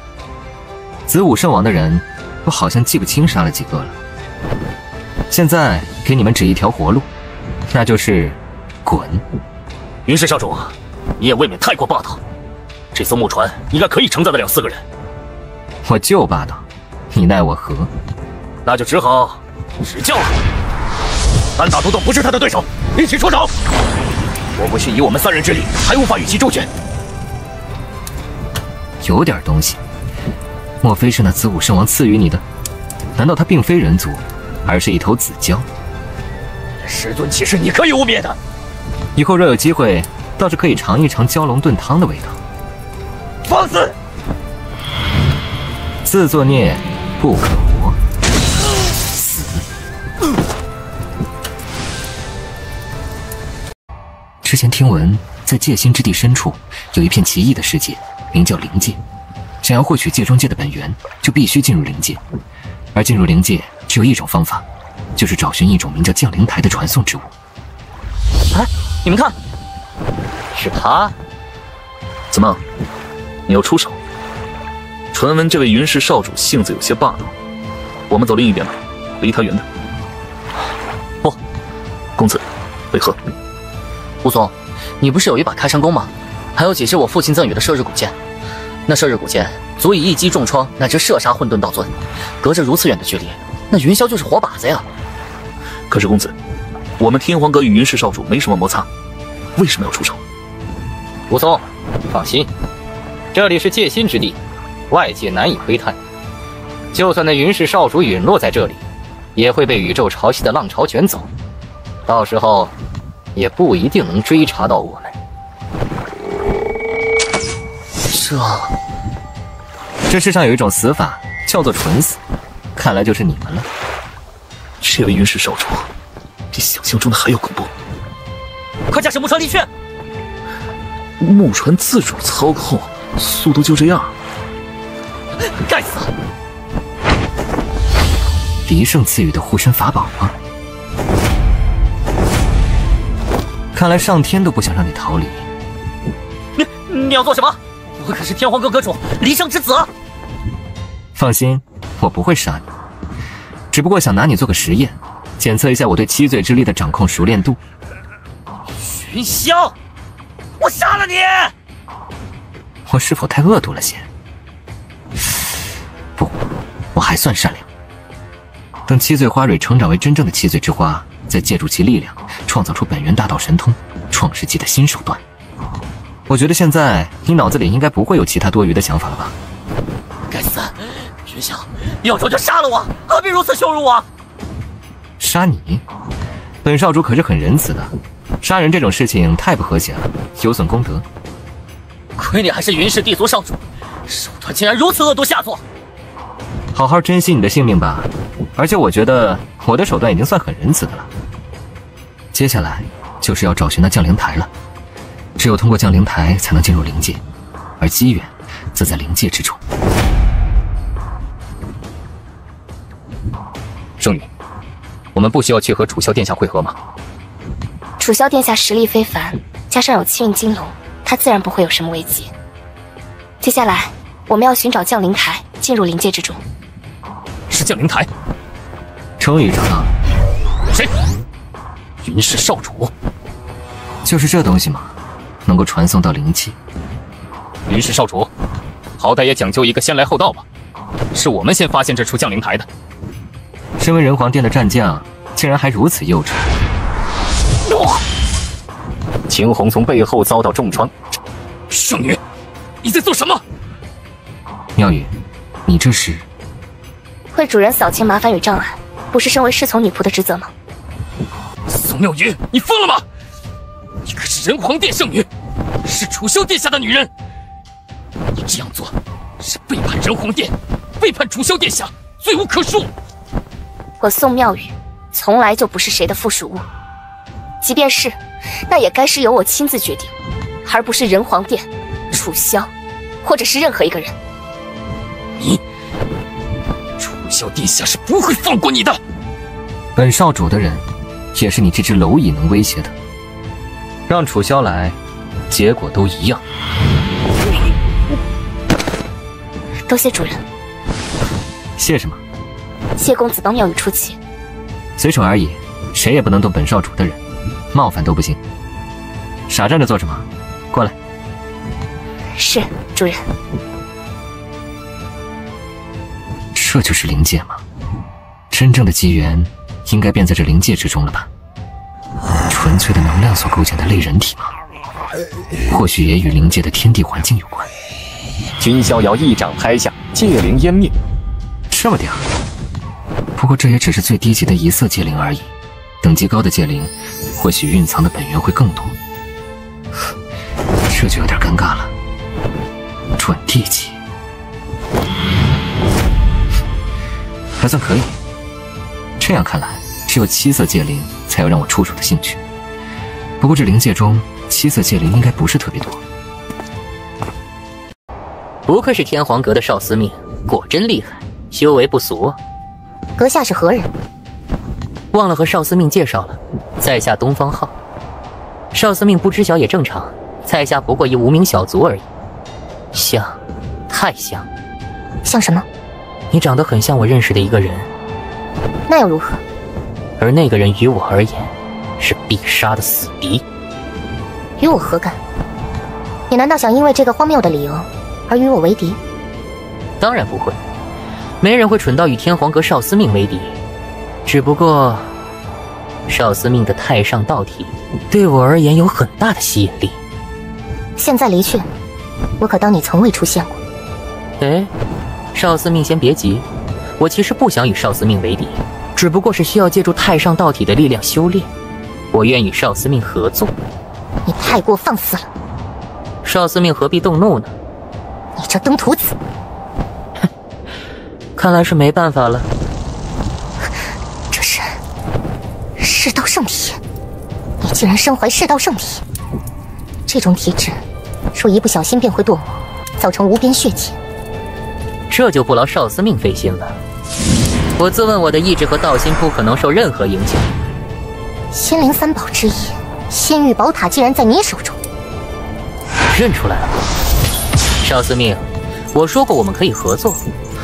子午圣王的人，我好像记不清杀了几个了。现在给你们指一条活路，那就是滚。云氏少主，你也未免太过霸道。这艘木船应该可以承载得了4个人。我就霸道，你奈我何？那就只好指教了。三大都不是他的对手，一起出手！我不信以我们3人之力，还无法与其周旋。有点东西，莫非是那子午圣王赐予你的？难道他并非人族，而是一头子蛟？师尊岂是你可以污蔑的？以后若有机会，倒是可以尝一尝蛟龙炖汤的味道。放肆！自作孽不可活，死！之前听闻，在界心之地深处有一片奇异的世界，名叫灵界。想要获取界中界的本源，就必须进入灵界。而进入灵界只有一种方法，就是找寻一种名叫降灵台的传送之物。哎，你们看，是他。怎么，你要出手？传闻这位云氏少主性子有些霸道，我们走另一边吧，离他远点。不，公子，为何？武松，你不是有一把开山弓吗？还有几支我父亲赠予的射日古剑。那射日古剑足以一击重创乃至射杀混沌道尊，隔着如此远的距离，那云霄就是活靶子呀。可是公子，我们天皇阁与云氏少主没什么摩擦，为什么要出手？武松，放心，这里是界心之地，外界难以窥探。就算那云氏少主陨落在这里，也会被宇宙潮汐的浪潮卷走，到时候也不一定能追查到我们。这世上有一种死法叫做纯死，看来就是你们了。这位云氏少主比想象中的还要恐怖。快驾驶木船离去！木船自主操控，速度就这样？该死！离圣赐予的护身法宝吗？看来上天都不想让你逃离。你要做什么？我可是天皇阁阁主离圣之子。放心，我不会杀你，只不过想拿你做个实验，检测一下我对七罪之力的掌控熟练度。云霄，我杀了你！我是否太恶毒了些？不，我还算善良。等七罪花蕊成长为真正的七罪之花，再借助其力量，创造出本源大道神通，创世纪的新手段。我觉得现在你脑子里应该不会有其他多余的想法了吧？该死！云霄，要仇就杀了我，何必如此羞辱我？杀你？本少主可是很仁慈的，杀人这种事情太不和谐了，有损公德。亏你还是云氏地族少主，手段竟然如此恶毒下作！好好珍惜你的性命吧，而且我觉得我的手段已经算很仁慈的了。接下来就是要找寻那降灵台了。只有通过降灵台才能进入灵界，而机缘则在灵界之中。圣女，我们不需要去和楚萧殿下会合吗？楚萧殿下实力非凡，加上有7运金龙，他自然不会有什么危机。接下来我们要寻找降灵台，进入灵界之中。是降灵台？终于找到了。谁？云氏少主。就是这东西嘛，能够传送到灵气。云氏少主，好歹也讲究一个先来后到吧。是我们先发现这处降灵台的。身为人皇殿的战将，竟然还如此幼稚。秦红从背后遭到重创。圣女，你在做什么？妙语，你这是？为主人扫清麻烦与障碍，不是身为侍从女仆的职责吗？宋妙语，你疯了吗？你可是人皇殿圣女，是楚萧殿下的女人。你这样做是背叛人皇殿，背叛楚萧殿下，罪无可恕。我宋妙语从来就不是谁的附属物，即便是，那也该是由我亲自决定，而不是人皇殿、楚萧，或者是任何一个人。楚萧殿下是不会放过你的。本少主的人，也是你这只蝼蚁能威胁的。让楚萧来，结果都一样。多谢主人。谢什么？谢公子帮妙语出气。随手而已，谁也不能动本少主的人，冒犯都不行。傻站着做什么？过来。是，主人。这就是灵界吗？真正的机缘，应该便在这灵界之中了吧？纯粹的能量所构建的类人体吗？或许也与灵界的天地环境有关。君逍遥一掌拍下，界灵湮灭。这么屌？不过这也只是最低级的一色界灵而已，等级高的界灵，或许蕴藏的本源会更多。这就有点尴尬了。准地级，还算可以。这样看来，只有7色界灵才有让我出手的兴趣。不过这灵界中7色界灵应该不是特别多。不愧是天皇阁的少司命，果真厉害，修为不俗啊。阁下是何人？忘了和少司命介绍了，在下东方浩。少司命不知晓也正常，在下不过一无名小卒而已。像，太像。像什么？你长得很像我认识的一个人。那又如何？而那个人于我而言，是必杀的死敌。与我何干？你难道想因为这个荒谬的理由而与我为敌？当然不会，没人会蠢到与天皇阁少司命为敌。只不过，少司命的太上道体对我而言有很大的吸引力。现在离去，我可当你从未出现过。哎，少司命先别急，我其实不想与少司命为敌，只不过是需要借助太上道体的力量修炼。我愿与少司命合作。你太过放肆了。少司命何必动怒呢？你这登徒子！哼，看来是没办法了。这是世道圣体，你竟然身怀世道圣体！这种体质，若一不小心便会堕魔，造成无边血迹。这就不劳少司命费心了。我自问我的意志和道心不可能受任何影响。仙灵3宝之一，仙域宝塔竟然在你手中。认出来了，少司命，我说过我们可以合作，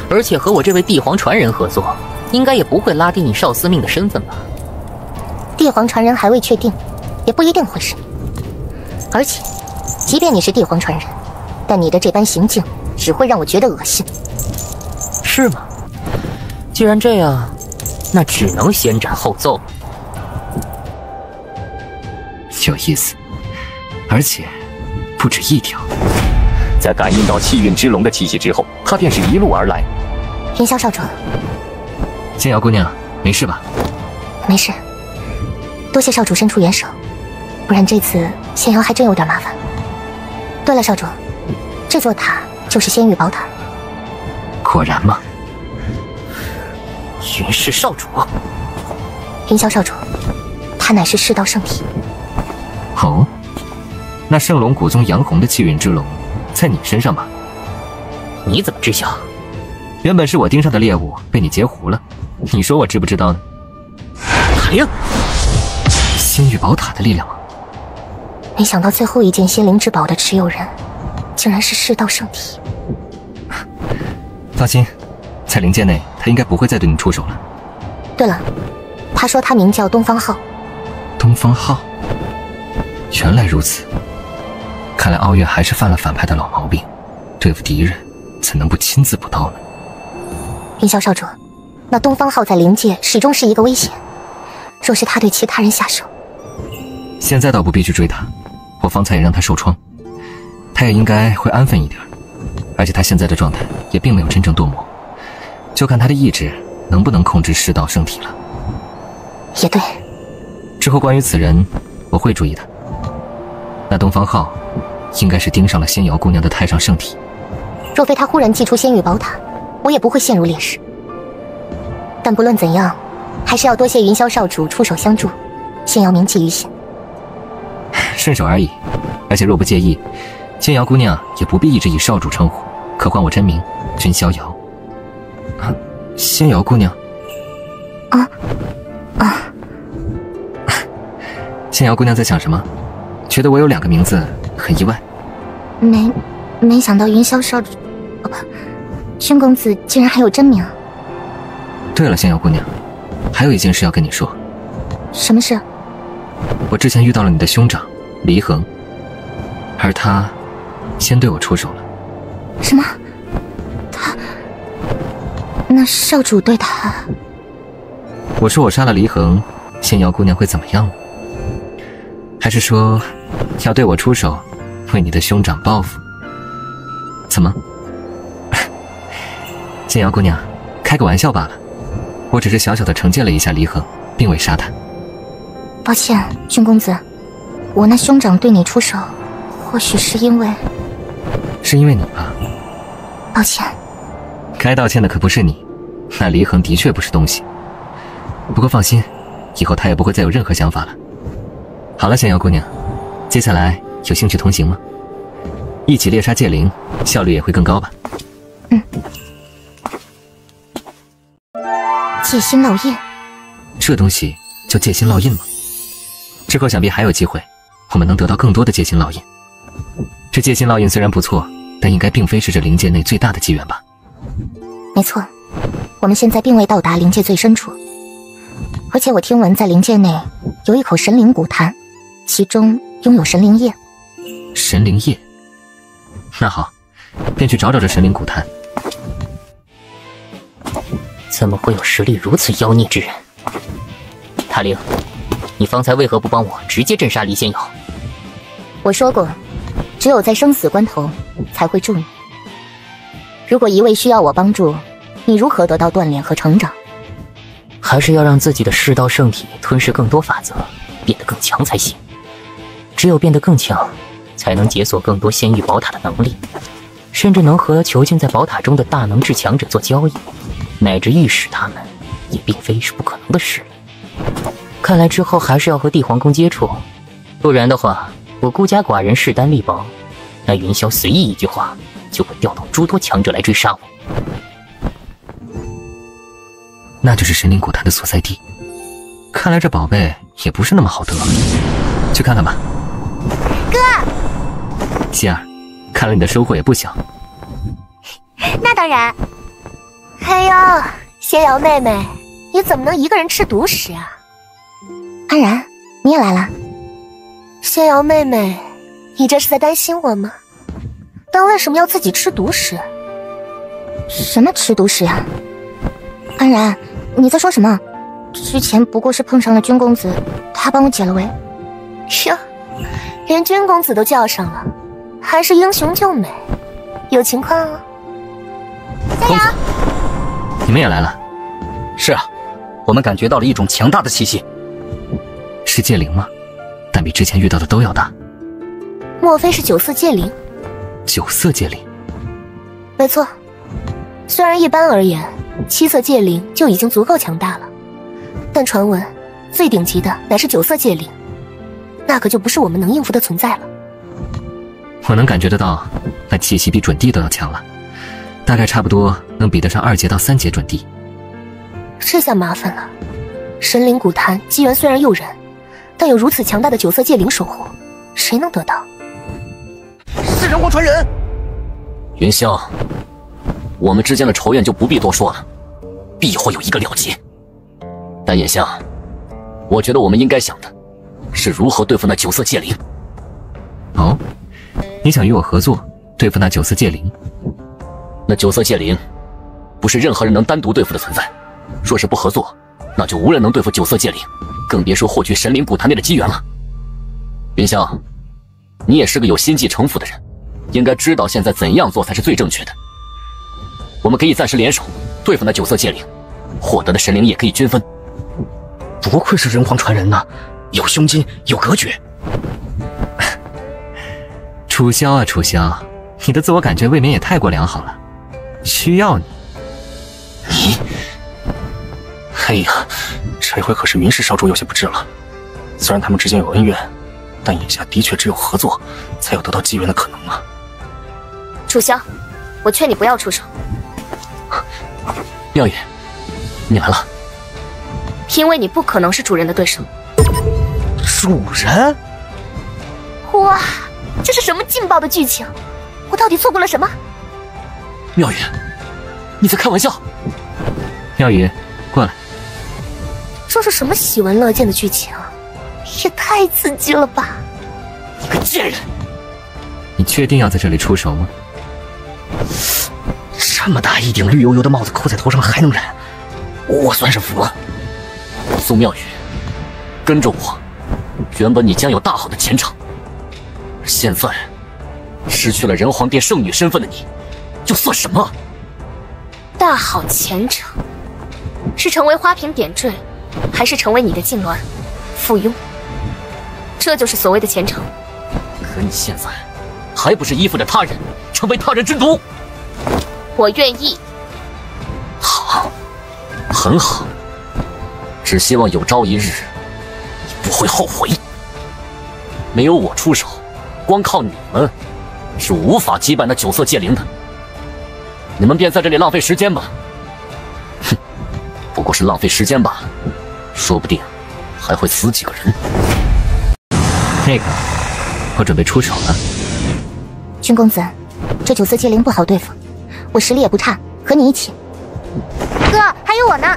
而且和我这位帝皇传人合作，应该也不会拉低你少司命的身份吧？帝皇传人还未确定，也不一定会是你。而且，即便你是帝皇传人，但你的这般行径只会让我觉得恶心。是吗？既然这样，那只能先斩后奏了。有意思，而且不止一条。在感应到气运之龙的气息之后，他便是一路而来。云霄少主，剑瑶姑娘，没事吧？没事，多谢少主伸出援手，不然这次仙瑶还真有点麻烦。对了，少主，这座塔就是仙域宝塔。果然吗？云氏少主，云霄少主，他乃是世道圣体。哦，那圣龙古宗杨红的气运之龙，在你身上吧？你怎么知晓？原本是我盯上的猎物，被你截胡了。你说我知不知道呢？塔灵，仙域宝塔的力量吗？没想到最后一件仙灵之宝的持有人，竟然是世道圣体。放心，在灵界内，他应该不会再对你出手了。对了，他说他名叫东方浩。东方浩，原来如此。看来傲月还是犯了反派的老毛病，对付敌人怎能不亲自补刀呢？云霄少主，那东方浩在灵界始终是一个危险，若是他对其他人下手，现在倒不必去追他，我方才也让他受创，他也应该会安分一点。而且他现在的状态也并没有真正堕魔，就看他的意志能不能控制世道圣体了。也对，之后关于此人，我会注意的。那东方浩应该是盯上了仙瑶姑娘的太上圣体。若非他忽然祭出仙域宝塔，我也不会陷入劣势。但不论怎样，还是要多谢云霄少主出手相助，仙瑶铭记于心。顺手而已，而且若不介意，仙瑶姑娘也不必一直以少主称呼，可唤我真名君逍遥。啊，仙瑶姑娘。仙瑶姑娘在想什么？觉得我有2个名字，很意外。没想到云霄少主，不，君公子竟然还有真名。对了，仙瑶姑娘，还有一件事要跟你说。什么事？我之前遇到了你的兄长黎恒，而他先对我出手了。什么？他？那少主对他？我说我杀了黎恒，仙瑶姑娘会怎么样呢？还是说要对我出手，为你的兄长报复？怎么？仙瑶姑娘，开个玩笑罢了，我只是小小的惩戒了一下黎恒，并未杀他。抱歉，君公子，我那兄长对你出手，或许是因为你吧？抱歉。该道歉的可不是你，那黎恒的确不是东西。不过放心，以后他也不会再有任何想法了。好了，仙瑶姑娘，接下来有兴趣同行吗？一起猎杀界灵，效率也会更高吧？戒心烙印，这东西叫戒心烙印吗？之后想必还有机会，我们能得到更多的戒心烙印。这戒心烙印虽然不错，但应该并非是这灵界内最大的机缘吧？没错，我们现在并未到达灵界最深处，而且我听闻在灵界内有一口神灵古潭，其中拥有神灵液。神灵液？那好，便去找找这神灵古潭。怎么会有实力如此妖孽之人？塔灵，你方才为何不帮我直接镇杀黎仙瑶？我说过，只有在生死关头才会助你。如果一味需要我帮助，你如何得到锻炼和成长？还是要让自己的世道圣体吞噬更多法则，变得更强才行。只有变得更强，才能解锁更多仙域宝塔的能力，甚至能和囚禁在宝塔中的大能至强者做交易，乃至御使他们，也并非是不可能的事了。看来之后还是要和帝皇宫接触，不然的话，我孤家寡人势单力薄，那云霄随意一句话，就会调动诸多强者来追杀我。那就是神灵古潭的所在地，看来这宝贝也不是那么好得，去看看吧。哥，希儿，看来你的收获也不小。那当然。哎呦，仙瑶妹妹，你怎么能一个人吃独食啊？安然，你也来了。仙瑶妹妹，你这是在担心我吗？但为什么要自己吃独食？什么吃独食呀？安然，你在说什么？之前不过是碰上了君公子，他帮我解了围。哟，连君公子都叫上了，还是英雄救美，有情况哦。加油！你们也来了？是啊，我们感觉到了一种强大的气息。是界灵吗？但比之前遇到的都要大。莫非是9色界灵？9色界灵？没错。虽然一般而言，7色界灵就已经足够强大了，但传闻最顶级的乃是9色界灵，那可就不是我们能应付的存在了。我能感觉得到，那气息比准帝都要强了，大概差不多能比得上2阶到3阶准帝。这下麻烦了，神灵古潭机缘虽然诱人，但有如此强大的9色界灵守护，谁能得到？是人皇传人。云霄，我们之间的仇怨就不必多说了，必会有一个了结。但眼下，我觉得我们应该想的是如何对付那9色界灵。哦，你想与我合作对付那9色界灵？那9色界灵不是任何人能单独对付的存在，若是不合作，那就无人能对付9色界灵，更别说获取神灵古潭内的机缘了。云霄，你也是个有心计城府的人，应该知道现在怎样做才是最正确的。我们可以暂时联手对付那9色界灵，获得的神灵也可以均分。不愧是人皇传人呐，有胸襟，有隔绝。楚萧啊楚萧，你的自我感觉未免也太过良好了，需要你。你，哎呀，这回可是云氏少主有些不智了。虽然他们之间有恩怨，但眼下的确只有合作，才有得到机缘的可能啊。楚萧，我劝你不要出手。妙语，你来了。因为你不可能是主人的对手。主人？哇，这是什么劲爆的剧情？我到底错过了什么？妙语，你在开玩笑？妙语，过来。这是什么喜闻乐见的剧情？也太刺激了吧！你个贱人！你确定要在这里出手吗？这么大一顶绿油油的帽子扣在头上还能忍，我算是服了。苏妙语，跟着我，原本你将有大好的前程，现在失去了人皇殿圣女身份的你，又算什么？大好前程，是成为花瓶点缀，还是成为你的痉挛、附庸？这就是所谓的前程。可你现在还不是依附着他人，成为他人之奴？我愿意。好，很好。只希望有朝一日，你不会后悔。没有我出手，光靠你们是无法击败那9色戒灵的。你们便在这里浪费时间吧。哼，不过是浪费时间罢了，说不定还会死几个人。那个，我准备出手了。君公子，这9色戒灵不好对付，我实力也不差，和你一起。哥，还有我呢。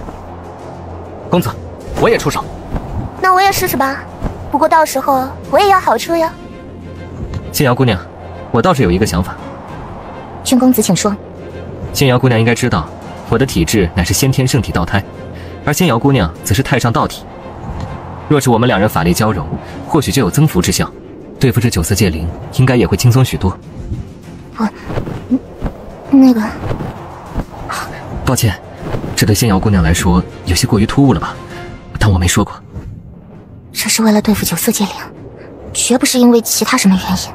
公子，我也出手。那我也试试吧，不过到时候我也要好处哟。仙瑶姑娘，我倒是有一个想法。君公子请说。仙瑶姑娘应该知道，我的体质乃是先天圣体道胎，而仙瑶姑娘则是太上道体。若是我们两人法力交融，或许就有增幅之效，对付这9色戒灵应该也会轻松许多。那个，抱歉，这对仙瑶姑娘来说有些过于突兀了吧？当我没说过。这是为了对付9色戒灵，绝不是因为其他什么原因。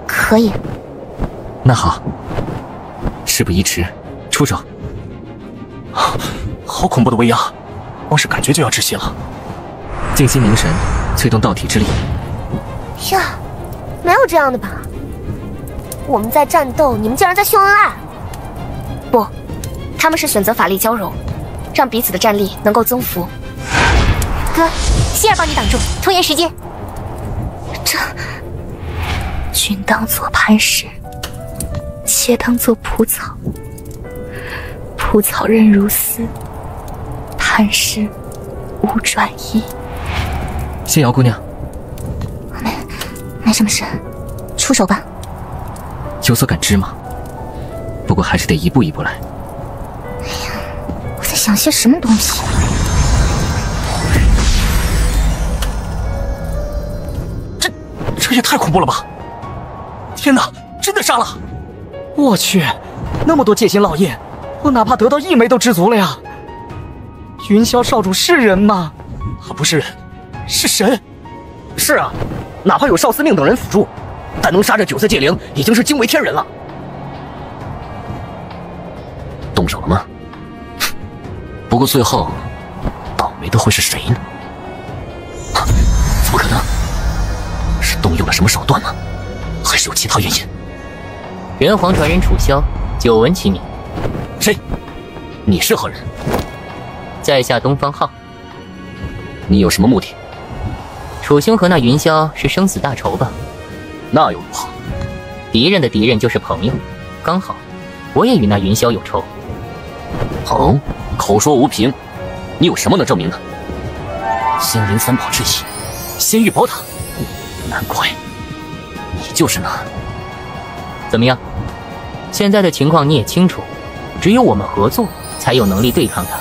可以。那好，事不宜迟，出手。好恐怖的威压，光是感觉就要窒息了。静心凝神，催动道体之力。呀，没有这样的吧？我们在战斗，你们竟然在秀恩爱？不，他们是选择法力交融，让彼此的战力能够增幅。哥，希儿帮你挡住，拖延时间。这，君当作磐石，妾当作蒲草。蒲草韧如丝，磐石无转移。仙瑶姑娘，没什么事，出手吧。有所感知吗？不过还是得一步一步来。哎呀，我在想些什么东西？这也太恐怖了吧！天哪，真的杀了！我去，那么多戒心烙印，我哪怕得到1枚都知足了呀！云霄少主是人吗？不是人，是神。是啊，哪怕有少司命等人辅助，但能杀这9色戒灵，已经是惊为天人了。动手了吗？不过最后，倒霉的会是谁呢？怎么可能？是动用了什么手段吗？还是有其他原因？人皇传人楚萧，久闻其名。谁？你是何人？在下东方浩。你有什么目的？楚兄和那云霄是生死大仇吧？那又如何？敌人的敌人就是朋友，刚好我也与那云霄有仇。哦，口说无凭，你有什么能证明的？仙灵3宝之一，仙域宝塔，难怪你就是那……怎么样？现在的情况你也清楚，只有我们合作才有能力对抗他，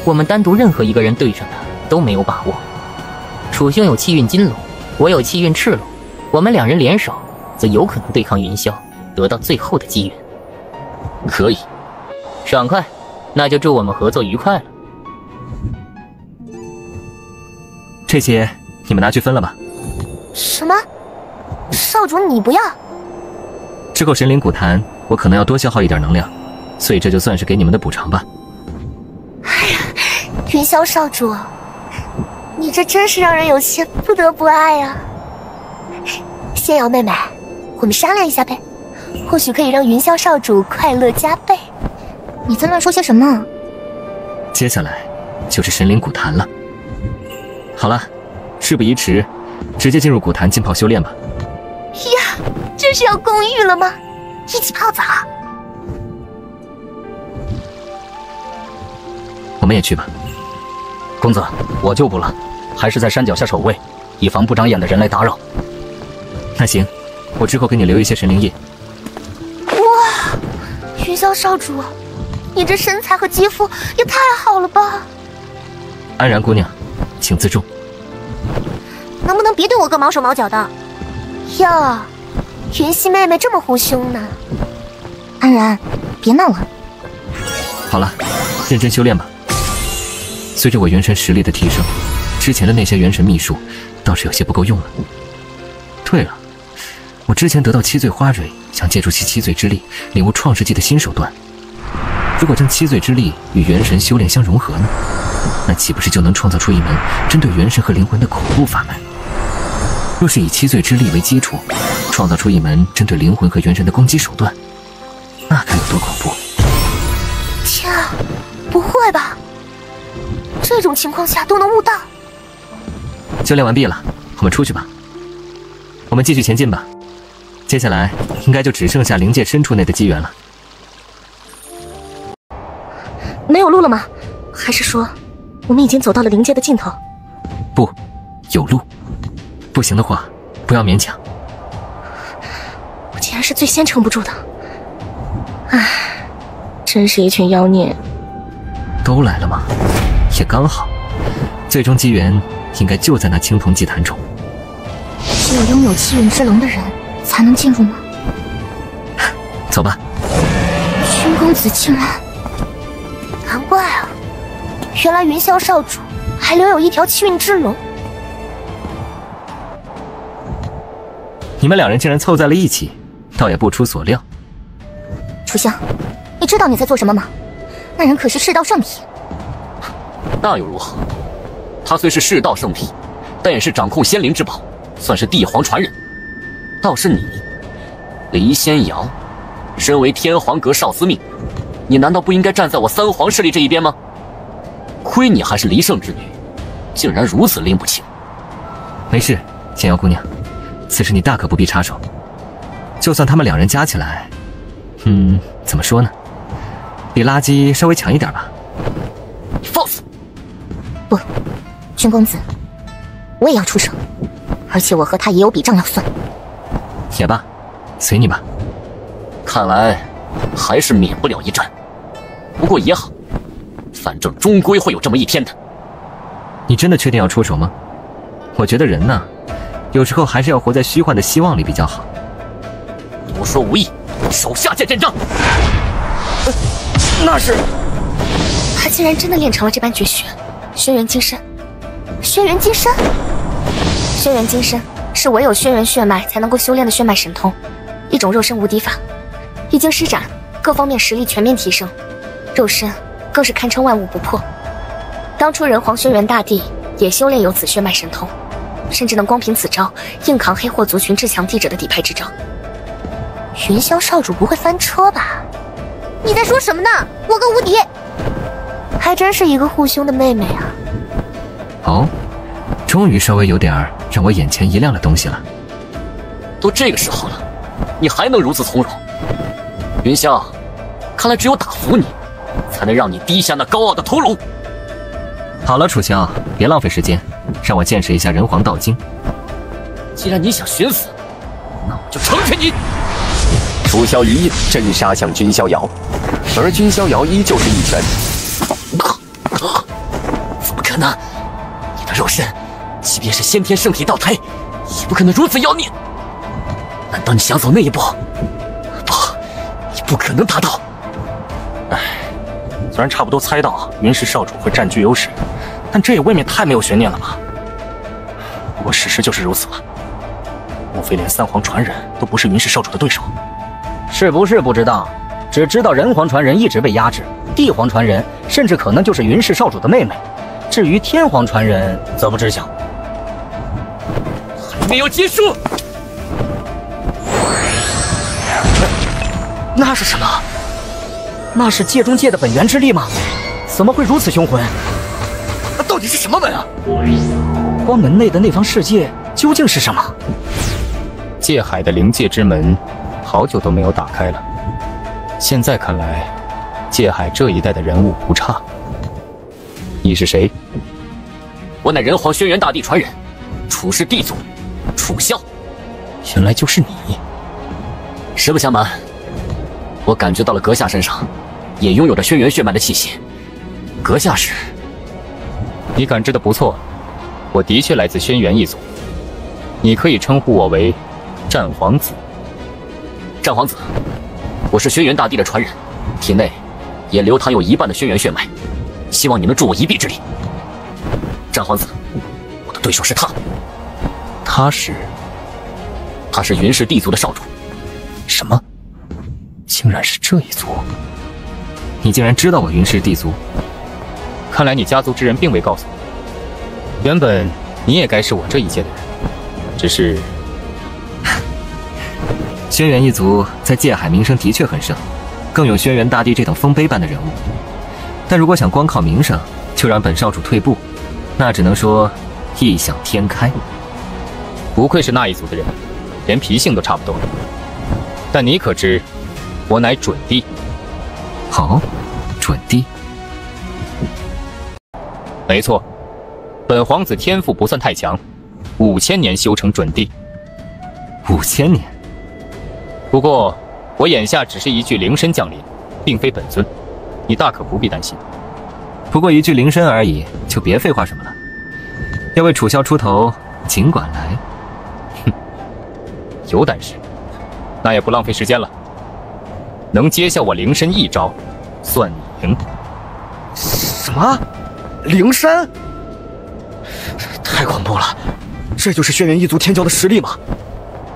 我们单独任何一个人对上他都没有把握。楚兄有气运金龙，我有气运赤龙，我们两人联手，则有可能对抗云霄，得到最后的机缘。可以，爽快，那就祝我们合作愉快了。这些你们拿去分了吧。什么？少主你不要？之后神灵古坛，我可能要多消耗一点能量，所以这就算是给你们的补偿吧。哎呀，云霄少主，你这真是让人有些不得不爱啊！仙瑶妹妹，我们商量一下呗，或许可以让云霄少主快乐加倍。你在乱说些什么？接下来就是神灵古坛了。好了，事不宜迟，直接进入古坛浸泡修炼吧。呀，这是要共浴了吗？一起泡澡？我们也去吧。公子，我就不了，还是在山脚下守卫，以防不长眼的人来打扰。那行，我之后给你留一些神灵液。哇，云霄少主，你这身材和肌肤也太好了吧！安然姑娘，请自重。能不能别对我个毛手毛脚的？哟，云溪妹妹这么护胸呢？安然，别闹了。好了，认真修炼吧。随着我元神实力的提升，之前的那些元神秘术倒是有些不够用了。对了，我之前得到七罪花蕊，想借助其七罪之力领悟创世纪的新手段。如果将七罪之力与元神修炼相融合呢？那岂不是就能创造出一门针对元神和灵魂的恐怖法门？若是以七罪之力为基础，创造出一门针对灵魂和元神的攻击手段，那该有多恐怖！天啊，不会吧？这种情况下都能悟道？修炼完毕了，我们出去吧。我们继续前进吧。接下来应该就只剩下灵界深处内的机缘了。没有路了吗？还是说，我们已经走到了灵界的尽头？不，有路。不行的话，不要勉强。我竟然是最先撑不住的。唉，真是一群妖孽。都来了吗？也刚好，最终机缘应该就在那青铜祭坛中。只有拥有气运之龙的人才能进入吗？走吧。君公子竟然……难怪啊，原来云霄少主还留有一条气运之龙。你们两人竟然凑在了一起，倒也不出所料。楚香，你知道你在做什么吗？那人可是世道圣体。那又如何？他虽是世道圣体，但也是掌控仙灵之宝，算是帝皇传人。倒是你，离仙瑶，身为天皇阁少司命，你难道不应该站在我三皇势力这一边吗？亏你还是离圣之女，竟然如此拎不清。没事，仙瑶姑娘，此事你大可不必插手。就算他们两人加起来，怎么说呢？比垃圾稍微强一点吧。你放肆！不，君公子，我也要出手，而且我和他也有笔账要算。也罢，随你吧。看来还是免不了一战，不过也好，反正终归会有这么一天的。你真的确定要出手吗？我觉得人呢，有时候还是要活在虚幻的希望里比较好。多说无益，手下见真章。那是，他竟然真的练成了这般绝学，轩辕金身。轩辕金身，轩辕金身是唯有轩辕血脉才能够修炼的血脉神通，一种肉身无敌法。一经施展，各方面实力全面提升，肉身更是堪称万物不破。当初人皇轩辕大帝也修炼有此血脉神通，甚至能光凭此招硬扛黑霍族群至强帝者的底牌之招。云霄少主不会翻车吧？你在说什么呢？我个无敌，还真是一个护胸的妹妹啊！哦，终于稍微有点让我眼前一亮的东西了。都这个时候了，你还能如此从容？云霄，看来只有打服你，才能让你低下那高傲的头颅。好了，楚萧，别浪费时间，让我见识一下人皇道经。既然你想寻死，那我就成全你。楚萧一印震杀向君逍遥，而君逍遥依旧是一拳。怎么可能？你的肉身，即便是先天圣体道胎，也不可能如此妖孽。难道你想走那一步？不，你不可能达到。唉，虽然差不多猜到云氏少主会占据优势，但这也未免太没有悬念了吧？不过事实就是如此了。莫非连三皇传人都不是云氏少主的对手？是不是不知道，只知道人皇传人一直被压制，地皇传人甚至可能就是云氏少主的妹妹。至于天皇传人，则不知晓。还没有结束。那是什么？那是界中界的本源之力吗？怎么会如此凶魂？那到底是什么门啊？光门内的那方世界究竟是什么？界海的灵界之门，好久都没有打开了。现在看来，界海这一带的人物不差。你是谁？我乃人皇轩辕大帝传人，楚氏帝祖楚萧。原来就是你。实不相瞒，我感觉到了阁下身上也拥有着轩辕血脉的气息。阁下是？你感知的不错，我的确来自轩辕一族。你可以称呼我为战皇子。战皇子，我是轩辕大帝的传人，体内也流淌有一半的轩辕血脉，希望你能助我一臂之力。战皇子，我的对手是他。他是云氏帝族的少主。什么？竟然是这一族！你竟然知道我云氏帝族？看来你家族之人并未告诉我。原本你也该是我这一届的人，只是……轩辕一族在界海名声的确很盛，更有轩辕大帝这等丰碑般的人物。但如果想光靠名声就让本少主退步，那只能说异想天开。不愧是那一族的人，连脾性都差不多。但你可知，我乃准帝。好，准帝。没错，本皇子天赋不算太强，5000年修成准帝。5000年。不过，我眼下只是一具灵身降临，并非本尊，你大可不必担心。不过一具灵身而已，就别废话什么了。要为楚萧出头，尽管来。哼，有胆识，那也不浪费时间了。能接下我灵身一招，算你赢。什么？灵山？太恐怖了！这就是轩辕一族天骄的实力吗？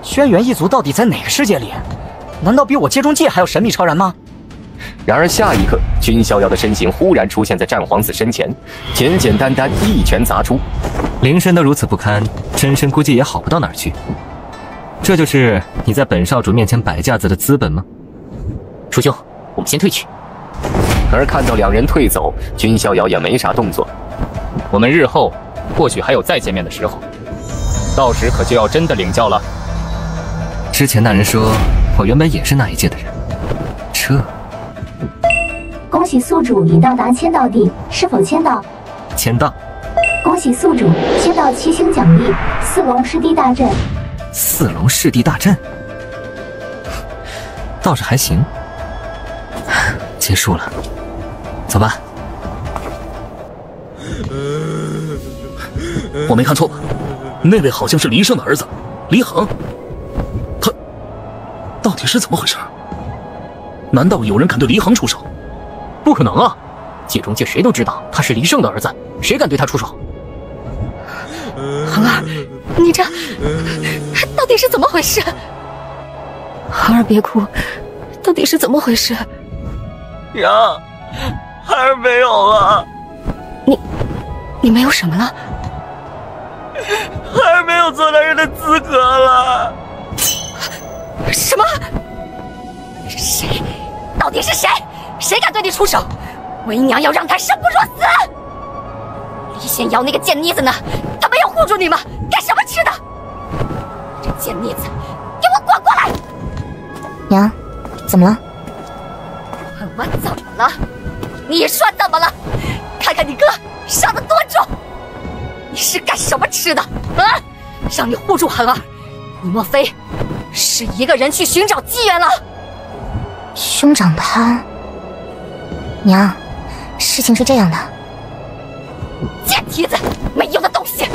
轩辕一族到底在哪个世界里？难道比我界中界还要神秘超然吗？然而下一刻，君逍遥的身形忽然出现在战皇子身前，简简单单一拳砸出。灵身都如此不堪，真身估计也好不到哪儿去。这就是你在本少主面前摆架子的资本吗？楚兄，我们先退去。而看到两人退走，君逍遥也没啥动作。我们日后或许还有再见面的时候，到时可就要真的领教了。之前那人说我原本也是那一届的人，这……恭喜宿主已到达签到地，是否签到？签到。恭喜宿主签到7星奖励4龙师弟大阵。4龙师弟大阵，倒是还行。结束了，走吧。我没看错吧？那位好像是黎胜的儿子，黎衡。他到底是怎么回事？难道有人敢对黎衡出手？不可能啊！界中界谁都知道他是黎胜的儿子，谁敢对他出手？恒儿，你这到底是怎么回事？恒儿别哭，到底是怎么回事？娘，孩儿没有了。你没有什么了？孩儿没有做男人的资格了。什么？谁？到底是谁？谁敢对你出手？为娘要让他生不若死！李仙瑶那个贱妮子呢？她没有护住你吗？干什么吃的？这贱妮子，给我滚过来！娘，怎么了？我怎么了？你说怎么了？看看你哥伤得多重！你是干什么吃的？啊！让你护住恒儿，你莫非是一个人去寻找机缘了？兄长他……娘，事情是这样的。贱蹄子，没用的东西！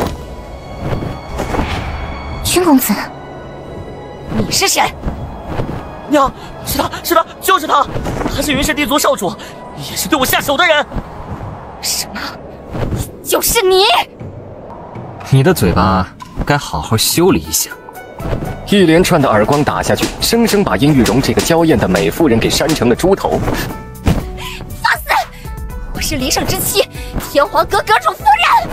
君公子，你是谁？娘，是他，就是他，他是云氏地族少主，也是对我下手的人。什么？就是你？你的嘴巴该好好修理一下。一连串的耳光打下去，生生把殷玉荣这个娇艳的美妇人给扇成了猪头。放肆！我是黎胜之妻，天皇阁阁主夫人。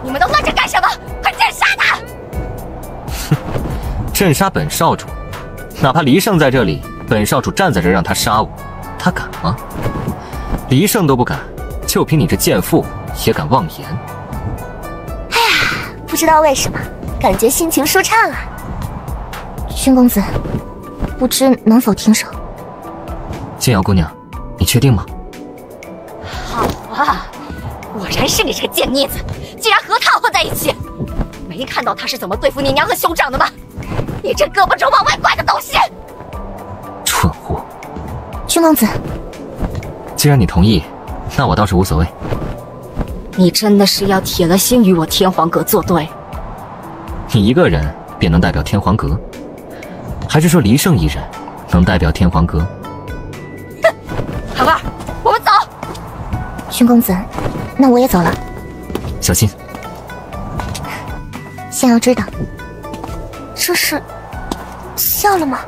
你们都愣着干什么？快斩杀他！哼，镇杀本少主，哪怕黎胜在这里，本少主站在这让他杀我，他敢吗？黎胜都不敢，就凭你这贱妇也敢妄言？哎呀，不知道为什么，感觉心情舒畅啊。宣公子，不知能否停手？静瑶姑娘，你确定吗？好啊，果然是你这个贱妮子，竟然和他混在一起！没看到他是怎么对付你娘和兄长的吗？你这胳膊肘往外拐的东西！蠢货！宣公子，既然你同意，那我倒是无所谓。你真的是要铁了心与我天皇阁作对？你一个人便能代表天皇阁？还是说黎胜一人能代表天皇阁？哼！韩儿，我们走。宣公子，那我也走了。小心。先要知道，这是笑了吗？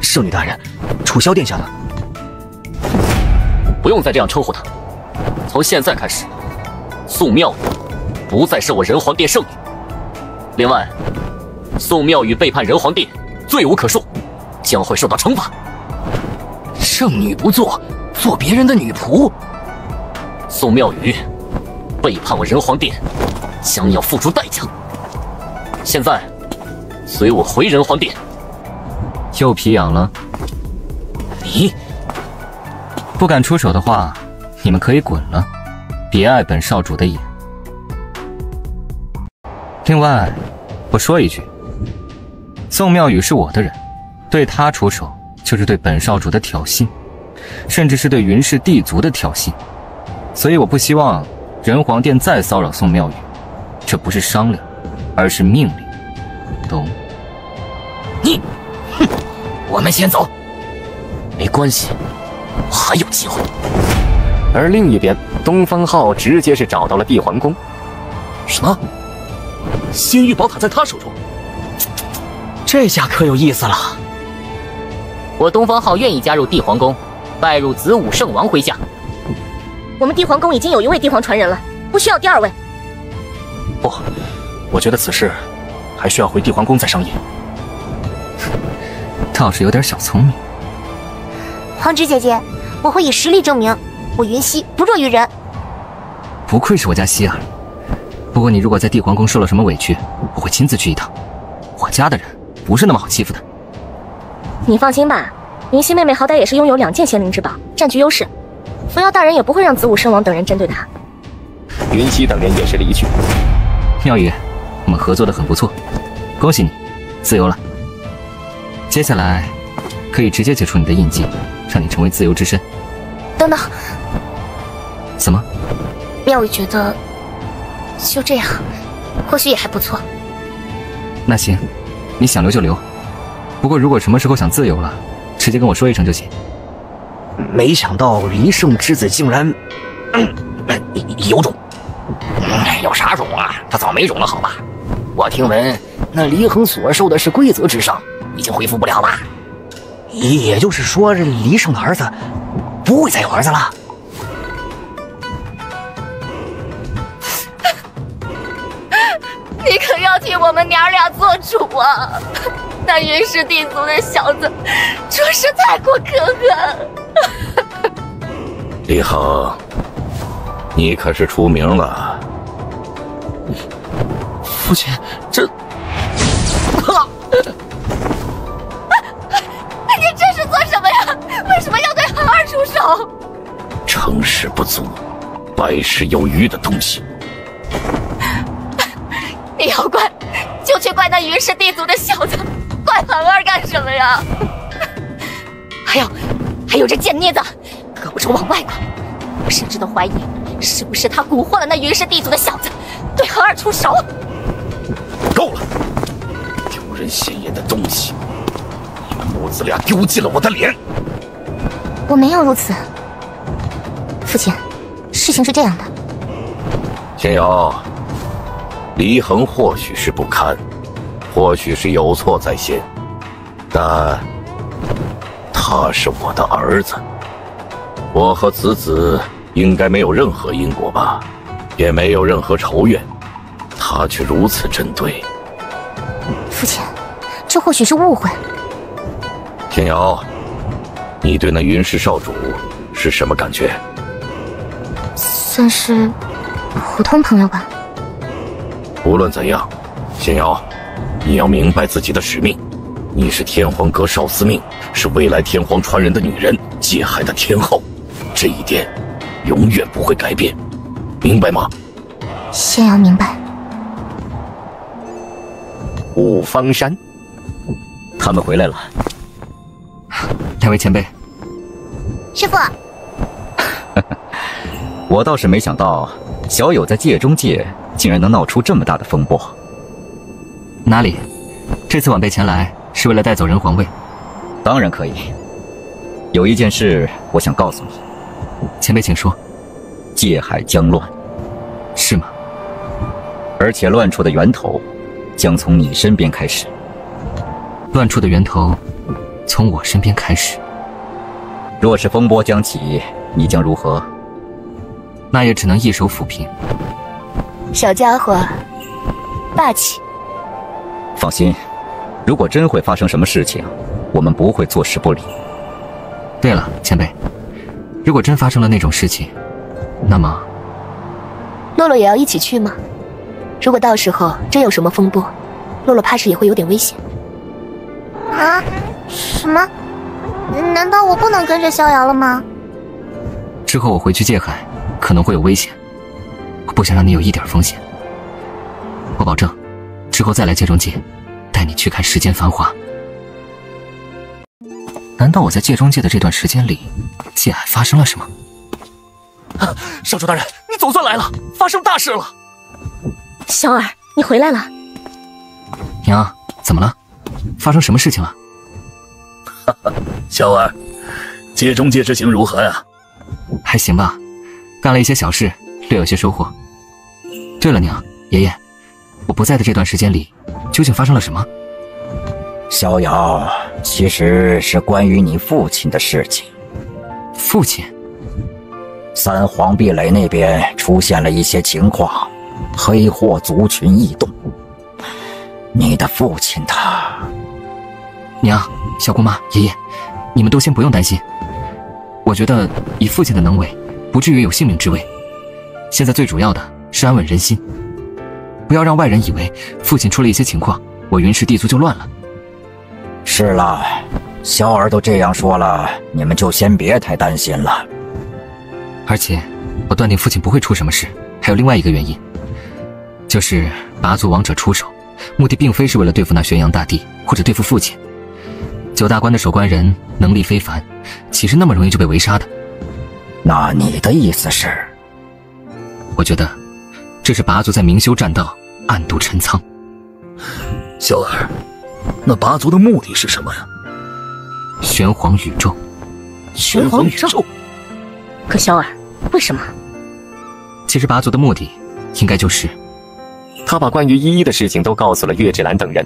圣女大人，楚萧殿下呢？不用再这样称呼她。从现在开始，宋妙语不再是我仁皇殿圣女。另外，宋妙语背叛仁皇殿，罪无可恕，将会受到惩罚。圣女不做，做别人的女仆。宋妙语背叛我仁皇殿，将要付出代价。现在，随我回仁皇殿。又皮痒了？你不敢出手的话，你们可以滚了，别碍本少主的眼。另外，我说一句，宋妙语是我的人，对他出手就是对本少主的挑衅，甚至是对云氏地族的挑衅，所以我不希望仁皇殿再骚扰宋妙语，这不是商量，而是命令，懂？你，哼，我们先走。没关系，我还有机会。而另一边，东方浩直接是找到了帝皇宫。什么？仙域宝塔在他手中？这下可有意思了。我东方浩愿意加入帝皇宫，拜入子午圣王麾下。我们帝皇宫已经有一位帝皇传人了，不需要第二位。不，我觉得此事还需要回帝皇宫再商议。倒是有点小聪明。皇侄姐姐，我会以实力证明我云溪不弱于人。不愧是我家希儿。不过你如果在帝皇宫受了什么委屈，我会亲自去一趟。我家的人不是那么好欺负的。你放心吧，云溪妹妹好歹也是拥有2件仙灵之宝，占据优势。扶摇大人也不会让子午圣王等人针对她。云溪等人也是离去。妙语，我们合作的很不错，恭喜你，自由了。接下来可以直接解除你的印记，让你成为自由之身。等等，怎么？妙语觉得就这样，或许也还不错。那行，你想留就留。不过如果什么时候想自由了，直接跟我说一声就行。没想到黎胜之子竟然，有种。有啥种啊？他早没种了，好吧？我听闻那黎恒所受的是规则之伤，已经恢复不了了。也就是说，这黎胜的儿子不会再有儿子了。你可要替我们娘俩做主啊！那云氏地族的小子，着实太过可恨。李恒，你可是出名了。父亲，这……你这是做什么呀？为什么要对恒儿出手？成事不足，败事有余的东西。你要怪，就去怪那云氏地族的小子，怪恒儿干什么呀？还有这贱妮子，胳膊肘往外拐，我甚至都怀疑是不是他蛊惑了那云氏地族的小子，对恒儿出手。够了，丢人现眼的东西！你们母子俩丢尽了我的脸。我没有如此，父亲，事情是这样的。仙瑶，离衡或许是不堪，或许是有错在先，但他是我的儿子，我和子子应该没有任何因果吧，也没有任何仇怨，他却如此针对。父亲，这或许是误会。天瑶，你对那云氏少主是什么感觉？算是普通朋友吧。无论怎样，仙瑶，你要明白自己的使命。你是天皇阁少司命，是未来天皇传人的女人，界海的天后，这一点永远不会改变，明白吗？仙瑶明白。五方山，他们回来了。两位前辈，师父。我倒是没想到，小友在界中界竟然能闹出这么大的风波。哪里？这次晚辈前来是为了带走人皇位。当然可以。有一件事我想告诉你。前辈请说。界海将乱。是吗？而且乱处的源头将从你身边开始。乱处的源头从我身边开始。若是风波将起，你将如何？那也只能一手抚平。小家伙，霸气。放心，如果真会发生什么事情，我们不会坐视不理。对了，前辈，如果真发生了那种事情，那么洛洛也要一起去吗？如果到时候真有什么风波，洛洛怕是也会有点危险。啊？什么？难道我不能跟着逍遥了吗？之后我回去界海可能会有危险，我不想让你有一点风险。我保证，之后再来界中界，带你去看世间繁华。难道我在界中界的这段时间里，界海发生了什么？啊，少主大人，你总算来了，发生大事了！小儿，你回来了。娘，怎么了？发生什么事情了？哈哈，小儿，界中界之行如何呀？还行吧，干了一些小事，略有些收获。对了，娘，爷爷，我不在的这段时间里，究竟发生了什么？逍遥，其实是关于你父亲的事情。父亲？三皇壁垒那边出现了一些情况，黑货族群异动。你的父亲他……娘，小姑妈，爷爷，你们都先不用担心。我觉得以父亲的能为，不至于有性命之危。现在最主要的是安稳人心，不要让外人以为父亲出了一些情况，我云氏地族就乱了。是了，萧儿都这样说了，你们就先别太担心了。而且，我断定父亲不会出什么事。还有另外一个原因，就是拔族王者出手，目的并非是为了对付那玄阳大帝，或者对付父亲。9大关的守关人能力非凡，岂是那么容易就被围杀的？那你的意思是？我觉得，这是拔族在明修栈道，暗度陈仓。小儿，那拔族的目的是什么呀？玄黄宇宙。玄黄宇宙？可萧儿，为什么？其实拔族的目的，应该就是他把关于依依的事情都告诉了岳芷兰等人。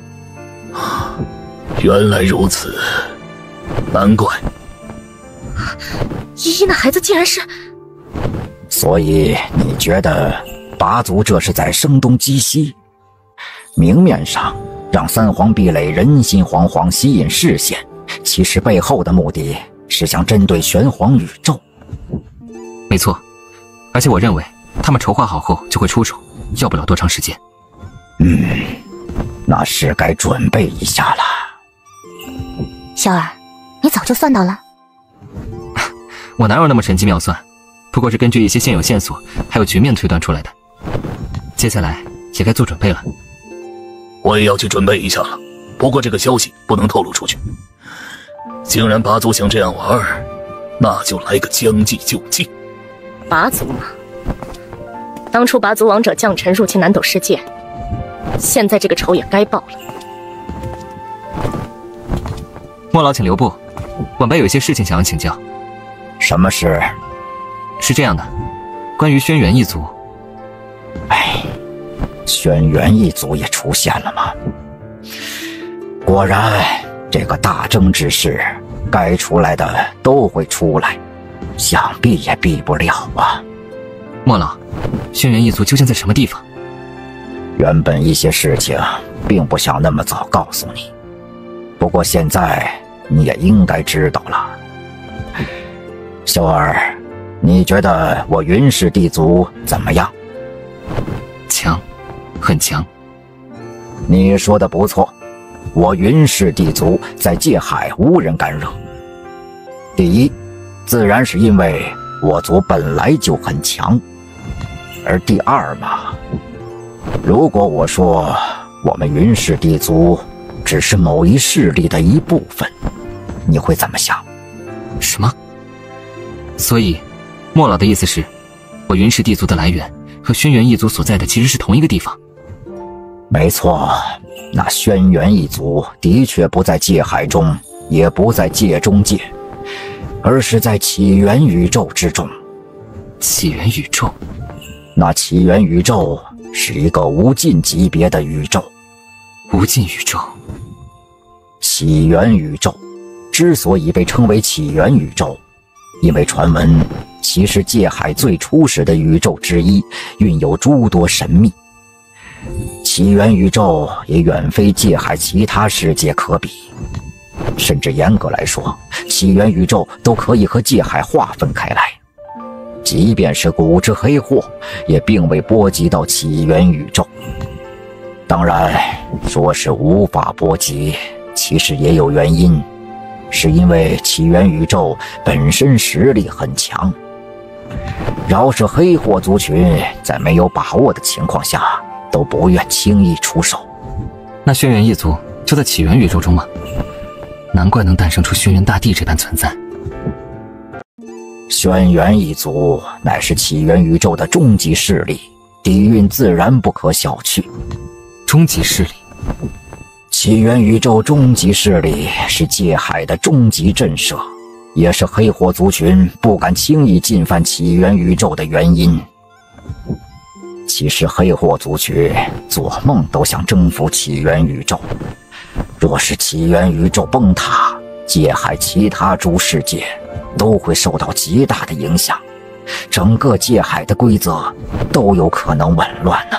原来如此，难怪。依依那孩子竟然是……所以你觉得拔族这是在声东击西？明面上让三皇壁垒人心惶惶，吸引视线，其实背后的目的是想针对玄黄宇宙。没错，而且我认为他们筹划好后就会出手，要不了多长时间。那是该准备一下了。小儿，你早就算到了？我哪有那么神机妙算，不过是根据一些现有线索还有局面推断出来的。接下来也该做准备了。我也要去准备一下了，不过这个消息不能透露出去。既然拔族想这样玩，那就来个将计就计。拔族嘛，当初拔族王者将臣入侵南斗世界，现在这个仇也该报了。莫老请留步，晚辈有些事情想要请教。什么事？是这样的，关于轩辕一族。轩辕一族也出现了吗？果然，这个大争之事，该出来的都会出来，想避也避不了啊。莫老，轩辕一族究竟在什么地方？原本一些事情并不想那么早告诉你，不过现在你也应该知道了。修儿，你觉得我云氏地族怎么样？强，很强。你说的不错，我云氏地族在界海无人敢惹。第一，自然是因为我族本来就很强，而第二嘛，如果我说我们云氏地族只是某一势力的一部分，你会怎么想？什么？所以，莫老的意思是，我云氏地族的来源和轩辕一族所在的其实是同一个地方？没错，那轩辕一族的确不在界海中，也不在界中界，而是在起源宇宙之中。起源宇宙？那起源宇宙是一个无尽级别的宇宙。无尽宇宙？起源宇宙之所以被称为起源宇宙，因为传闻其实界海最初始的宇宙之一蕴有诸多神秘。起源宇宙也远非界海其他世界可比，甚至严格来说，起源宇宙都可以和界海划分开来。即便是古之黑祸，也并未波及到起源宇宙。当然，说是无法波及，其实也有原因，是因为起源宇宙本身实力很强。饶是黑祸族群在没有把握的情况下，都不愿轻易出手。那轩辕一族就在起源宇宙中吗？难怪能诞生出轩辕大帝这般存在。轩辕一族乃是起源宇宙的终极势力，底蕴自然不可小觑。终极势力？起源宇宙终极势力是界海的终极震慑，也是黑火族群不敢轻易进犯起源宇宙的原因。其实黑火族群做梦都想征服起源宇宙，若是起源宇宙崩塌，界海其他诸世界都会受到极大的影响，整个界海的规则都有可能紊乱呢。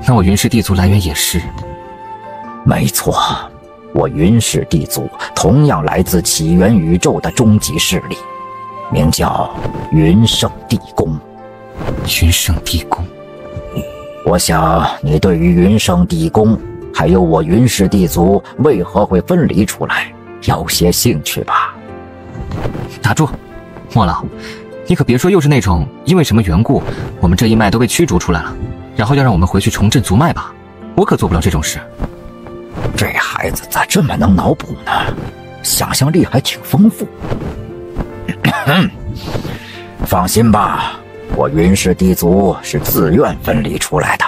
那我云氏地族来源也是？没错，我云氏地族同样来自起源宇宙的终极势力，名叫云圣地宫。云圣地宫？我想你对于云圣地宫还有我云氏地族为何会分离出来有些兴趣吧？打住，莫老，你可别说又是那种因为什么缘故我们这一脉都被驱逐出来了，然后要让我们回去重振族脉吧？我可做不了这种事。这孩子咋这么能脑补呢？想象力还挺丰富。放心吧，我云氏地族是自愿分离出来的，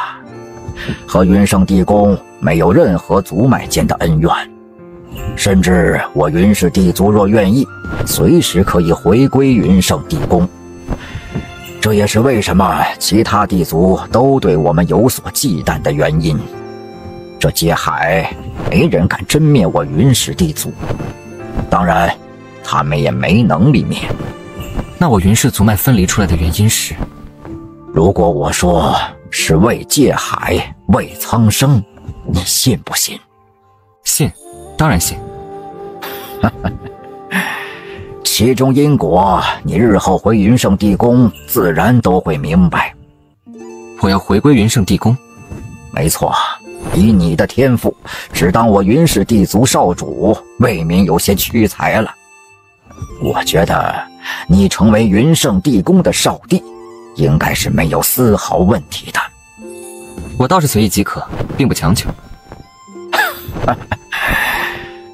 和云圣地宫没有任何族脉间的恩怨，甚至我云氏地族若愿意，随时可以回归云圣地宫。这也是为什么其他地族都对我们有所忌惮的原因。这界海没人敢真灭我云氏地族，当然他们也没能力灭。那我云氏族脉分离出来的原因是？如果我说是为界海，为苍生，你信不信？信，当然信。其中因果，你日后回云圣地宫自然都会明白。我要回归云圣地宫？没错，以你的天赋，只当我云氏地族少主，未免有些屈才了。我觉得你成为云圣地宫的少帝，应该是没有丝毫问题的。我倒是随意即可，并不强求。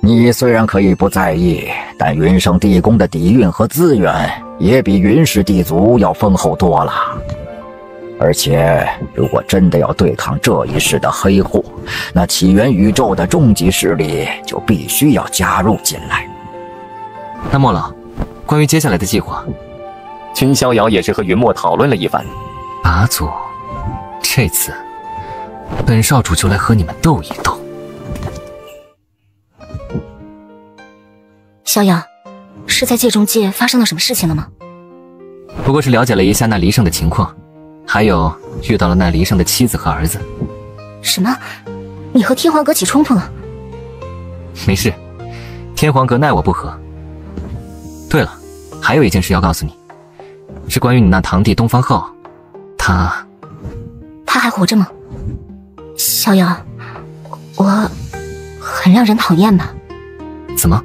你虽然可以不在意，但云圣地宫的底蕴和资源也比云氏地族要丰厚多了。而且，如果真的要对抗这一世的黑祸，那起源宇宙的终极势力就必须要加入进来。那莫老，关于接下来的计划，君逍遥也是和云墨讨论了一番。八族，这次本少主就来和你们斗一斗。逍遥，是在界中界发生了什么事情了吗？不过是了解了一下那黎胜的情况，还有遇到了那黎胜的妻子和儿子。什么？你和天皇阁起冲突了？没事，天皇阁奈我不何。对了，还有一件事要告诉你，是关于你那堂弟东方浩，他还活着吗？逍遥，我很让人讨厌吧？怎么？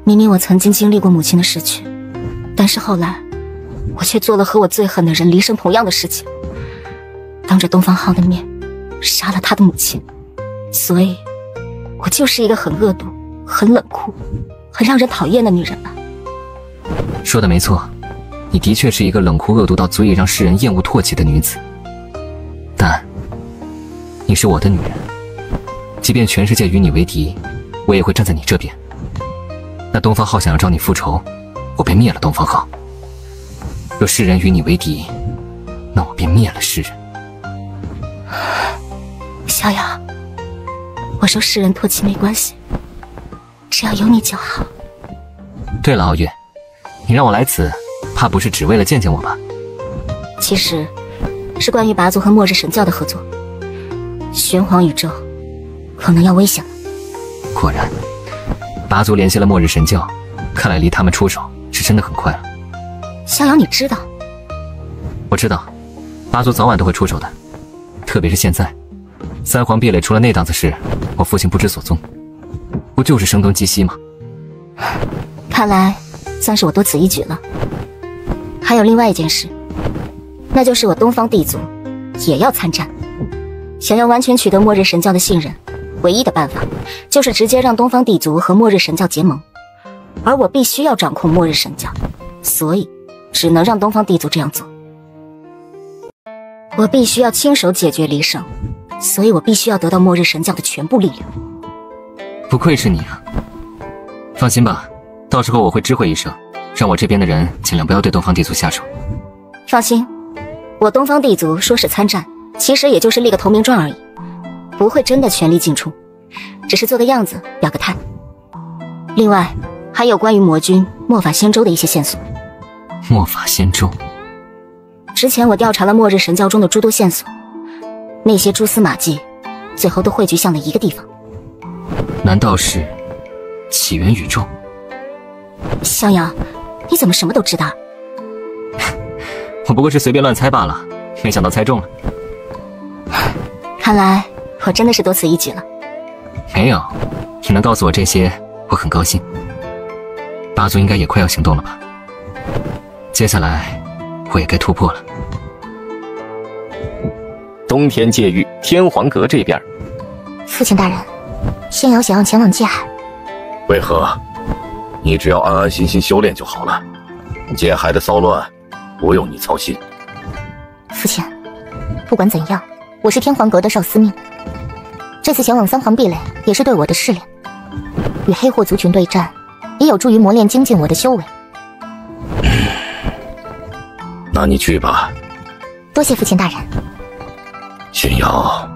明明我曾经经历过母亲的逝去，但是后来我却做了和我最恨的人黎胜同样的事情，当着东方浩的面杀了他的母亲，所以我就是一个很恶毒、很冷酷、很让人讨厌的女人吧。说的没错，你的确是一个冷酷恶毒到足以让世人厌恶唾弃的女子，但你是我的女人，即便全世界与你为敌，我也会站在你这边。那东方浩想要找你复仇，我便灭了东方浩；若世人与你为敌，那我便灭了世人。逍遥，我受世人唾弃没关系，只要有你就好。对了，傲月，你让我来此，怕不是只为了见见我吧？其实，是关于拔族和末日神教的合作。玄黄宇宙可能要危险了。果然，拔族联系了末日神教，看来离他们出手是真的很快了。逍遥，你知道？我知道，拔族早晚都会出手的，特别是现在，三皇壁垒出了那档子事，我父亲不知所踪，不就是声东击西吗？看来算是我多此一举了。还有另外一件事，那就是我东方帝族也要参战。想要完全取得末日神教的信任，唯一的办法就是直接让东方帝族和末日神教结盟，而我必须要掌控末日神教，所以只能让东方帝族这样做。我必须要亲手解决黎胜，所以我必须要得到末日神教的全部力量。不愧是你啊！放心吧，到时候我会知会一声，让我这边的人尽量不要对东方帝族下手。放心，我东方帝族说是参战，其实也就是立个投名状而已，不会真的全力进出，只是做个样子，表个态。另外，还有关于魔君、末法仙州的一些线索。末法仙州？之前我调查了末日神教中的诸多线索，那些蛛丝马迹，最后都汇聚向了一个地方。难道是起源宇宙？逍遥，你怎么什么都知道？我不过是随便乱猜罢了，没想到猜中了。看来我真的是多此一举了。没有，你能告诉我这些，我很高兴。八族应该也快要行动了吧？接下来我也该突破了。东天界域天皇阁这边，父亲大人，仙瑶想要前往界海。为何？你只要安安心心修炼就好了，界海的骚乱不用你操心。父亲，不管怎样，我是天皇阁的少司命，这次前往三皇壁垒也是对我的试炼，与黑霍族群对战，也有助于磨练精进我的修为。那你去吧。多谢父亲大人。仙瑶，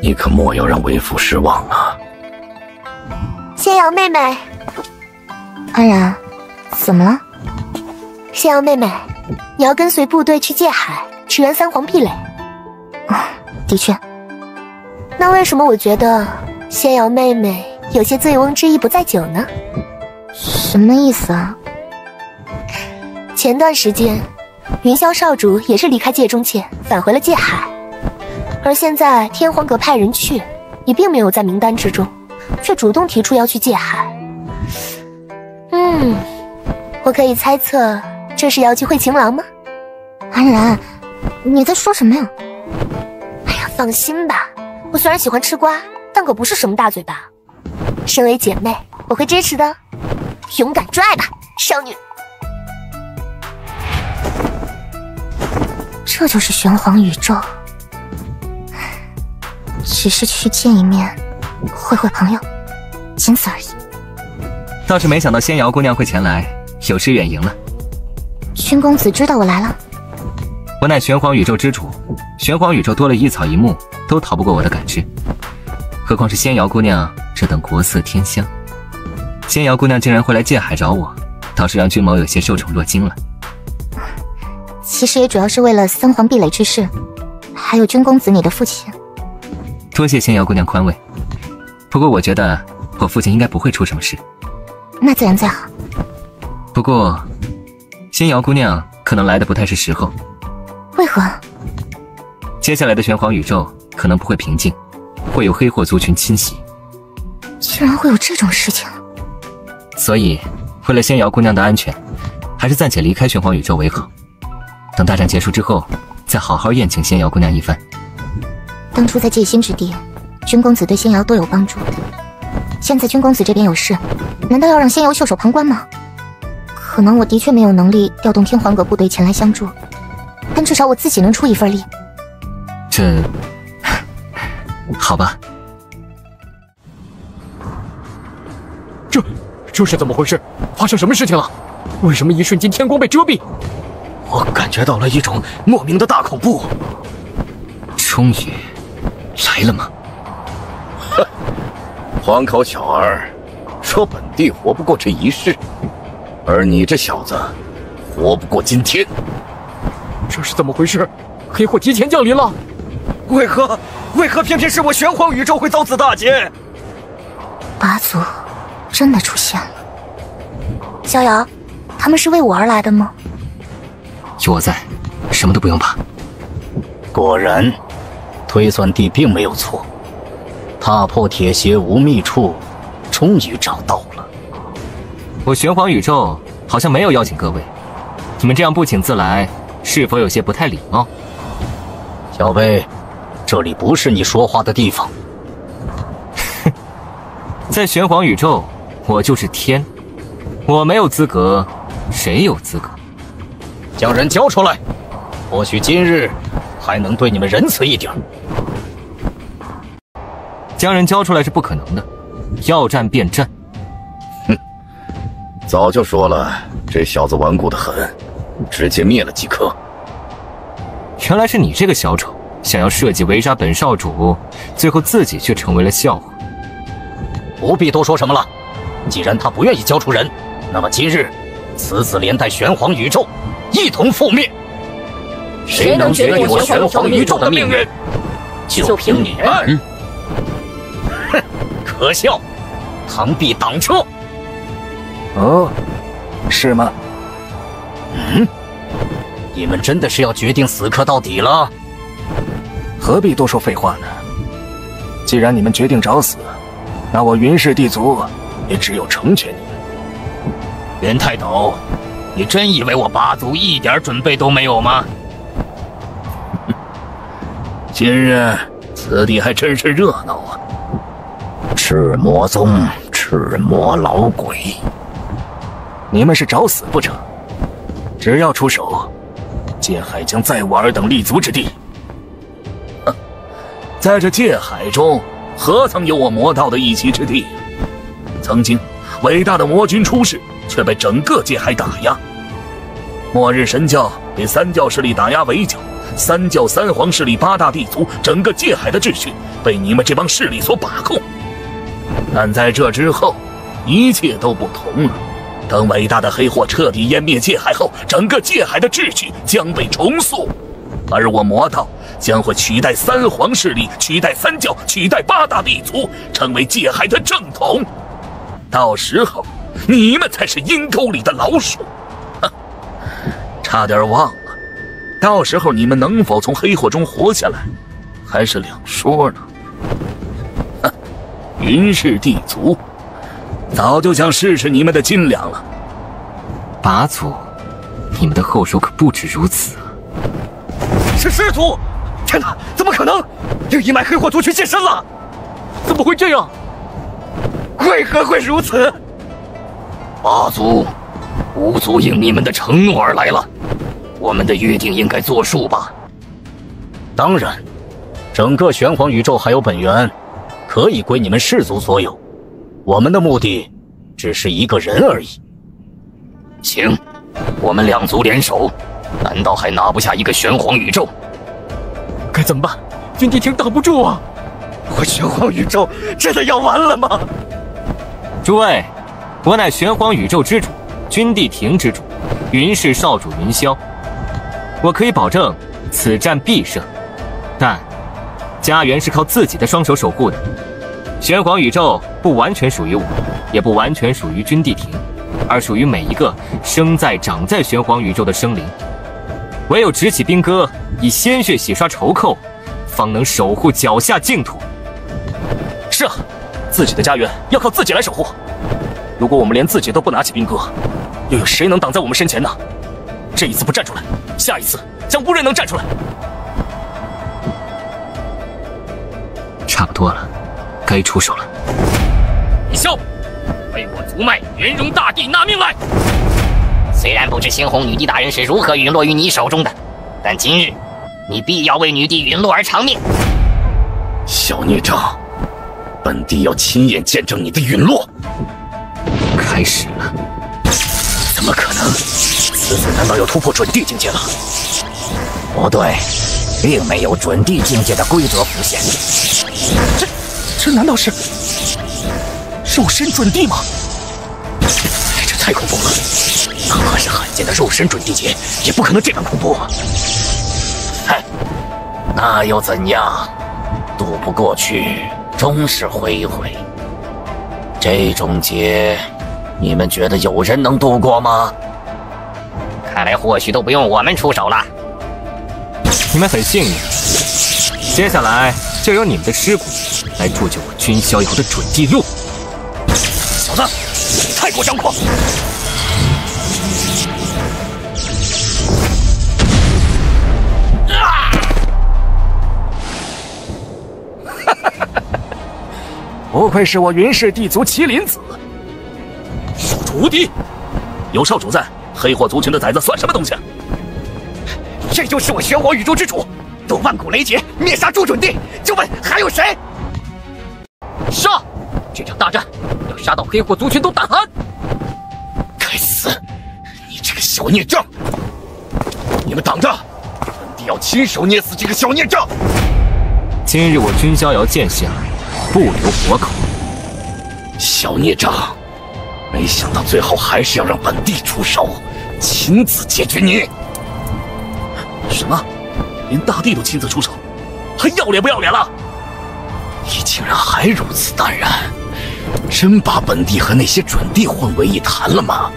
你可莫要让为父失望啊！仙瑶妹妹，安然，怎么了？仙瑶妹妹，你要跟随部队去界海，驰援三皇壁垒。的确。那为什么我觉得仙瑶妹妹有些醉翁之意不在酒呢？什么意思啊？前段时间，云霄少主也是离开界中界，返回了界海。而现在天皇阁派人去，也并没有在名单之中，却主动提出要去界海。我可以猜测，这是要去会情郎吗？安然，你在说什么呀？哎呀，放心吧，我虽然喜欢吃瓜，但可不是什么大嘴巴。身为姐妹，我会支持的。勇敢追爱吧，少女！这就是玄黄宇宙。只是去见一面，会朋友，仅此而已。倒是没想到仙瑶姑娘会前来，有失远迎了。君公子知道我来了？我乃玄黄宇宙之主，玄黄宇宙多了一草一木，都逃不过我的感知。何况是仙瑶姑娘这等国色天香，仙瑶姑娘竟然会来界海找我，倒是让君某有些受宠若惊了。其实也主要是为了三皇壁垒之事，还有君公子你的父亲。多谢仙瑶姑娘宽慰，不过我觉得我父亲应该不会出什么事。那自然最好。不过，仙瑶姑娘可能来的不太是时候。为何？接下来的玄黄宇宙可能不会平静，会有黑货族群侵袭。居然会有这种事情！所以，为了仙瑶姑娘的安全，还是暂且离开玄黄宇宙为好。等大战结束之后，再好好宴请仙瑶姑娘一番。当初在界心之地，君公子对仙瑶多有帮助。现在君公子这边有事，难道要让仙瑶袖手旁观吗？可能我的确没有能力调动天皇阁部队前来相助，但至少我自己能出一份力。这，好吧。这是怎么回事？发生什么事情了？为什么一瞬间天光被遮蔽？我感觉到了一种莫名的大恐怖。终于来了吗？哼，黄口小儿说本帝活不过这一世，而你这小子活不过今天。这是怎么回事？黑货提前降临了？为何偏偏是我玄黄宇宙会遭此大劫？八族真的出现了。逍遥，他们是为我而来的吗？有我在，什么都不用怕。果然，推算帝并没有错。踏破铁鞋无觅处，终于找到了。我玄黄宇宙好像没有邀请各位，你们这样不请自来，是否有些不太礼貌？小贝，这里不是你说话的地方。在玄黄宇宙，我就是天，我没有资格，谁有资格？将人交出来，或许今日还能对你们仁慈一点。将人交出来是不可能的，要战便战。哼，早就说了，这小子顽固得很，直接灭了即可。原来是你这个小丑，想要设计围杀本少主，最后自己却成为了笑话。不必多说什么了，既然他不愿意交出人，那么今日此子连带玄黄宇宙一同覆灭。谁能决定我玄黄宇宙的命运，就凭你们！哼，可笑！螳臂挡车。哦，是吗？你们真的是要决定死磕到底了？何必多说废话呢？既然你们决定找死，那我云氏地族也只有成全你们。袁泰斗，你真以为我八族一点准备都没有吗？今日此地还真是热闹啊！赤魔宗，赤魔老鬼，你们是找死不成？只要出手，界海将在我尔等立足之地。在这界海中，何曾有我魔道的一席之地？曾经，伟大的魔君出世，却被整个界海打压。末日神教被三教势力打压围剿，三教三皇势力八大地族，整个界海的秩序被你们这帮势力所把控。但在这之后，一切都不同了。等伟大的黑货彻底湮灭界海后，整个界海的秩序将被重塑，而我魔道将会取代三皇势力，取代三教，取代八大地族，成为界海的正统。到时候，你们才是阴沟里的老鼠。差点忘了，到时候你们能否从黑货中活下来，还是两说呢。云氏地族早就想试试你们的斤两了。八族，你们的后手可不止如此啊！是师祖！天哪，怎么可能？另一脉黑货族群现身了！怎么会这样？为何会如此？八族，五族应你们的承诺而来了，我们的约定应该作数吧？当然，整个玄黄宇宙还有本源，可以归你们氏族所有。我们的目的只是一个人而已。请，我们两族联手，难道还拿不下一个玄黄宇宙？该怎么办？军地亭挡不住啊！我玄黄宇宙真的要完了吗？诸位，我乃玄黄宇宙之主，军地亭之主，云氏少主云霄。我可以保证此战必胜，但家园是靠自己的双手守护的。玄黄宇宙不完全属于我，也不完全属于军地亭，而属于每一个生在长在玄黄宇宙的生灵。唯有执起兵戈，以鲜血洗刷仇寇，方能守护脚下净土。是啊，自己的家园要靠自己来守护。如果我们连自己都不拿起兵戈，又有谁能挡在我们身前呢？这一次不站出来，下一次将无人能站出来。差不多了，该出手了。李潇，为我族脉元荣大帝纳命来！虽然不知猩红女帝大人是如何陨落于你手中的，但今日你必要为女帝陨落而偿命。小孽障，本帝要亲眼见证你的陨落。开始了？怎么可能？此子难道要突破准地境界了？不对，并没有准地境界的规则浮现。这难道是肉身准地吗？这太恐怖了！哪怕是罕见的肉身准地劫，也不可能这般恐怖。哼，那又怎样？渡不过去，终是灰灰。这种劫，你们觉得有人能渡过吗？看来或许都不用我们出手了。你们很幸运，接下来就由你们的尸骨来铸就我君逍遥的准地路。小子，你太过张狂！不愧是我云氏地族麒麟子，少主无敌！有少主在，黑货族群的崽子算什么东西？这就是我玄黄宇宙之主，斗万古雷劫，灭杀诸准地，就问还有谁？杀！这场大战要杀到黑货族群都胆寒！该死！你这个小孽障！你们挡着，本帝要亲手捏死这个小孽障！今日我君逍遥见相，不留活口。小孽障，没想到最后还是要让本帝出手，亲自解决你。什么？连大帝都亲自出手，还要脸不要脸了？你竟然还如此淡然，真把本帝和那些准帝混为一谈了吗？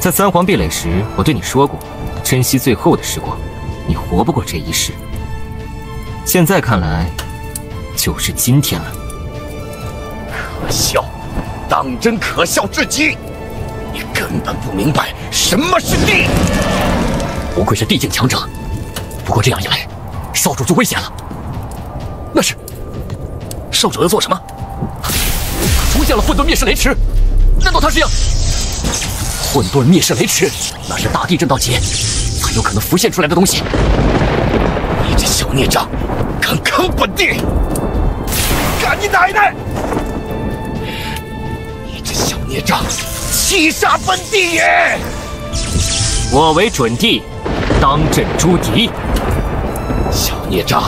在三皇壁垒时，我对你说过，珍惜最后的时光，你活不过这一世。现在看来，就是今天了。可笑，当真可笑至极！你根本不明白什么是地。不愧是地境强者，不过这样一来，少主就危险了。那是少主要做什么？出现了混沌灭世雷池，难道他是要混沌灭世雷池？那是大地震道劫才有可能浮现出来的东西。你这小孽障，敢坑本帝！干你奶奶！你这小孽障，欺杀本帝也！我为准帝，当镇诸敌。小孽障，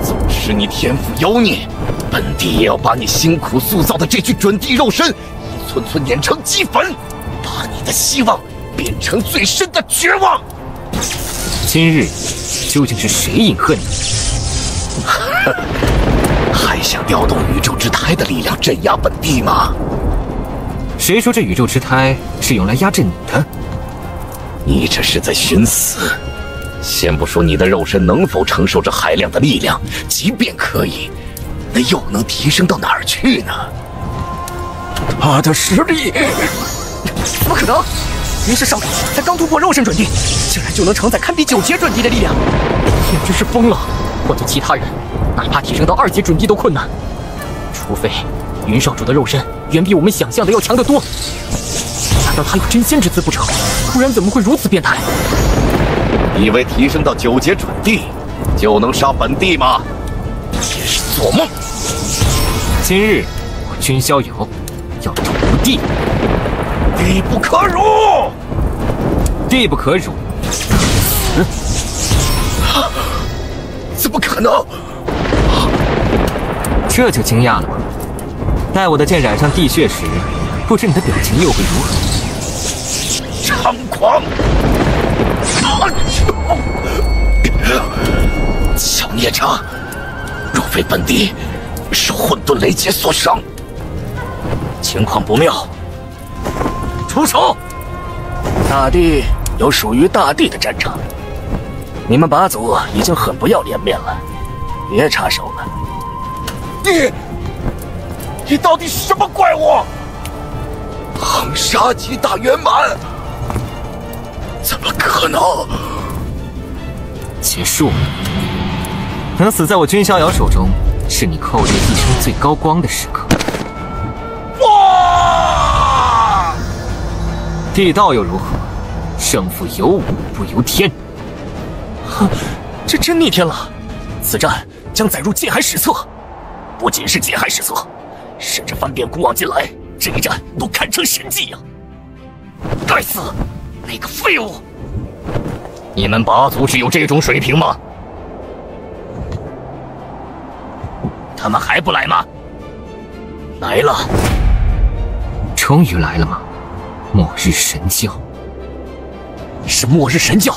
纵使你天赋妖孽，本帝也要把你辛苦塑造的这具准帝肉身一寸寸碾成齑粉，把你的希望变成最深的绝望。今日究竟是谁隐恨你？还想调动宇宙之胎的力量镇压本帝吗？谁说这宇宙之胎是用来压制你的？你这是在寻死。先不说你的肉身能否承受这海量的力量，即便可以，那又能提升到哪儿去呢？他的实力，怎么可能？云氏少主才刚突破肉身准地，竟然就能承载堪比9阶准地的力量，简直是疯了！换做其他人，哪怕提升到2阶准地都困难。除非云少主的肉身远比我们想象的要强得多。难道他有真仙之姿不成？不然怎么会如此变态？以为提升到9阶准地就能杀本帝吗？也是做梦！今日我君逍遥要屠地，地不可辱！地不可辱，怎么可能？这就惊讶了吗？待我的剑染上地血时，不知你的表情又会如何？猖狂！小孽障，若非本帝受混沌雷劫所伤，情况不妙。出手！大地有属于大地的战场，你们八族已经很不要脸面了，别插手了。你到底是什么怪物？恒沙级大圆满？怎么可能？结束了。能死在我军逍遥手中，是你扣裂一生最高光的时刻。哇！地道又如何？胜负由我不由天。这真逆天了！此战将载入界海史册，不仅是界海史册，甚至翻遍古往今来，这一战都堪称神迹呀！该死，那个废物！你们八族只有这种水平吗？他们还不来吗？来了！终于来了吗？末日神教。是末日神教！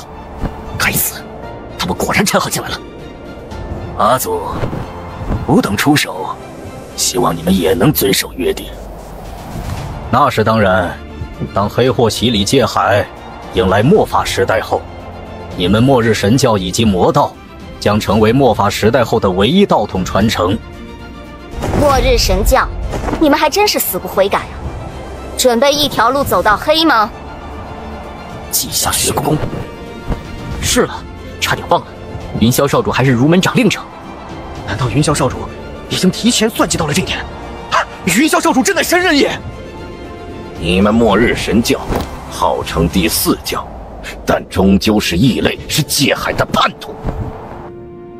该死，他们果然掺和进来了。阿祖，不等出手，希望你们也能遵守约定。那是当然。当黑祸洗礼界海，迎来末法时代后，你们末日神教以及魔道将成为末法时代后的唯一道统传承。末日神教，你们还真是死不悔改啊！准备一条路走到黑吗？稷下学宫。是了，差点忘了，云霄少主还是如门掌令者。难道云霄少主已经提前算计到了这点？云霄少主真乃神人也！你们末日神教号称第4教，但终究是异类，是界海的叛徒。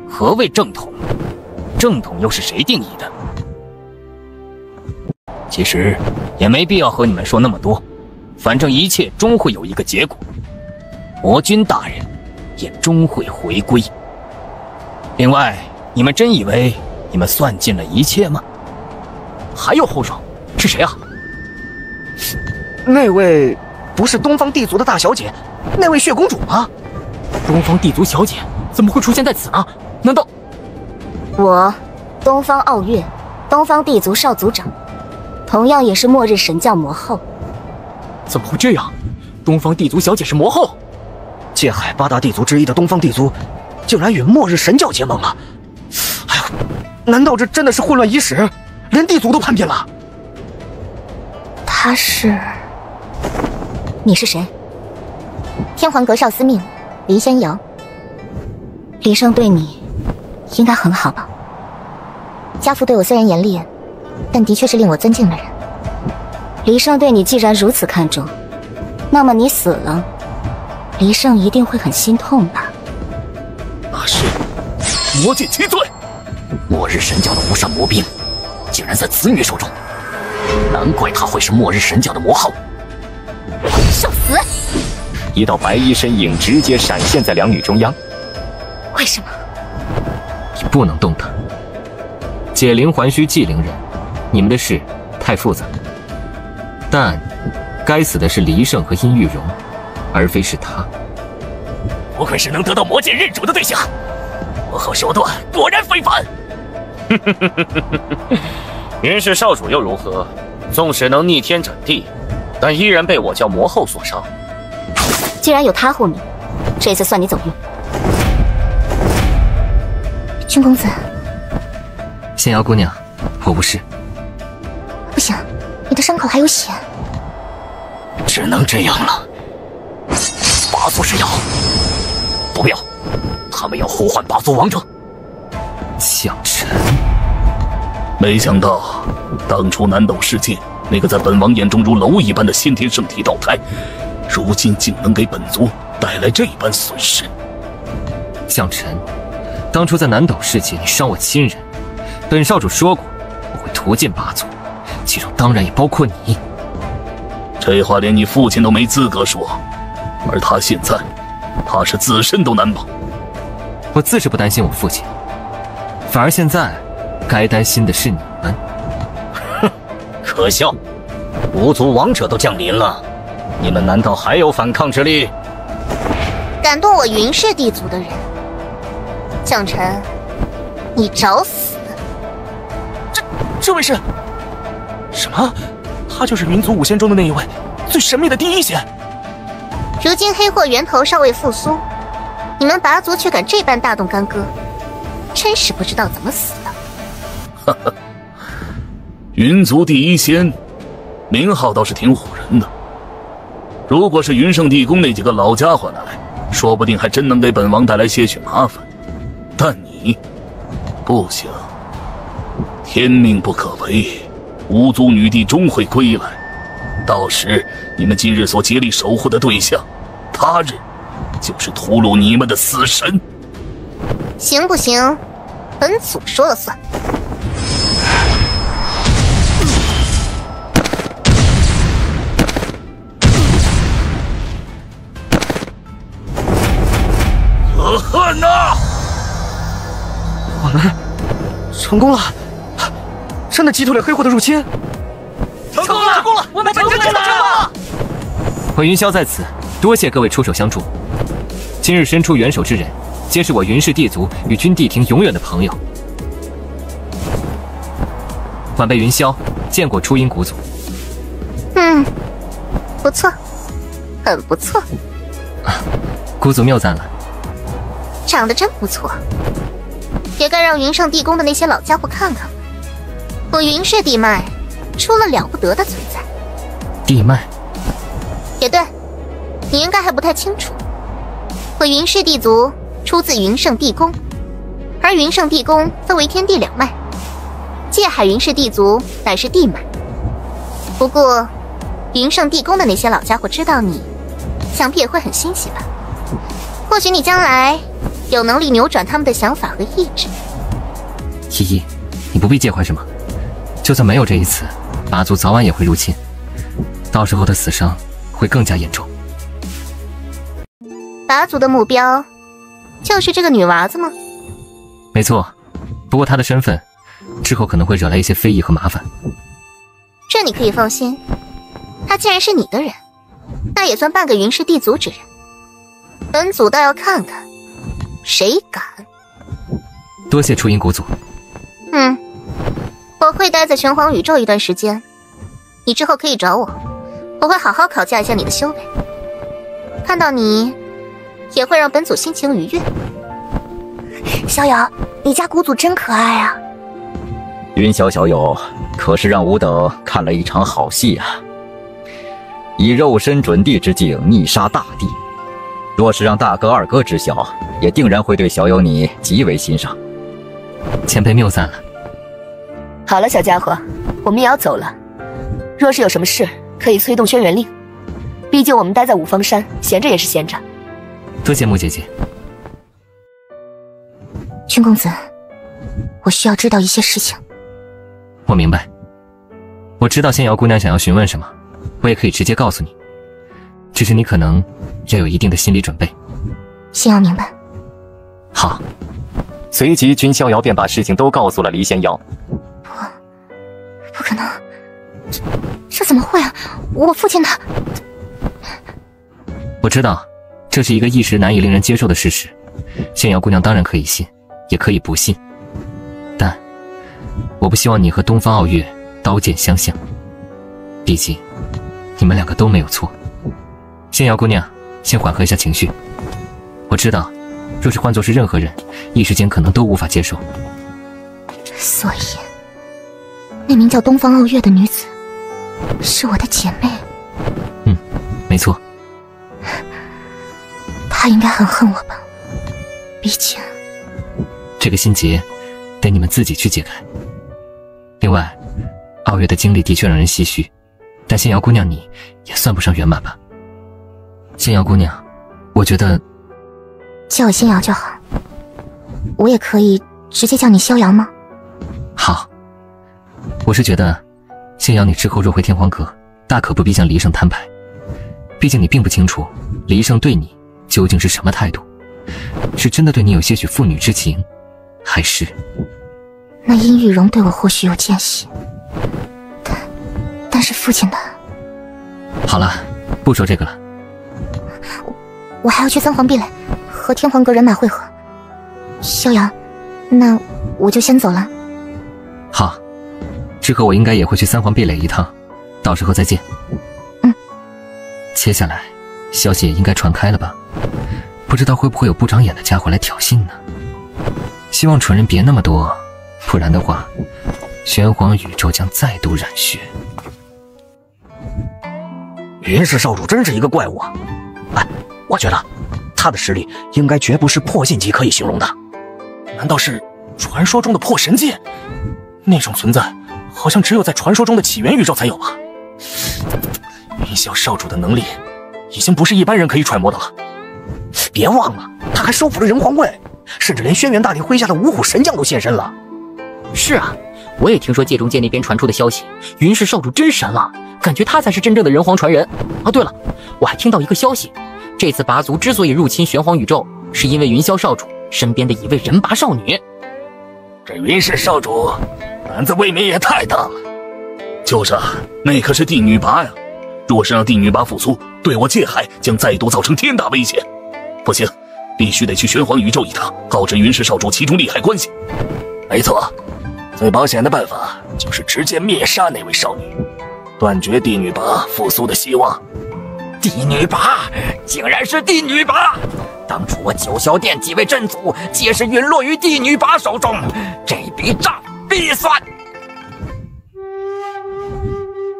何谓正统？正统又是谁定义的？其实也没必要和你们说那么多，反正一切终会有一个结果，魔君大人也终会回归。另外，你们真以为你们算尽了一切吗？还有后手，是谁啊？那位不是东方地族的大小姐，那位血公主吗？东方地族小姐怎么会出现在此呢？难道我，东方傲月，东方地族少族长，同样也是末日神教魔后。怎么会这样？东方地族小姐是魔后？界海8大地族之一的东方地族，竟然与末日神教结盟了！哎呀，难道这真的是混乱伊始，连地族都叛变了？他是？你是谁？天皇阁少司命黎仙瑶。黎胜对你应该很好吧？家父对我虽然严厉，但的确是令我尊敬的人。黎胜对你既然如此看重，那么你死了，黎胜一定会很心痛吧？那是魔界7罪，末日神教的无上魔兵，竟然在子女手中，难怪他会是末日神教的魔后。受死！一道白衣身影直接闪现在两女中央。为什么？你不能动他。解铃还须系铃人，你们的事太复杂。但该死的是黎胜和殷玉荣，而非是他。不愧是能得到魔界认主的对象，魔后手段果然非凡。云氏少主又如何？纵使能逆天斩地，但依然被我叫魔后所伤。既然有他护你，这次算你走运。君公子，仙瑶姑娘，我无事。不行，你的伤口还有血。只能这样了。八族是妖，不妙，他们要呼唤八族王者。向晨，没想到当初南斗世界那个在本王眼中如蝼蚁般的先天圣体道胎，如今竟能给本族带来这般损失。向晨，当初在南斗世界你伤我亲人，本少主说过我会屠尽八族，其中当然也包括你。这话连你父亲都没资格说，而他现在怕是自身都难保。我自是不担心我父亲，反而现在该担心的是你们。哼，可笑！五族王者都降临了，你们难道还有反抗之力？敢动我云氏地族的人，将臣，你找死！这位是？什么？他就是云族五仙中的那一位，最神秘的第一仙。如今黑祸源头尚未复苏，你们拔族却敢这般大动干戈，真是不知道怎么死的。哈哈，云族第一仙，名号倒是挺唬人的。如果是云圣地宫那几个老家伙来，说不定还真能给本王带来些许麻烦。但你不行，天命不可违，五族女帝终会归来。到时你们今日所竭力守护的对象，他日就是屠戮你们的死神。行不行？本祖说了算。可恨呐！我们成功了，真的击退了黑祸的入侵。成功了！成功了！我们成功了！我云霄在此，多谢各位出手相助。今日伸出援手之人，皆是我云氏地族与君地庭永远的朋友。晚辈云霄见过初音谷祖。不错，很不错。谷祖谬赞了。长得真不错，也该让云圣地宫的那些老家伙看看，我云氏地脉出了了不得的存在。地脉？也对，你应该还不太清楚，我云氏地族出自云圣地宫，而云圣地宫分为天地两脉，界海云氏地族乃是地脉。不过云圣地宫的那些老家伙知道你，想必也会很欣喜吧。或许你将来有能力扭转他们的想法和意志。依依，你不必介怀什么，就算没有这一次，八族早晚也会入侵，到时候的死伤会更加严重。八族的目标就是这个女娃子吗？没错，不过她的身份之后可能会惹来一些非议和麻烦。这你可以放心，她既然是你的人，那也算半个云氏地族之人。本祖倒要看看谁敢。多谢初音谷祖。我会待在玄黄宇宙一段时间，你之后可以找我，我会好好考驾一下你的修为。看到你也会让本祖心情愉悦。小友，你家谷祖真可爱啊。云霄小友可是让吾等看了一场好戏啊，以肉身准地之境逆杀大帝，若是让大哥二哥知晓，也定然会对小友你极为欣赏。前辈谬赞了。好了，小家伙，我们也要走了。若是有什么事，可以催动轩辕令。毕竟我们待在五方山，闲着也是闲着。多谢木姐姐。君公子，我需要知道一些事情。我明白，我知道仙瑶姑娘想要询问什么，我也可以直接告诉你，只是你可能要有一定的心理准备。仙瑶明白。好。随即君逍遥便把事情都告诉了黎仙瑶。不可能，这怎么会啊？我父亲他……我知道，这是一个一时难以令人接受的事实。仙瑶姑娘当然可以信，也可以不信，但我不希望你和东方傲月刀剑相向。毕竟，你们两个都没有错。仙瑶姑娘，先缓和一下情绪。我知道，若是换作是任何人，一时间可能都无法接受。所以，那名叫东方傲月的女子是我的姐妹。没错。她应该很恨我吧？毕竟，这个心结得你们自己去解开。另外，傲月的经历的确让人唏嘘，但仙瑶姑娘你也算不上圆满吧？仙瑶姑娘，我觉得叫我仙瑶就好。我也可以直接叫你逍遥吗？好。我是觉得，仙瑶你之后若回天皇阁，大可不必向黎圣摊牌。毕竟你并不清楚黎圣对你究竟是什么态度？是真的对你有些许父女之情，还是……那殷玉荣对我或许有间隙，但是父亲的……好了，不说这个了。我还要去三皇壁垒和天皇阁人马会合。萧阳，那我就先走了。好，之后我应该也会去三皇壁垒一趟，到时候再见。接下来消息也应该传开了吧？不知道会不会有不长眼的家伙来挑衅呢？希望蠢人别那么多，不然的话，玄黄宇宙将再度染血。云氏少主真是一个怪物啊！哎，我觉得他的实力应该绝不是破禁级可以形容的。难道是传说中的破神界？那种存在好像只有在传说中的起源宇宙才有吧？云霄少主的能力已经不是一般人可以揣摩的了。别忘了，他还收服了人皇会，甚至连轩辕大帝麾下的五虎神将都现身了。是啊，我也听说界中界那边传出的消息，云氏少主真神了，感觉他才是真正的人皇传人。哦，对了，我还听到一个消息，这次拔族之所以入侵玄黄宇宙，是因为云霄少主身边的一位人拔少女。这云氏少主胆子未免也太大了。就是啊，那可是帝女拔呀，若是让帝女拔复苏，对我界海将再度造成天大威胁。不行，必须得去玄黄宇宙一趟，告知云氏少主其中利害关系。没错，最保险的办法就是直接灭杀那位少女，断绝帝女拔复苏的希望。帝女拔，竟然是帝女拔！当初我九霄殿几位真祖皆是陨落于帝女拔手中，这笔账必算。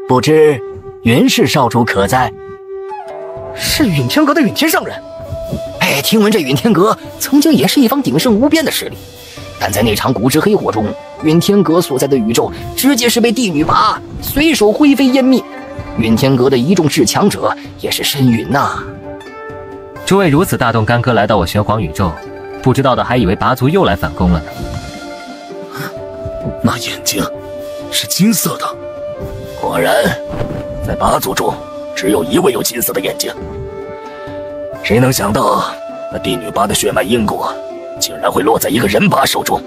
不知云氏少主可在？是允天阁的允天上人。哎，听闻这允天阁曾经也是一方鼎盛无边的势力，但在那场古之黑火中，允天阁所在的宇宙直接是被帝女拔随手灰飞烟灭。允天阁的一众至强者也是身陨呐。诸位如此大动干戈来到我玄黄宇宙，不知道的还以为拔族又来反攻了呢。那眼睛是金色的，果然，在拔族中只有一位有金色的眼睛。谁能想到，那帝女拔的血脉因果，竟然会落在一个人拔手中？